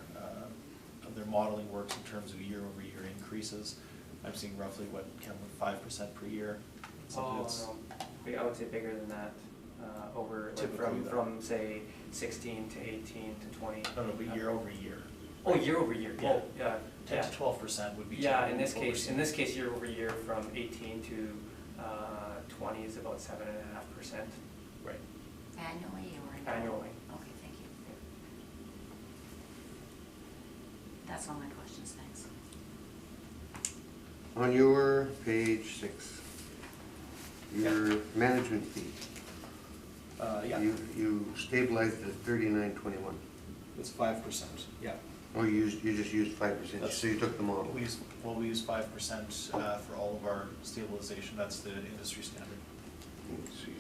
Speaker 3: modeling works in terms of year-over-year increases. I'm seeing roughly what, Ken, 5% per year. Something that's-
Speaker 4: I would say bigger than that, over, like
Speaker 3: Typically, though.
Speaker 4: from say 16 to 18 to 20.
Speaker 3: No, but year over year.
Speaker 4: Oh, year over year,
Speaker 3: Yeah.
Speaker 4: oh, yeah.
Speaker 3: 10
Speaker 4: yeah.
Speaker 3: to 12% would be.
Speaker 4: Yeah, in
Speaker 3: typical
Speaker 4: this
Speaker 3: what we're
Speaker 4: case,
Speaker 3: seeing.
Speaker 4: year over year from 18 to 20 is about 7.5%.
Speaker 3: Right.
Speaker 2: Annually or?
Speaker 4: Annually.
Speaker 2: Okay, thank you. That's all my questions, thanks.
Speaker 1: On your page 6, your management fee,
Speaker 3: Yeah,
Speaker 1: you stabilized it at 39.21.
Speaker 3: it's 5%, yeah.
Speaker 1: Oh, you just used 5%,
Speaker 3: That's-
Speaker 1: so you took the model.
Speaker 3: We use 5% for all of our stabilization, that's the industry standard.
Speaker 1: Let's see.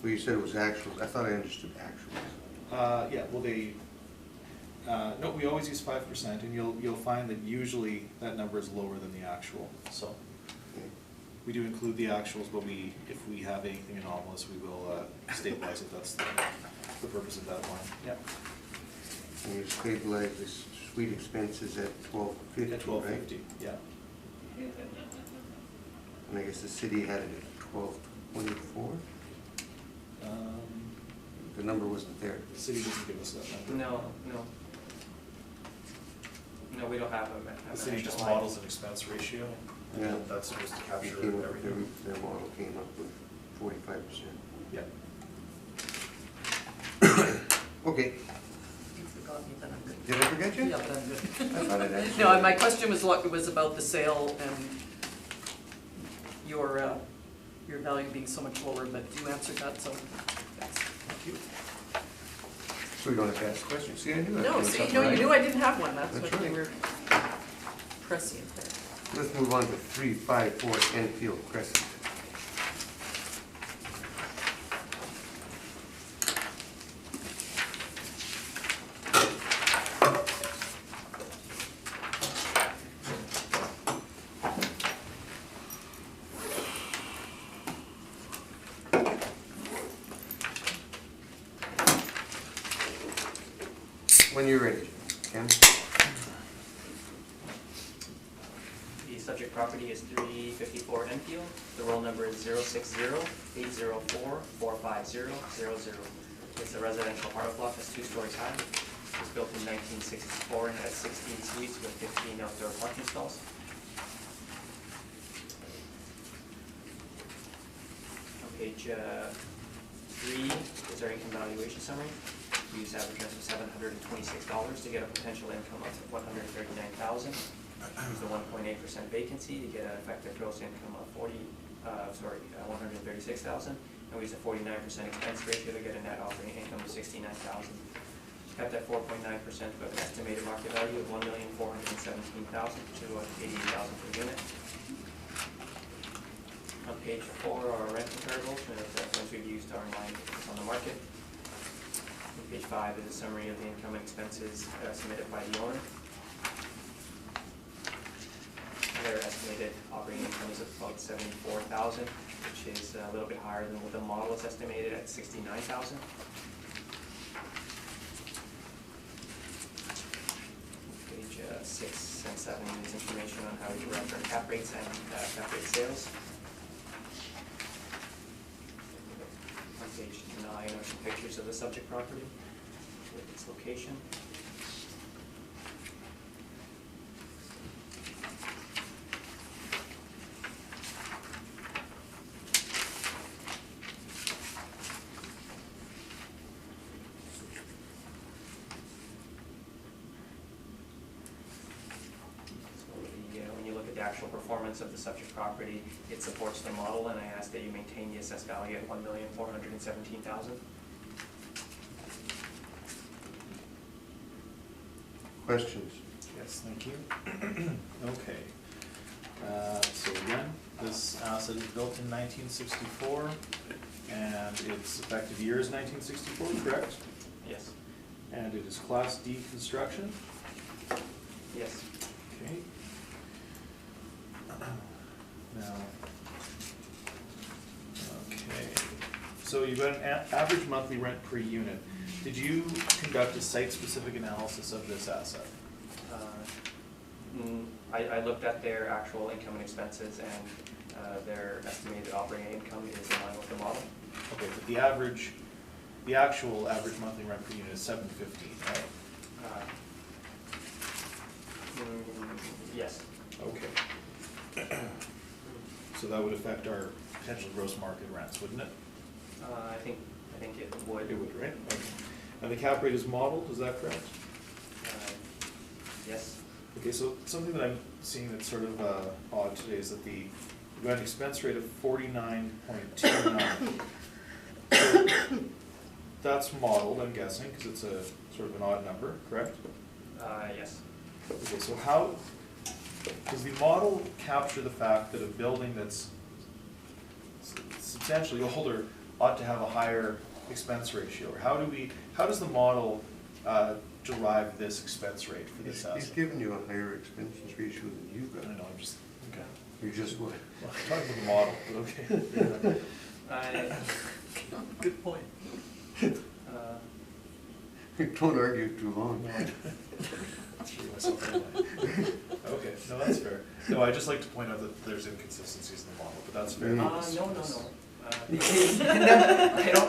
Speaker 1: Well, you said it was actuals, I thought I understood actuals.
Speaker 3: Yeah, well, no, we always use 5%, and you'll find that usually that number is lower than the actual, so.
Speaker 1: Okay.
Speaker 3: We do include the actuals, but if we have anything anomalous, we will stabilize it, that's the purpose of that line, yeah.
Speaker 1: And you stabilized this suite expenses at 12.50,
Speaker 3: At 12.50, yeah.
Speaker 1: And I guess the city had it at 12.24? The number wasn't there.
Speaker 3: The city doesn't give us that number.
Speaker 4: No. No, we don't have a
Speaker 3: The city just
Speaker 4: management line.
Speaker 3: models an expense ratio, and
Speaker 1: Yeah.
Speaker 3: that's supposed to
Speaker 1: They
Speaker 3: capture
Speaker 1: came up with
Speaker 3: everything.
Speaker 1: their model came up with 45%.
Speaker 3: Yeah.
Speaker 1: Okay,
Speaker 5: You forgot me, then I'm good.
Speaker 1: did I forget you?
Speaker 5: Yeah, but I'm good.
Speaker 1: I thought I'd answered
Speaker 5: No,
Speaker 1: it.
Speaker 5: my question was about the sale and your value being so much lower, but you answered that, so thanks.
Speaker 3: Thank you.
Speaker 1: So we don't have to ask questions. See, I knew that.
Speaker 5: No,
Speaker 1: was
Speaker 5: see,
Speaker 1: something
Speaker 5: no, you
Speaker 1: right.
Speaker 5: knew I didn't have one, that's
Speaker 1: That's
Speaker 5: what you
Speaker 1: right.
Speaker 5: were prescient there.
Speaker 1: Let's move on to 354 Enfield Crescent. When you're ready, Ken.
Speaker 4: The subject property is 354 Enfield. The roll number is 060-804-45000. It's a residential apartment block that's 2 stories high. It was built in 1964 and has 16 suites with 15 outdoor parking stalls. On page 3 is our income valuation summary. We use average rents of $726 to get a potential income of $139,000. Use the 1.8% vacancy to get an effective gross income of $136,000. And we use a 49% expense ratio to get a net operating income of $69,000. Kept at 4.9% with an estimated market value of $1,417,000 to $88,000 per unit. On page 4 are our rent comparables, and the ones we've used are in line with what's on the market. On page 5 is a summary of the income and expenses submitted by the owner. Their estimated operating income is about $74,000, which is a little bit higher than what the model is estimated at $69,000. Page 6 and 7 is information on how we derive our cap rates and cap rate sales. On page 9 are some pictures of the subject property with its location. When you look at the actual performance of the subject property, it supports the model, and I ask that you maintain the assessed value at $1,417,000.
Speaker 1: Questions?
Speaker 3: Yes, thank you. Okay. So again, this asset is built in 1964, and its effective year is 1964, correct?
Speaker 4: Yes.
Speaker 3: And it is Class D construction.
Speaker 4: Yes.
Speaker 3: Okay. Now, okay, so you've got an average monthly rent per unit. Did you conduct a site-specific analysis of this asset?
Speaker 4: I looked at their actual income and expenses, and their estimated operating income is in line with the model.
Speaker 3: Okay, but the actual average monthly rent per unit is $715, right?
Speaker 4: Yes.
Speaker 3: Okay. So that would affect our potential gross market rents, wouldn't it?
Speaker 4: I think it would.
Speaker 3: It would, right? Okay. And the cap rate is modeled, is that correct?
Speaker 4: Yes.
Speaker 3: Okay, so something that I'm seeing that's sort of odd today is that we've got an expense rate of 49.29. So that's modeled, I'm guessing, because it's a sort of an odd number, correct?
Speaker 4: Yes.
Speaker 3: Okay, so how does the model capture the fact that a building that's substantially older ought to have a higher expense ratio? Or how does the model derive this expense rate for this
Speaker 1: He's
Speaker 3: asset?
Speaker 1: given you a higher expense ratio than you've
Speaker 3: I
Speaker 1: got.
Speaker 3: don't know, I'm just, okay.
Speaker 1: You just would.
Speaker 3: Well, I'm talking about the model, but okay.
Speaker 5: Good point.
Speaker 1: Don't argue too long.
Speaker 3: Threw myself in there. Okay, no, that's fair. No, I just like to point out that there's inconsistencies in the model, but that's fair.
Speaker 4: No.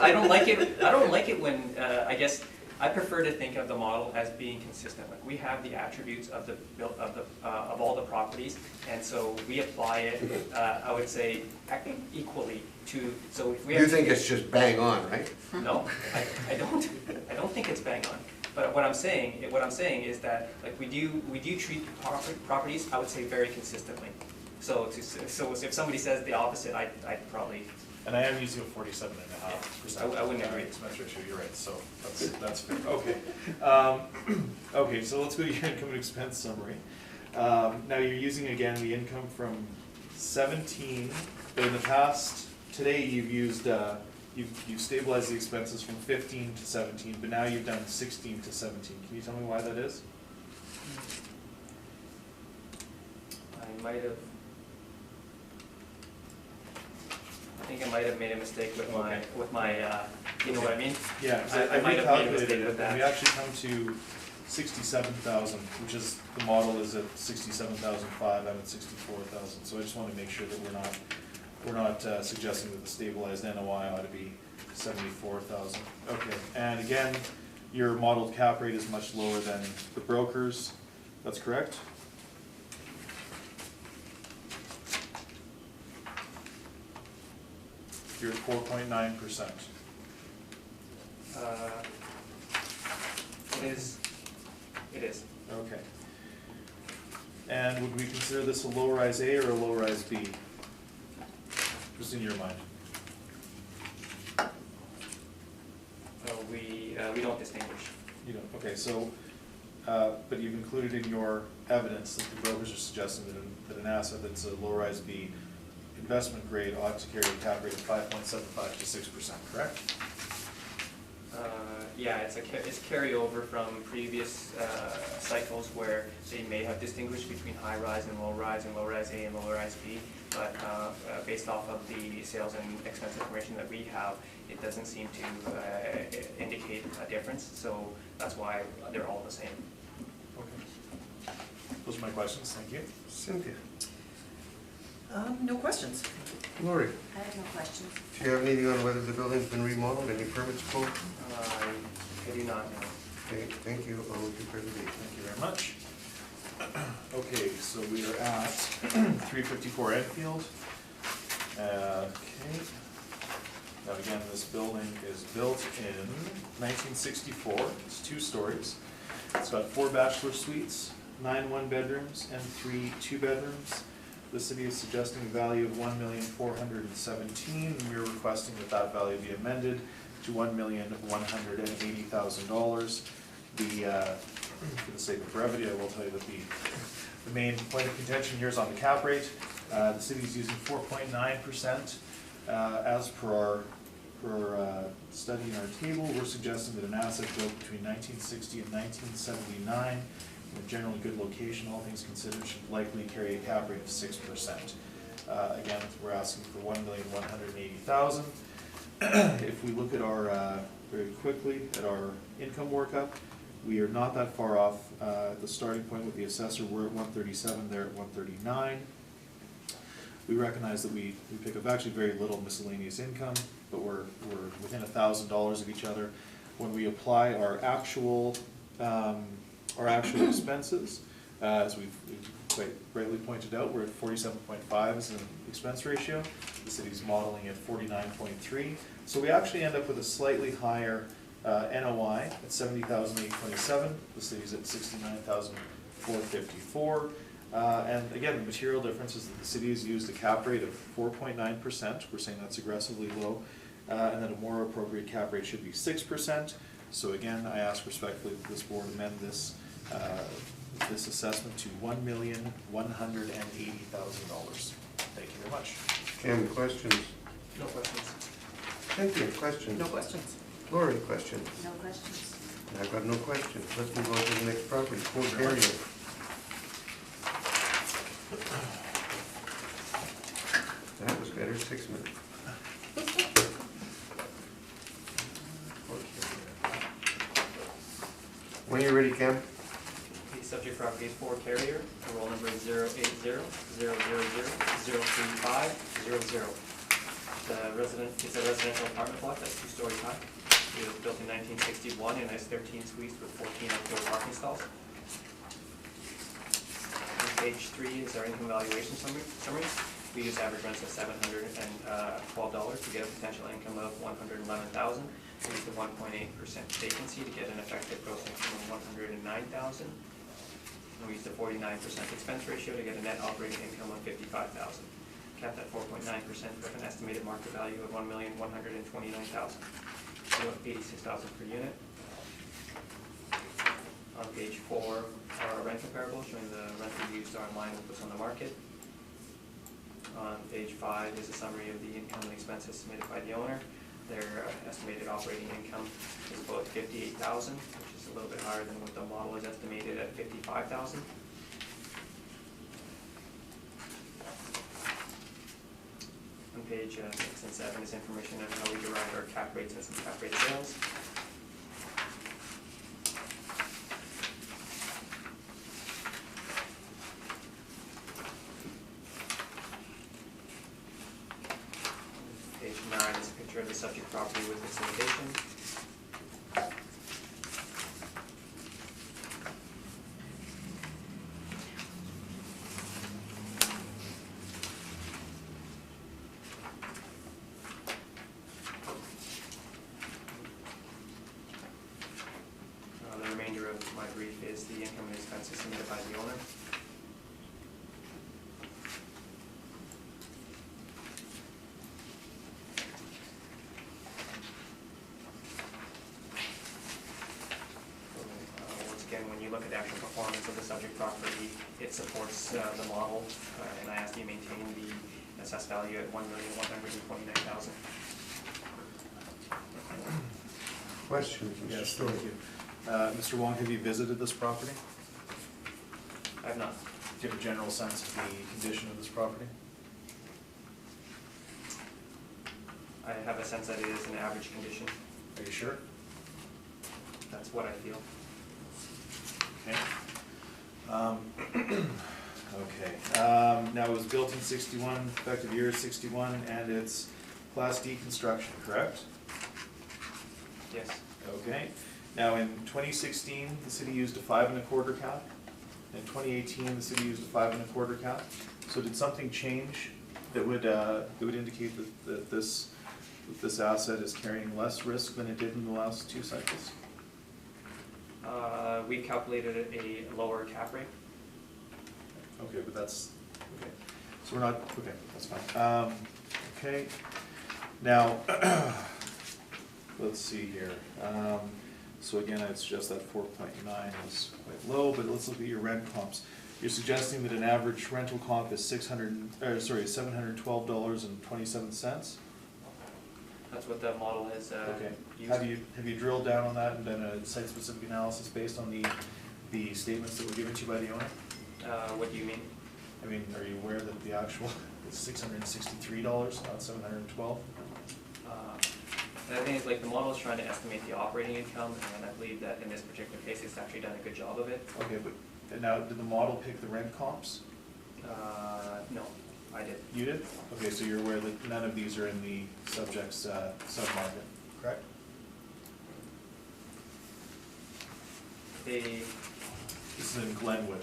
Speaker 4: I don't like it. I don't like it when I guess I prefer to think of the model as being consistent. Like we have the attributes of of all the properties, and so we apply it. I would say equally to. So if we have
Speaker 1: You think it's just bang on, right?
Speaker 4: No, I don't. I don't think it's bang on. But what I'm saying is that like we do treat properties, I would say, very consistently. So if somebody says the opposite, I'd probably.
Speaker 3: And I am using a 47.5%.
Speaker 4: I wouldn't agree.
Speaker 3: Expense ratio, you're right, so that's fair. Okay. Okay, so let's go to your income and expense summary. Now you're using again the income from 17, but in the past, today you've used, you've stabilized the expenses from 15 to 17, but now you've done 16 to 17. Can you tell me why that is?
Speaker 4: I might have. I think I might have made a mistake with my, you know what I mean?
Speaker 3: Yeah,
Speaker 4: I might have made a mistake
Speaker 3: recalculated
Speaker 4: with
Speaker 3: it,
Speaker 4: that.
Speaker 3: and we actually come to 67,000, which is, the model is at 67,500, I'm at 64,000. So I just want to make sure that we're not suggesting that the stabilized NOI ought to be 74,000. Okay, and again, your modeled cap rate is much lower than the brokers, that's correct? You're at 4.9%.
Speaker 4: It is.
Speaker 3: Okay. And would we consider this a low-rise A or a low-rise B? Just in your mind.
Speaker 4: We don't distinguish.
Speaker 3: You don't, okay, so, but you've included in your evidence that the brokers are suggesting that an asset that's a low-rise B investment grade ought to carry a cap rate of 5.75 to 6%, correct?
Speaker 4: Yeah, it's carryover from previous cycles where they may have distinguished between high-rise and low-rise A and low-rise B, but based off of the sales and expense information that we have, it doesn't seem to indicate a difference, so that's why they're all the same.
Speaker 3: Okay. Those are my questions, thank you.
Speaker 1: Cynthia.
Speaker 5: No questions.
Speaker 1: Lori,
Speaker 2: I have no questions.
Speaker 1: do you have anything on whether the building's been remodeled, any permits pulled?
Speaker 4: I do not know.
Speaker 1: Okay, thank you, I'll declare the date.
Speaker 3: Thank you very much. Okay, so we are at 354 Enfield. Okay. Now again, this building is built in 1964. It's 2 stories. It's got 4 bachelor suites, 9 one-bedrooms, and 3 two-bedrooms. The city is suggesting a value of $1,417,000, and we're requesting that value be amended to $1,180,000. For the sake of brevity, I will tell you that the main point of contention here is on the cap rate. The city is using 4.9%. As per our study in our table, we're suggesting that an asset built between 1960 and 1979 a generally good location, all things considered, should likely carry a cap rate of 6%. Again, we're asking for $1,180,000. If we look at our, very quickly, at our income workup, we are not that far off. The starting point with the assessor, we're at 137, they're at 139. We recognize that we pick up actually very little miscellaneous income, but we're within $1,000 of each other. When we apply our actual expenses, as we've quite rightly pointed out, we're at 47.5 as an expense ratio. The city's modeling at 49.3. So we actually end up with a slightly higher NOI at 70,827. The city's at 69,454. And again, the material difference is that the city has used a cap rate of 4.9%. We're saying that's aggressively low. And that a more appropriate cap rate should be 6%. So again, I ask respectfully that this board amend this assessment to $1,180,000. Thank you very much.
Speaker 1: Cam, questions?
Speaker 4: No questions.
Speaker 1: Cynthia, questions?
Speaker 5: No questions.
Speaker 1: Lori, questions?
Speaker 2: No questions.
Speaker 1: I've got no questions. Let's move on to the next property, Fort Carrier. That was better, 6 minutes. When you're ready, Cam.
Speaker 4: The subject property is Ford Carrier, the roll number is 080-000-03500. It's a residential apartment block that's 2 stories high. It was built in 1961 and has 13 suites with 14 outdoor parking stalls. On page 3 is our income valuation summary. We use average rents of $712 to get a potential income of $111,000. We use the 1.8% vacancy to get an effective gross income of $109,000. And we use the 49% expense ratio to get a net operating income of $55,000. Capped at 4.9% with an estimated market value of $1,129,000. So $86,000 per unit. On page 4 are our rent comparables showing the rent we used are in line with what's on the market. On page 5 is a summary of the income and expenses submitted by the owner. Their estimated operating income is about $58,000, which is a little bit higher than what the model is estimated at $55,000. On page 6 and 7 is information on how we derive our cap rates and some cap rate sales. Page 9 is a picture of the subject property with its limitation. The remainder of my brief is the income and expenses submitted by the owner. Once again, when you look at the actual performance of the subject property, it supports the model, and I ask you maintain the assessed value at $1,129,000.
Speaker 1: Questions? Mr.
Speaker 3: Yes,
Speaker 1: Story?
Speaker 3: thank you. Mr. Wong, have you visited this property?
Speaker 4: I have not.
Speaker 3: Do you have a general sense of the condition of this property?
Speaker 4: I have a sense that it is in average condition.
Speaker 3: Are you sure?
Speaker 4: That's what I feel.
Speaker 3: Okay. Okay. Now it was built in 61, effective year is 61, and it's Class D construction, correct?
Speaker 4: Yes.
Speaker 3: Okay. Now in 2016, the city used a 5 1/4 cap. In 2018, the city used a 5 1/4 cap. So did something change that would indicate that this asset is carrying less risk than it did in the last 2 cycles?
Speaker 4: We calculated a lower cap rate.
Speaker 3: Okay, but that's, okay. So we're not, okay, that's fine. Okay, now, let's see here. So again, I'd suggest that 4.9 is quite low, but let's look at your rent comps. You're suggesting that an average rental comp is $712.27?
Speaker 4: That's what the model has
Speaker 3: Okay.
Speaker 4: used.
Speaker 3: Have you drilled down on that and done a site-specific analysis based on the the statements that were given to you by the owner?
Speaker 4: What do you mean?
Speaker 3: I mean, are you aware that the actual is $663, not $712?
Speaker 4: And I think it's like the model is trying to estimate the operating income, and I believe that in this particular case, it's actually done a good job of it.
Speaker 3: Okay, but and now, did the model pick the rent comps?
Speaker 4: No, I did.
Speaker 3: You did? Okay, so you're aware that none of these are in the subject's sub-market, correct?
Speaker 4: They,
Speaker 3: This is in Glenwood.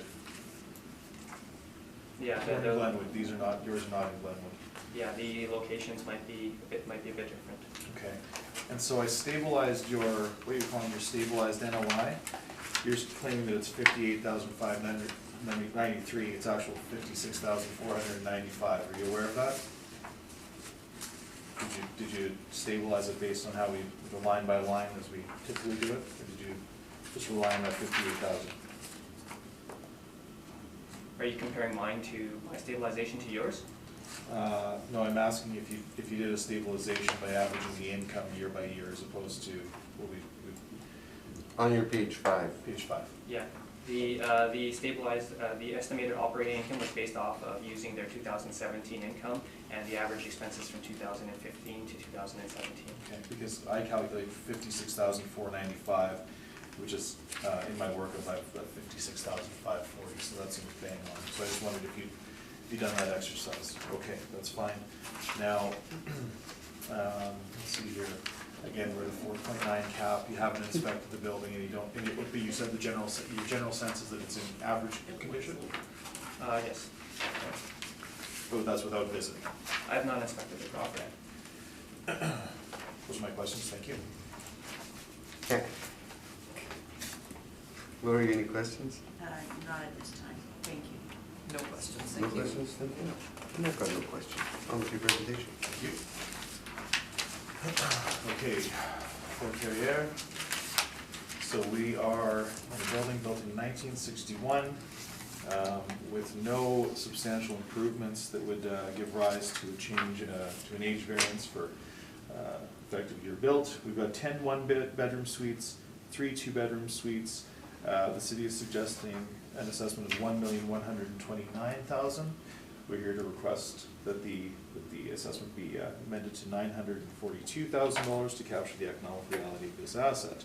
Speaker 4: yeah,
Speaker 3: They're in Glenwood, these are not, yours are not in Glenwood.
Speaker 4: yeah, the locations might be a bit different.
Speaker 3: Okay, and so I stabilized your, what you're calling your stabilized NOI. You're claiming that it's 58,593, it's actual 56,495. Are you aware of that? Did you stabilize it based on how we, the line by line as we typically do it? Or did you just rely on that 58,000?
Speaker 4: Are you comparing mine to my stabilization to yours?
Speaker 3: No, I'm asking if you did a stabilization by averaging the income year by year as opposed to what we
Speaker 1: On your page 5.
Speaker 3: page 5.
Speaker 4: Yeah, the stabilized, the estimated operating income was based off of using their 2017 income and the average expenses from 2015 to 2017.
Speaker 3: Okay, because I calculate 56,495, which is, in my work of, I've got 56,540, so that seems bang on. So I just wondered if you'd done that exercise. Okay, that's fine. Now, let's see here. Again, we're at a 4.9 cap. You haven't inspected the building, and you don't. And it would be. You said your general sense is that it's in average condition.
Speaker 4: Yes,
Speaker 3: Okay. But that's without visiting.
Speaker 4: I have not inspected the property.
Speaker 3: Those are my questions. Thank you.
Speaker 1: Okay. Lori, any questions?
Speaker 2: Not at this time, thank you.
Speaker 5: No questions,
Speaker 1: No
Speaker 5: thank you.
Speaker 1: questions, thank you. And I've got no questions. On with your presentation.
Speaker 3: Thank you. Okay, Fort Carriere. So we are on a building built in 1961 with no substantial improvements that would give rise to a change to an age variance for effective year built. We've got 10 one-bedroom suites, 3 two-bedroom suites. The city is suggesting an assessment of $1,129,000. We're here to request that the assessment be amended to $942,000 to capture the economic reality of this asset.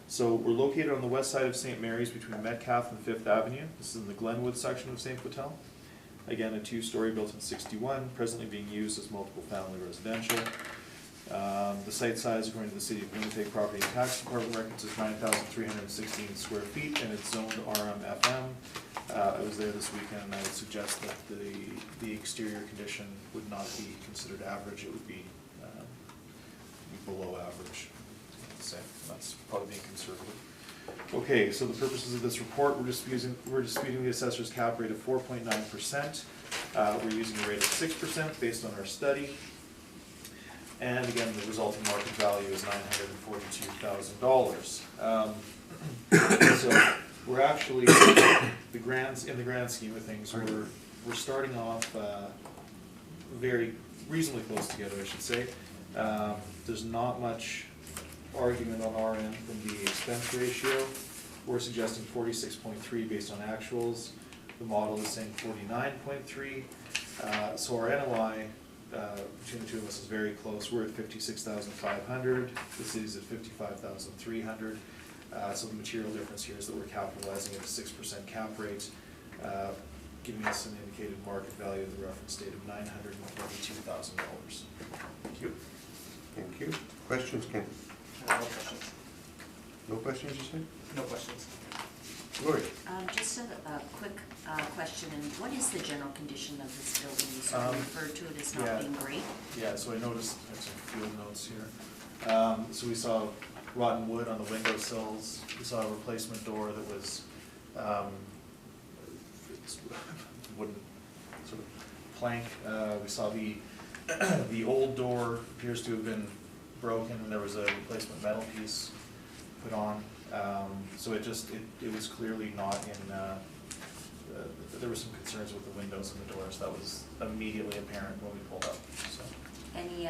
Speaker 3: So we're located on the west side of St. Mary's between Metcalfe and 5th Avenue. This is in the Glenwood section of St. Clotel. Again, a 2-story built in 61, presently being used as multiple family residential. The site size, according to the City of Winnipeg Property and Tax Department records, is 9,316 square feet, and it's zoned RM-FM. I was there this weekend, and I would suggest that the exterior condition would not be considered average. It would be below average. I'd say that's probably being conservative. Okay, so the purposes of this report, we're disputing the assessor's cap rate of 4.9%. We're using a rate of 6% based on our study. And again, the resulting market value is $942,000. So we're actually, in the grand scheme of things, we're starting off very reasonably close together, I should say. There's not much argument on our end from the expense ratio. We're suggesting 46.3 based on actuals. The model is saying 49.3. So our NOI between the two of us is very close. We're at 56,500. The city's at 55,300. So the material difference here is that we're capitalizing at a 6% cap rate, giving us an indicated market value of the reference date of $942,000. Thank you.
Speaker 1: Thank you. Questions, Ken?
Speaker 4: No questions.
Speaker 1: No questions, you said?
Speaker 4: No questions.
Speaker 1: Lori?
Speaker 2: Just a quick question, and what is the general condition of this building? You sort of referred to it as
Speaker 3: yeah.
Speaker 2: not being great.
Speaker 3: Yeah, so I noticed, I have some field notes here. So we saw rotten wood on the windowsills. We saw a replacement door that was wooden sort of plank. We saw the old door appears to have been broken, and there was a replacement metal piece put on. So it was clearly not in, there were some concerns with the windows and the doors. That was immediately apparent when we pulled up, so.
Speaker 2: Any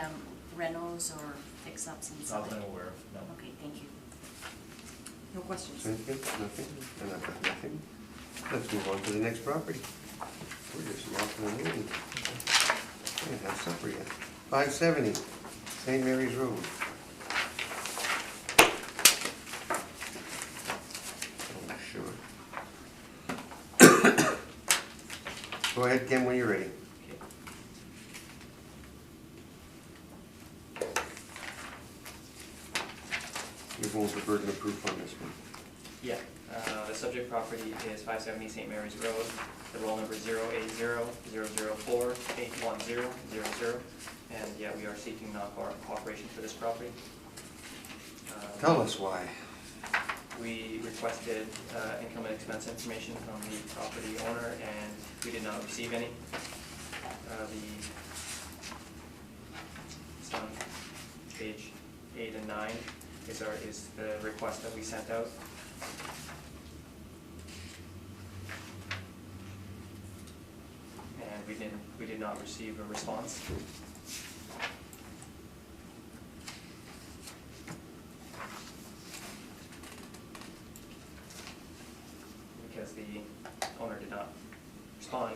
Speaker 2: renos or fix-ups inside?
Speaker 3: Not that I'm aware of, no.
Speaker 2: Okay, thank you.
Speaker 5: No questions.
Speaker 1: Cynthia, nothing, and I've got nothing. Let's move on to the next property. We're just walking and moving. We didn't have supper yet. 570, St. Mary's Road. Oh, sure. Go ahead, Kim, when you're ready.
Speaker 4: Okay.
Speaker 1: You're going for burden of proof on this one.
Speaker 4: Yeah, the subject property is 570 St. Mary's Road. The roll number is 080-004-81000. And yeah, we are seeking non-cooperation for this property.
Speaker 1: Tell us why.
Speaker 4: We requested income and expense information from the property owner, and we did not receive any. It's on page 8 and 9 is the request that we sent out. And we did not receive a response. Because the owner did not respond,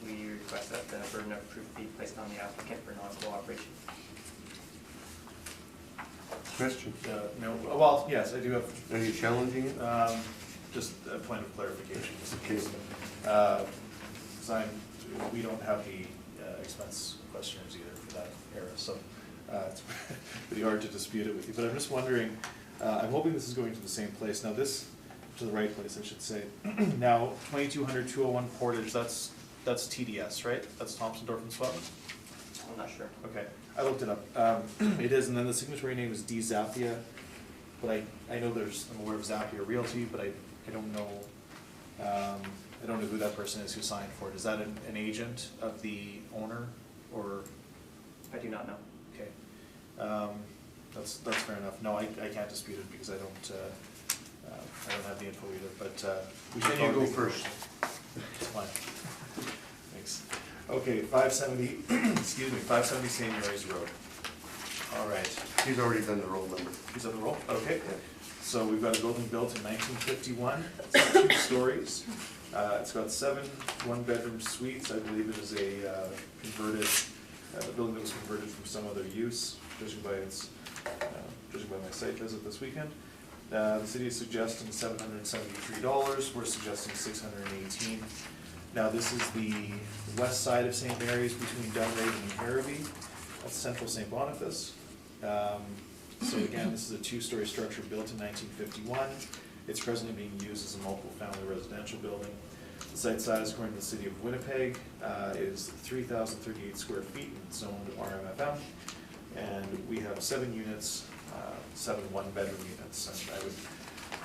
Speaker 4: we request that the burden of proof be placed on the applicant for non-cooperation.
Speaker 1: Question?
Speaker 3: No, well, yes, I do have
Speaker 1: Are you challenging it?
Speaker 3: just a point of clarification, just in
Speaker 1: Okay.
Speaker 3: case. We don't have the expense questionnaires either for that era, so it's pretty hard to dispute it with you. But I'm just wondering, I'm hoping this is going to the same place. Now this, to the right place, I should say. Now, 2200 201 Portage, that's TDS, right? That's Thompson, Dorf and Swab?
Speaker 4: I'm not sure.
Speaker 3: Okay, I looked it up. It is, and then the signatory name is D Zappia, but I know I'm aware of Zappia Realty, but I don't know, I don't know who that person is who signed for it. Is that an agent of the owner, or?
Speaker 4: I do not know.
Speaker 3: Okay, that's fair enough. No, I can't dispute it because I don't have the info either, but we should
Speaker 1: Then you go
Speaker 3: probably-
Speaker 1: first.
Speaker 3: It's fine. Thanks. Okay, 570, excuse me, 570 St. Mary's Road. All right,
Speaker 1: He's already done the roll number.
Speaker 3: is that the roll? Okay.
Speaker 1: Yeah.
Speaker 3: So we've got a building built in 1951, it's got 2 stories. It's got 7 one-bedroom suites. I believe it is a converted, building that was converted from some other use, judging by my site visit this weekend. The city is suggesting $773, we're suggesting $618. Now, this is the west side of St. Mary's between Dunraven and Harrowby. That's central St. Boniface. So again, this is a 2-story structure built in 1951. It's presently being used as a multiple-family residential building. The site size, according to the city of Winnipeg, is 3,038 square feet and it's zoned RMFM. And we have 7 units, 7 one-bedroom units. And I would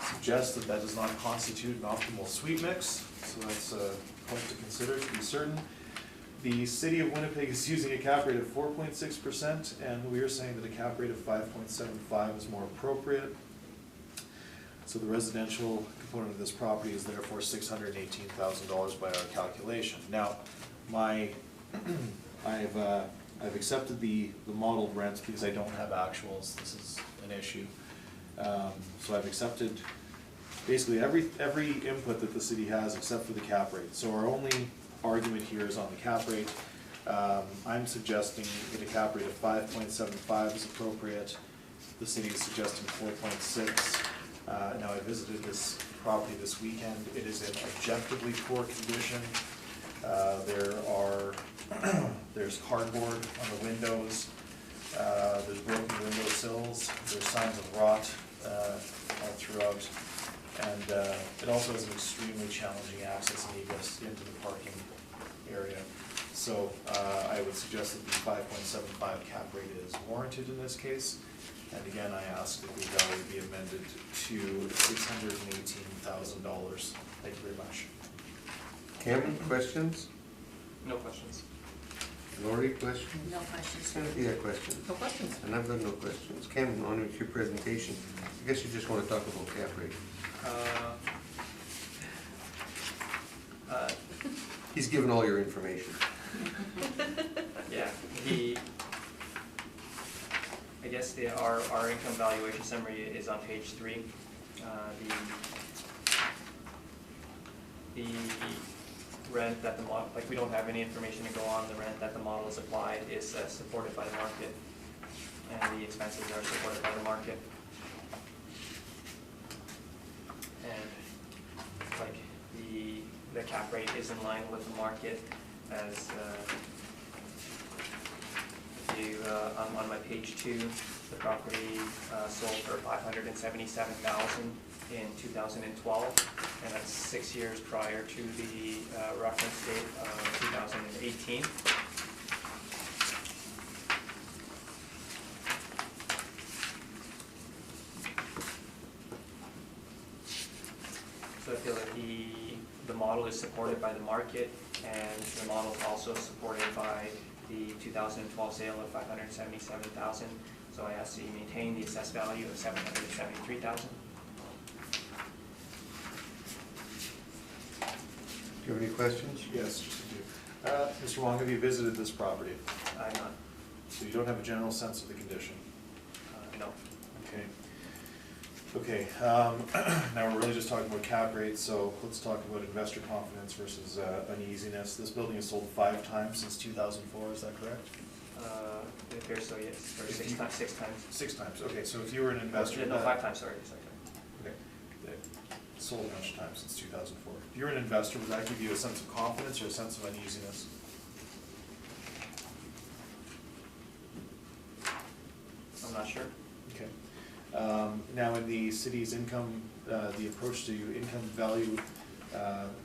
Speaker 3: suggest that that does not constitute an optimal suite mix, so that's a point to consider to be certain. The city of Winnipeg is using a cap rate of 4.6%, and we are saying that a cap rate of 5.75 is more appropriate. So the residential component of this property is therefore $618,000 by our calculation. Now, I've accepted the modeled rents because I don't have actuals. This is an issue. So I've accepted basically every input that the city has except for the cap rate. So our only argument here is on the cap rate. I'm suggesting that a cap rate of 5.75 is appropriate. The city is suggesting 4.6. Now I visited this property this weekend. It is in objectively poor condition. There's cardboard on the windows. There's broken window sills. There's signs of rot all throughout. And it also has an extremely challenging access and egress into the parking area. So I would suggest that the 5.75 cap rate is warranted in this case. And again, I ask that the value be amended to $618,000. Thank you very much.
Speaker 1: Cameron, questions?
Speaker 4: No questions.
Speaker 1: Lori, questions?
Speaker 2: No questions.
Speaker 1: Cynthia, questions?
Speaker 5: No questions.
Speaker 1: And I've got no questions. Cameron, on with your presentation. I guess you just want to talk about cap rate. He's given all your information.
Speaker 4: Yeah, I guess our income valuation summary is on page 3. The rent that the model, like we don't have any information to go on, the rent that the model is applied is supported by the market, and the expenses are supported by the market. And like the cap rate is in line with the market as on my page 2, the property sold for $577,000 in 2012, and that's 6 years prior to the reference date of 2018. So I feel that the model is supported by the market, and the model is also supported by the 2012 sale of $577,000. So I ask that you maintain the assessed value of $773,000.
Speaker 1: Do you have any questions?
Speaker 3: Yes, just a few. Mr. Wong, have you visited this property?
Speaker 4: I'm not,
Speaker 3: So you don't have a general sense of the condition?
Speaker 4: no.
Speaker 3: Okay. Okay, now we're really just talking about cap rates, so let's talk about investor confidence versus uneasiness. This building has sold 5 times since 2004, is that correct?
Speaker 4: It appears so, yes, or
Speaker 3: If
Speaker 4: six
Speaker 3: you-
Speaker 4: times.
Speaker 3: 6 times, okay, so if you were an investor.
Speaker 4: No, 5 times, sorry.
Speaker 3: Okay, that sold a bunch of times since 2004. If you're an investor, would that give you a sense of confidence or a sense of uneasiness?
Speaker 4: I'm not sure.
Speaker 3: Okay. Now, in the city's income, the approach to income value,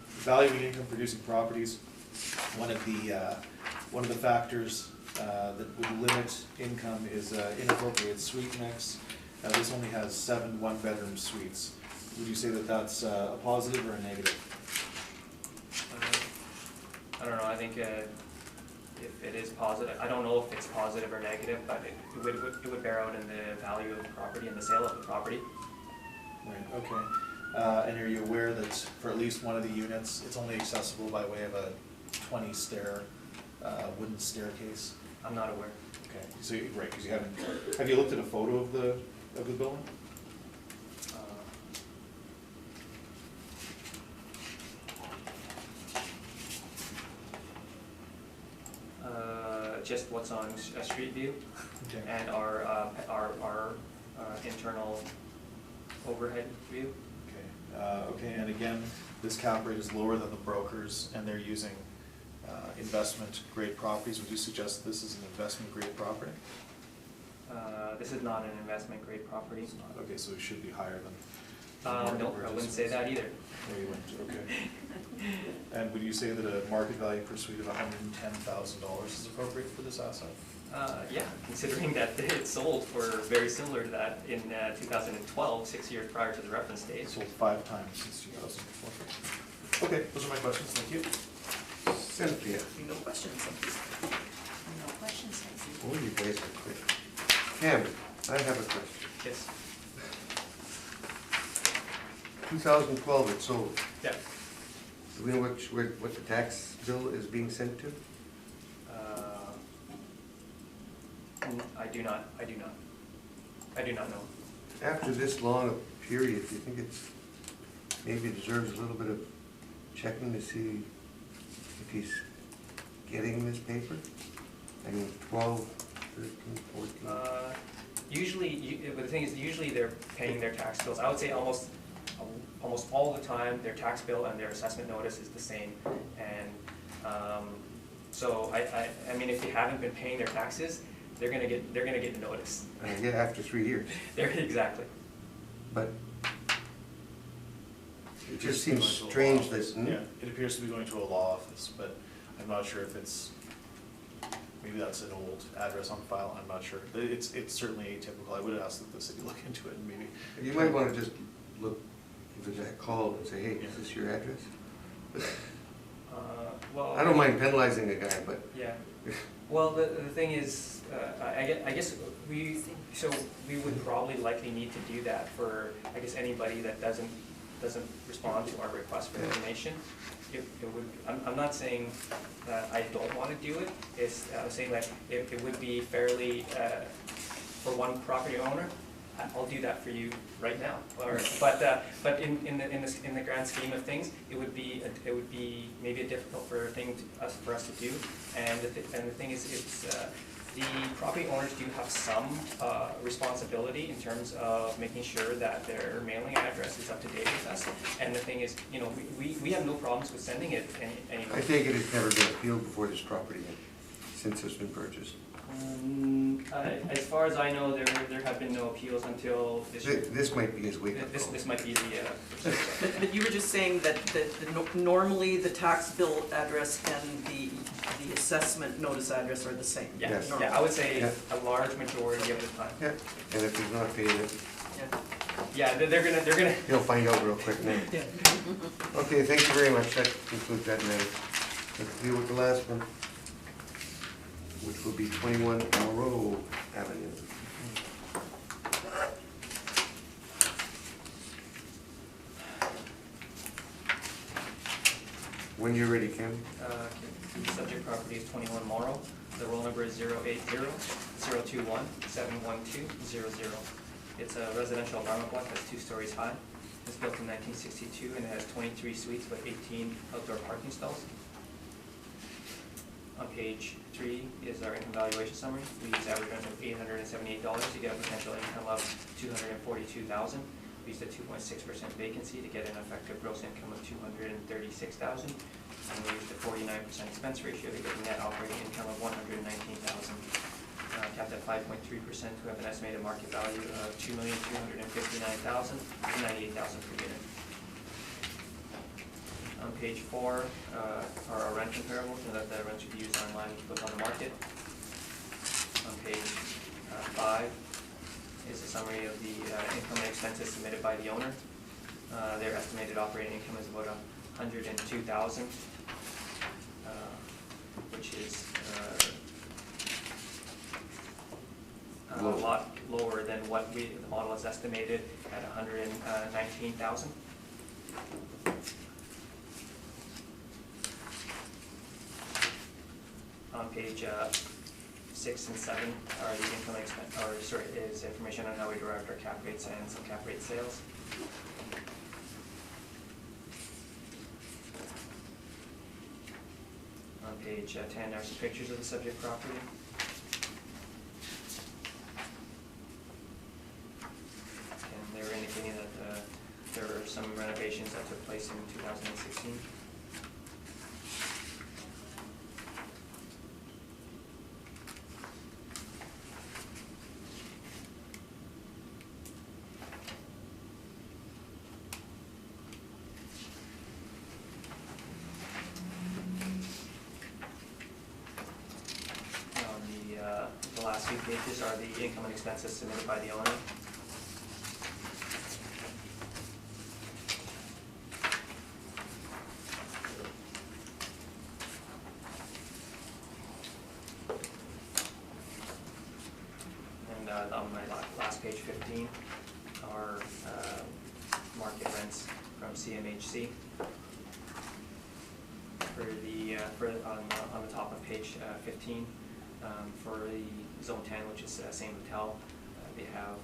Speaker 3: valuing income producing properties, one of the factors that would limit income is inappropriate suite mix. This only has 7 one-bedroom suites. Would you say that that's a positive or a negative?
Speaker 4: I don't know, I think if it is positive, I don't know if it's positive or negative, but it would bear out in the value of the property and the sale of the property.
Speaker 3: Right, okay. And are you aware that for at least one of the units, it's only accessible by way of a 20-stair wooden staircase?
Speaker 4: I'm not aware.
Speaker 3: Okay, so, right, because you haven't, have you looked at a photo of the building?
Speaker 4: Just what's on Street View
Speaker 3: Okay.
Speaker 4: and our internal overhead view.
Speaker 3: Okay, okay, and again, this cap rate is lower than the brokers, and they're using investment-grade properties. Would you suggest that this is an investment-grade property?
Speaker 4: This is not an investment grade property.
Speaker 3: It's not, okay, so it should be higher than.
Speaker 4: No, I wouldn't say that either.
Speaker 3: No, you wouldn't, okay. And would you say that a market value per suite of $110,000 is appropriate for this asset?
Speaker 4: Yeah, considering that it sold for very similar to that in 2012, 6 years prior to the reference date.
Speaker 3: It sold 5 times since 2004. Okay, those are my questions, thank you.
Speaker 1: Cynthia?
Speaker 5: No questions.
Speaker 2: No questions, Stacy?
Speaker 1: Oh, you guys are quick. Cam, I have a question.
Speaker 4: Yes.
Speaker 1: 2012 it sold.
Speaker 4: Yeah.
Speaker 1: Do we know what the tax bill is being sent to?
Speaker 4: I do not know.
Speaker 1: After this long a period, do you think it's, maybe deserves a little bit of checking to see if he's getting this paper? I mean, 12, 13, 14?
Speaker 4: Usually, but the thing is, usually they're paying their tax bills. I would say almost all the time, their tax bill and their assessment notice is the same. And so I mean, if they haven't been paying their taxes, they're gonna get notice.
Speaker 1: Yeah, after 3 years.
Speaker 4: Exactly.
Speaker 1: But it just seems
Speaker 3: Going to a law
Speaker 1: strange
Speaker 3: office.
Speaker 1: that,
Speaker 3: Yeah, it appears to be going to a law office, but I'm not sure if it's, maybe that's an old address on file, I'm not sure. It's certainly atypical. I would ask that the city look into it and maybe.
Speaker 1: you might want to just look, give it a call and say, hey, is this your address?
Speaker 4: Well,
Speaker 1: I don't mind penalizing a guy, but
Speaker 4: Yeah. Well, the thing is, I guess we would probably likely need to do that for, I guess, anybody that doesn't respond to our request for information. It would, I'm not saying that I don't want to do it, it's saying that it would be fairly for one property owner, I'll do that for you right now. But in the grand scheme of things, it would be maybe a difficult for us to do. And the thing is, it's the property owners do have some responsibility in terms of making sure that their mailing address is up to date with us. And the thing is, we have no problems with sending it anymore.
Speaker 1: I take it it's never been appealed before this property since it's been purchased.
Speaker 4: As far as I know, there have been no appeals until this year.
Speaker 1: This might be his wake-up call.
Speaker 4: This might be the.
Speaker 5: But you were just saying that normally the tax bill address and the assessment notice address are the same?
Speaker 4: Yeah,
Speaker 1: Yes.
Speaker 4: I would say
Speaker 1: Yeah.
Speaker 4: a large majority of the time.
Speaker 1: Yeah, and if he's not paid it,
Speaker 5: Yeah.
Speaker 4: Yeah, they're gonna.
Speaker 1: he'll find out real quick now.
Speaker 5: Yeah.
Speaker 1: Okay, thank you very much. That concludes that matter. Let's deal with the last one, which will be 21 Moreau Avenue. When you're ready, Ken.
Speaker 4: The subject property is 21 Morrow. The roll number is 080-021-712-00. It's a residential apartment block that's 2 stories high. It's built in 1962 and it has 23 suites with 18 outdoor parking stalls. On page 3 is our income valuation summary. We use average rent of $878 to get a potential income of $242,000. We used a 2.6% vacancy to get an effective gross income of $236,000. And we used a 49% expense ratio to get a net operating income of $119,000. Capped at 5.3% to have an estimated market value of $2,259,000 to $98,000 per unit. On page 4 are our rent comparables, and that the rents should be used online to put on the market. On page 5 is a summary of the income and expenses submitted by the owner. Their estimated operating income is about $102,000, which is a lot lower than what the model is estimated at $119,000. On page 6 and 7 are the income is information on how we derived our cap rates and some cap rate sales. On page 10 are some pictures of the subject property. And they were indicating that there were some renovations that took place in 2016. The last few pages are the income and expenses submitted by the owner. And on my last page 15 are market rents from CMHC. On the top of page 15, for the Zone 10, which is the same hotel, they have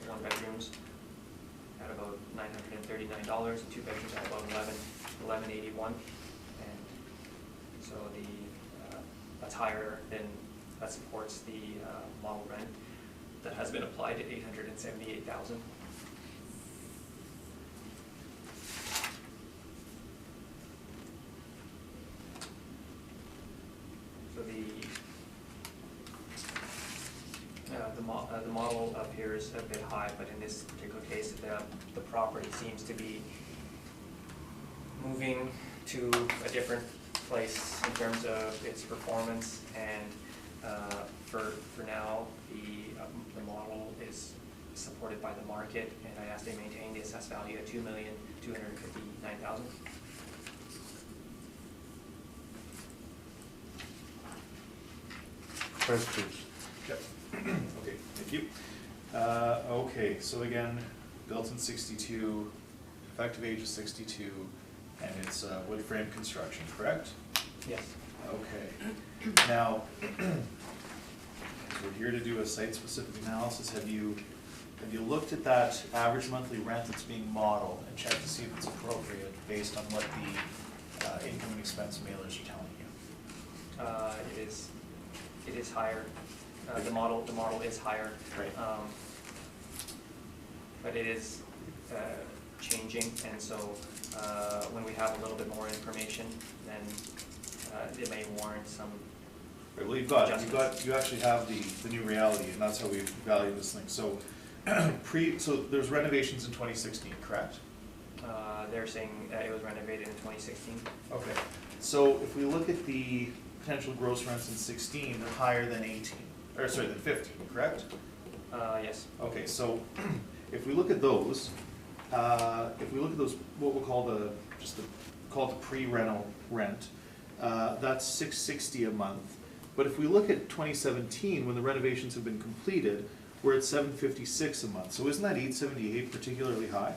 Speaker 4: 1 bedrooms at about $939, and 2 bedrooms at about $1181, and so that's higher than that supports the model rent that has been applied at $878,000. So the model appears a bit high, but in this particular case, the property seems to be moving to a different place in terms of its performance, and for now, the model is supported by the market, and I asked they maintain the assessed value at $2,259,000.
Speaker 1: Questions?
Speaker 3: Yep. Okay, thank you. Okay, so again, built in 62, effective age is 62, and it's wood frame construction, correct?
Speaker 4: Yes.
Speaker 3: Okay. Now, because we're here to do a site-specific analysis. Have you looked at that average monthly rent that's being modeled and checked to see if it's appropriate based on what the income and expense mailers are telling you?
Speaker 4: It is higher. The model is higher.
Speaker 3: Right.
Speaker 4: But it is changing, and so when we have a little bit more information, then it may warrant some
Speaker 3: Right, well, you actually have the new reality, and that's how we value this thing. So, so there's renovations in 2016, correct?
Speaker 4: They're saying it was renovated in 2016.
Speaker 3: Okay. So if we look at the potential gross rents in 16, they're higher than 18, or sorry, than 15, correct?
Speaker 4: Yes.
Speaker 3: Okay, so if we look at those, what we'll call call it the pre-rental rent, that's $660 a month. But if we look at 2017, when the renovations have been completed, we're at $756 a month. So isn't that $878 particularly high?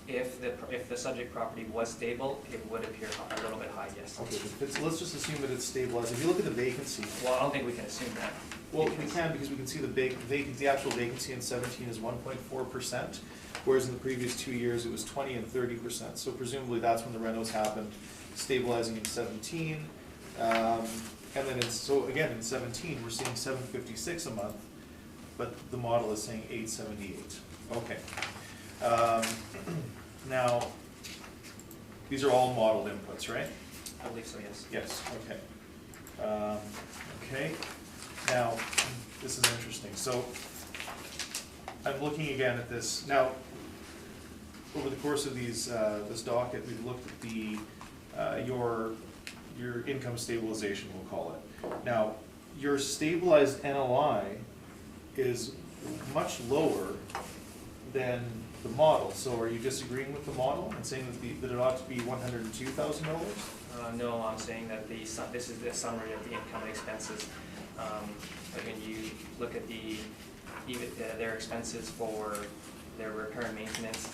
Speaker 4: If the subject property was stable, it would appear a little bit high, yes.
Speaker 3: Okay, but let's just assume that it's stabilized. If you look at the vacancy,
Speaker 4: Well, I don't think we can assume that.
Speaker 3: well, we can, because we can see the actual vacancy in 17 is 1.4%, whereas in the previous 2 years it was 20 and 30%. So presumably that's when the renos happened, stabilizing in 17. And then so again, in 17, we're seeing 756 a month, but the model is saying 878. Okay. Now, these are all modeled inputs, right?
Speaker 4: I believe so, yes.
Speaker 3: Yes, okay. Okay, now, this is interesting. So, I'm looking again at this. Now, over the course of this docket, we've looked at your income stabilization, we'll call it. Now, your stabilized NOI is much lower than the model. So are you disagreeing with the model and saying that it ought to be $102,000?
Speaker 4: No, I'm saying that this is the summary of the income and expenses. Like when you look at their expenses for their repair and maintenance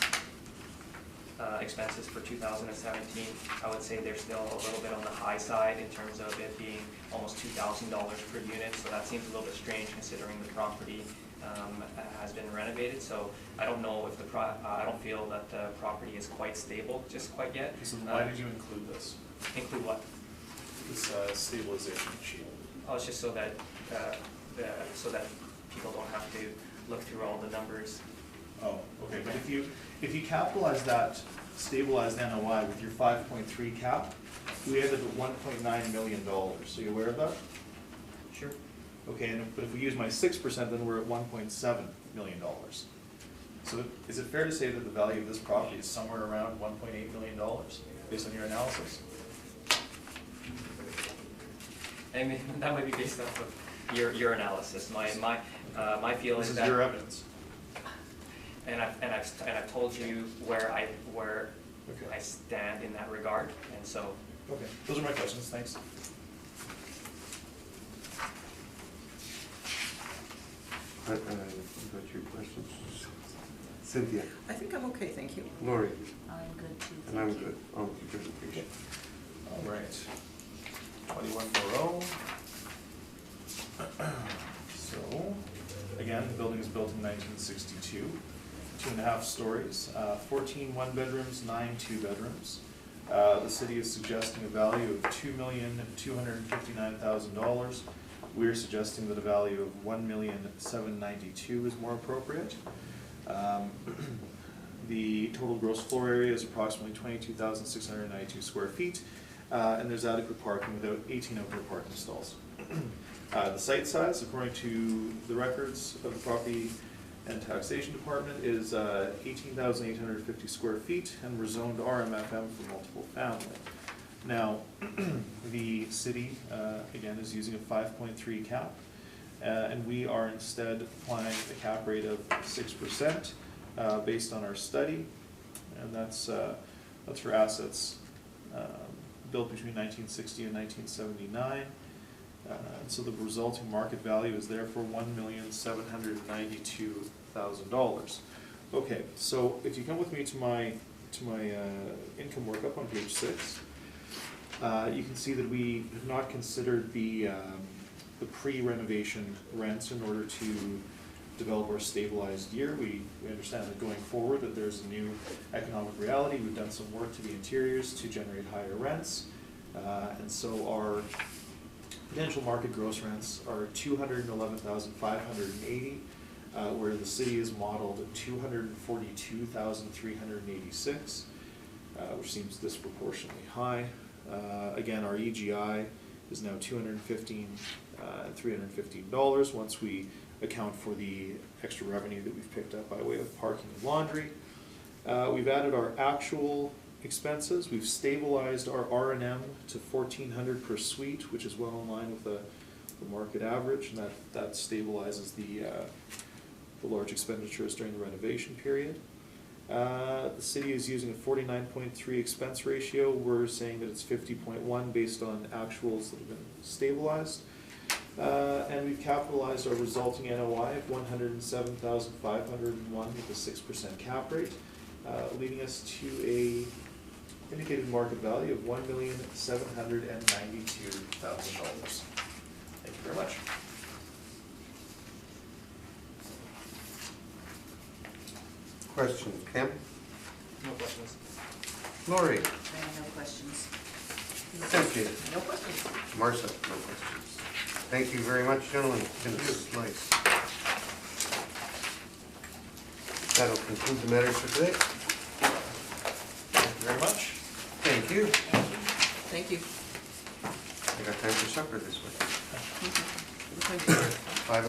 Speaker 4: expenses for 2017, I would say they're still a little bit on the high side in terms of it being almost $2,000 per unit. So that seems a little bit strange considering the property has been renovated. So I don't know if I don't feel that the property is quite stable just quite yet.
Speaker 3: So why did you include this?
Speaker 4: Include what?
Speaker 3: This stabilization sheet?
Speaker 4: Oh, it's just so that people don't have to look through all the numbers.
Speaker 3: Oh, okay, but if you capitalize that stabilized NOI with your 5.3 cap, we ended at $1.9 million. So you aware of that?
Speaker 4: Sure.
Speaker 3: Okay, but if we use my 6%, then we're at $1.7 million. So is it fair to say that the value of this property is somewhere around $1.8 million, based on your analysis?
Speaker 4: I mean, that might be based off of your analysis. My feeling
Speaker 3: This
Speaker 4: is
Speaker 3: is
Speaker 4: that,
Speaker 3: your evidence.
Speaker 4: and I've told you where I
Speaker 3: Okay.
Speaker 4: stand in that regard, and so.
Speaker 3: Okay, those are my questions, thanks.
Speaker 1: You got your questions? Cynthia?
Speaker 5: I think I'm okay, thank you.
Speaker 1: Lori?
Speaker 2: I'm good too,
Speaker 1: And I'm
Speaker 2: thank you.
Speaker 1: good. Oh, good, appreciate it.
Speaker 3: All right. 2140. So, again, the building was built in 1962, 2.5 stories, 14 one-bedrooms, 9 two-bedrooms. The city is suggesting a value of $2,259,000. We're suggesting that a value of $1,792,000 is more appropriate. The total gross floor area is approximately 22,692 square feet, and there's adequate parking without 18 outdoor parking stalls. The site size, according to the records of the Property and Taxation Department, is 18,850 square feet, and we're zoned RMFM for multiple family. Now, the city, again, is using a 5.3 cap, and we are instead applying a cap rate of 6% based on our study, and that's for assets built between 1960 and 1979. And so the resulting market value is therefore $1,792,000. Okay, so if you come with me to my income workup on page 6, You can see that we have not considered the pre-renovation rents in order to develop our stabilized year. We understand that going forward that there's a new economic reality. We've done some work to the interiors to generate higher rents. And so our potential market gross rents are $211,580, where the city is modeled at $242,386, which seems disproportionately high. Again, our EGI is now $215 and $315 once we account for the extra revenue that we've picked up by way of parking and laundry. We've added our actual expenses. We've stabilized our R&M to $1,400 per suite, which is well in line with the market average, and that stabilizes the large expenditures during the renovation period. The city is using a 49.3 expense ratio. We're saying that it's 50.1 based on actuals that have been stabilized. And we've capitalized our resulting NOI of $107,501 with a 6% cap rate, leading us to a indicated market value of $1,792,000. Thank you very much.
Speaker 1: Questions? Kim?
Speaker 4: No questions.
Speaker 1: Lori?
Speaker 2: I have no questions.
Speaker 1: Cynthia?
Speaker 5: No questions.
Speaker 1: Marcia? No questions. Thank you very much, gentlemen. It's been nice. That'll conclude the matters for today.
Speaker 3: Thank you very much.
Speaker 1: Thank you.
Speaker 5: Thank you.
Speaker 1: I got time for supper this week.
Speaker 5: What time do you-
Speaker 1: 5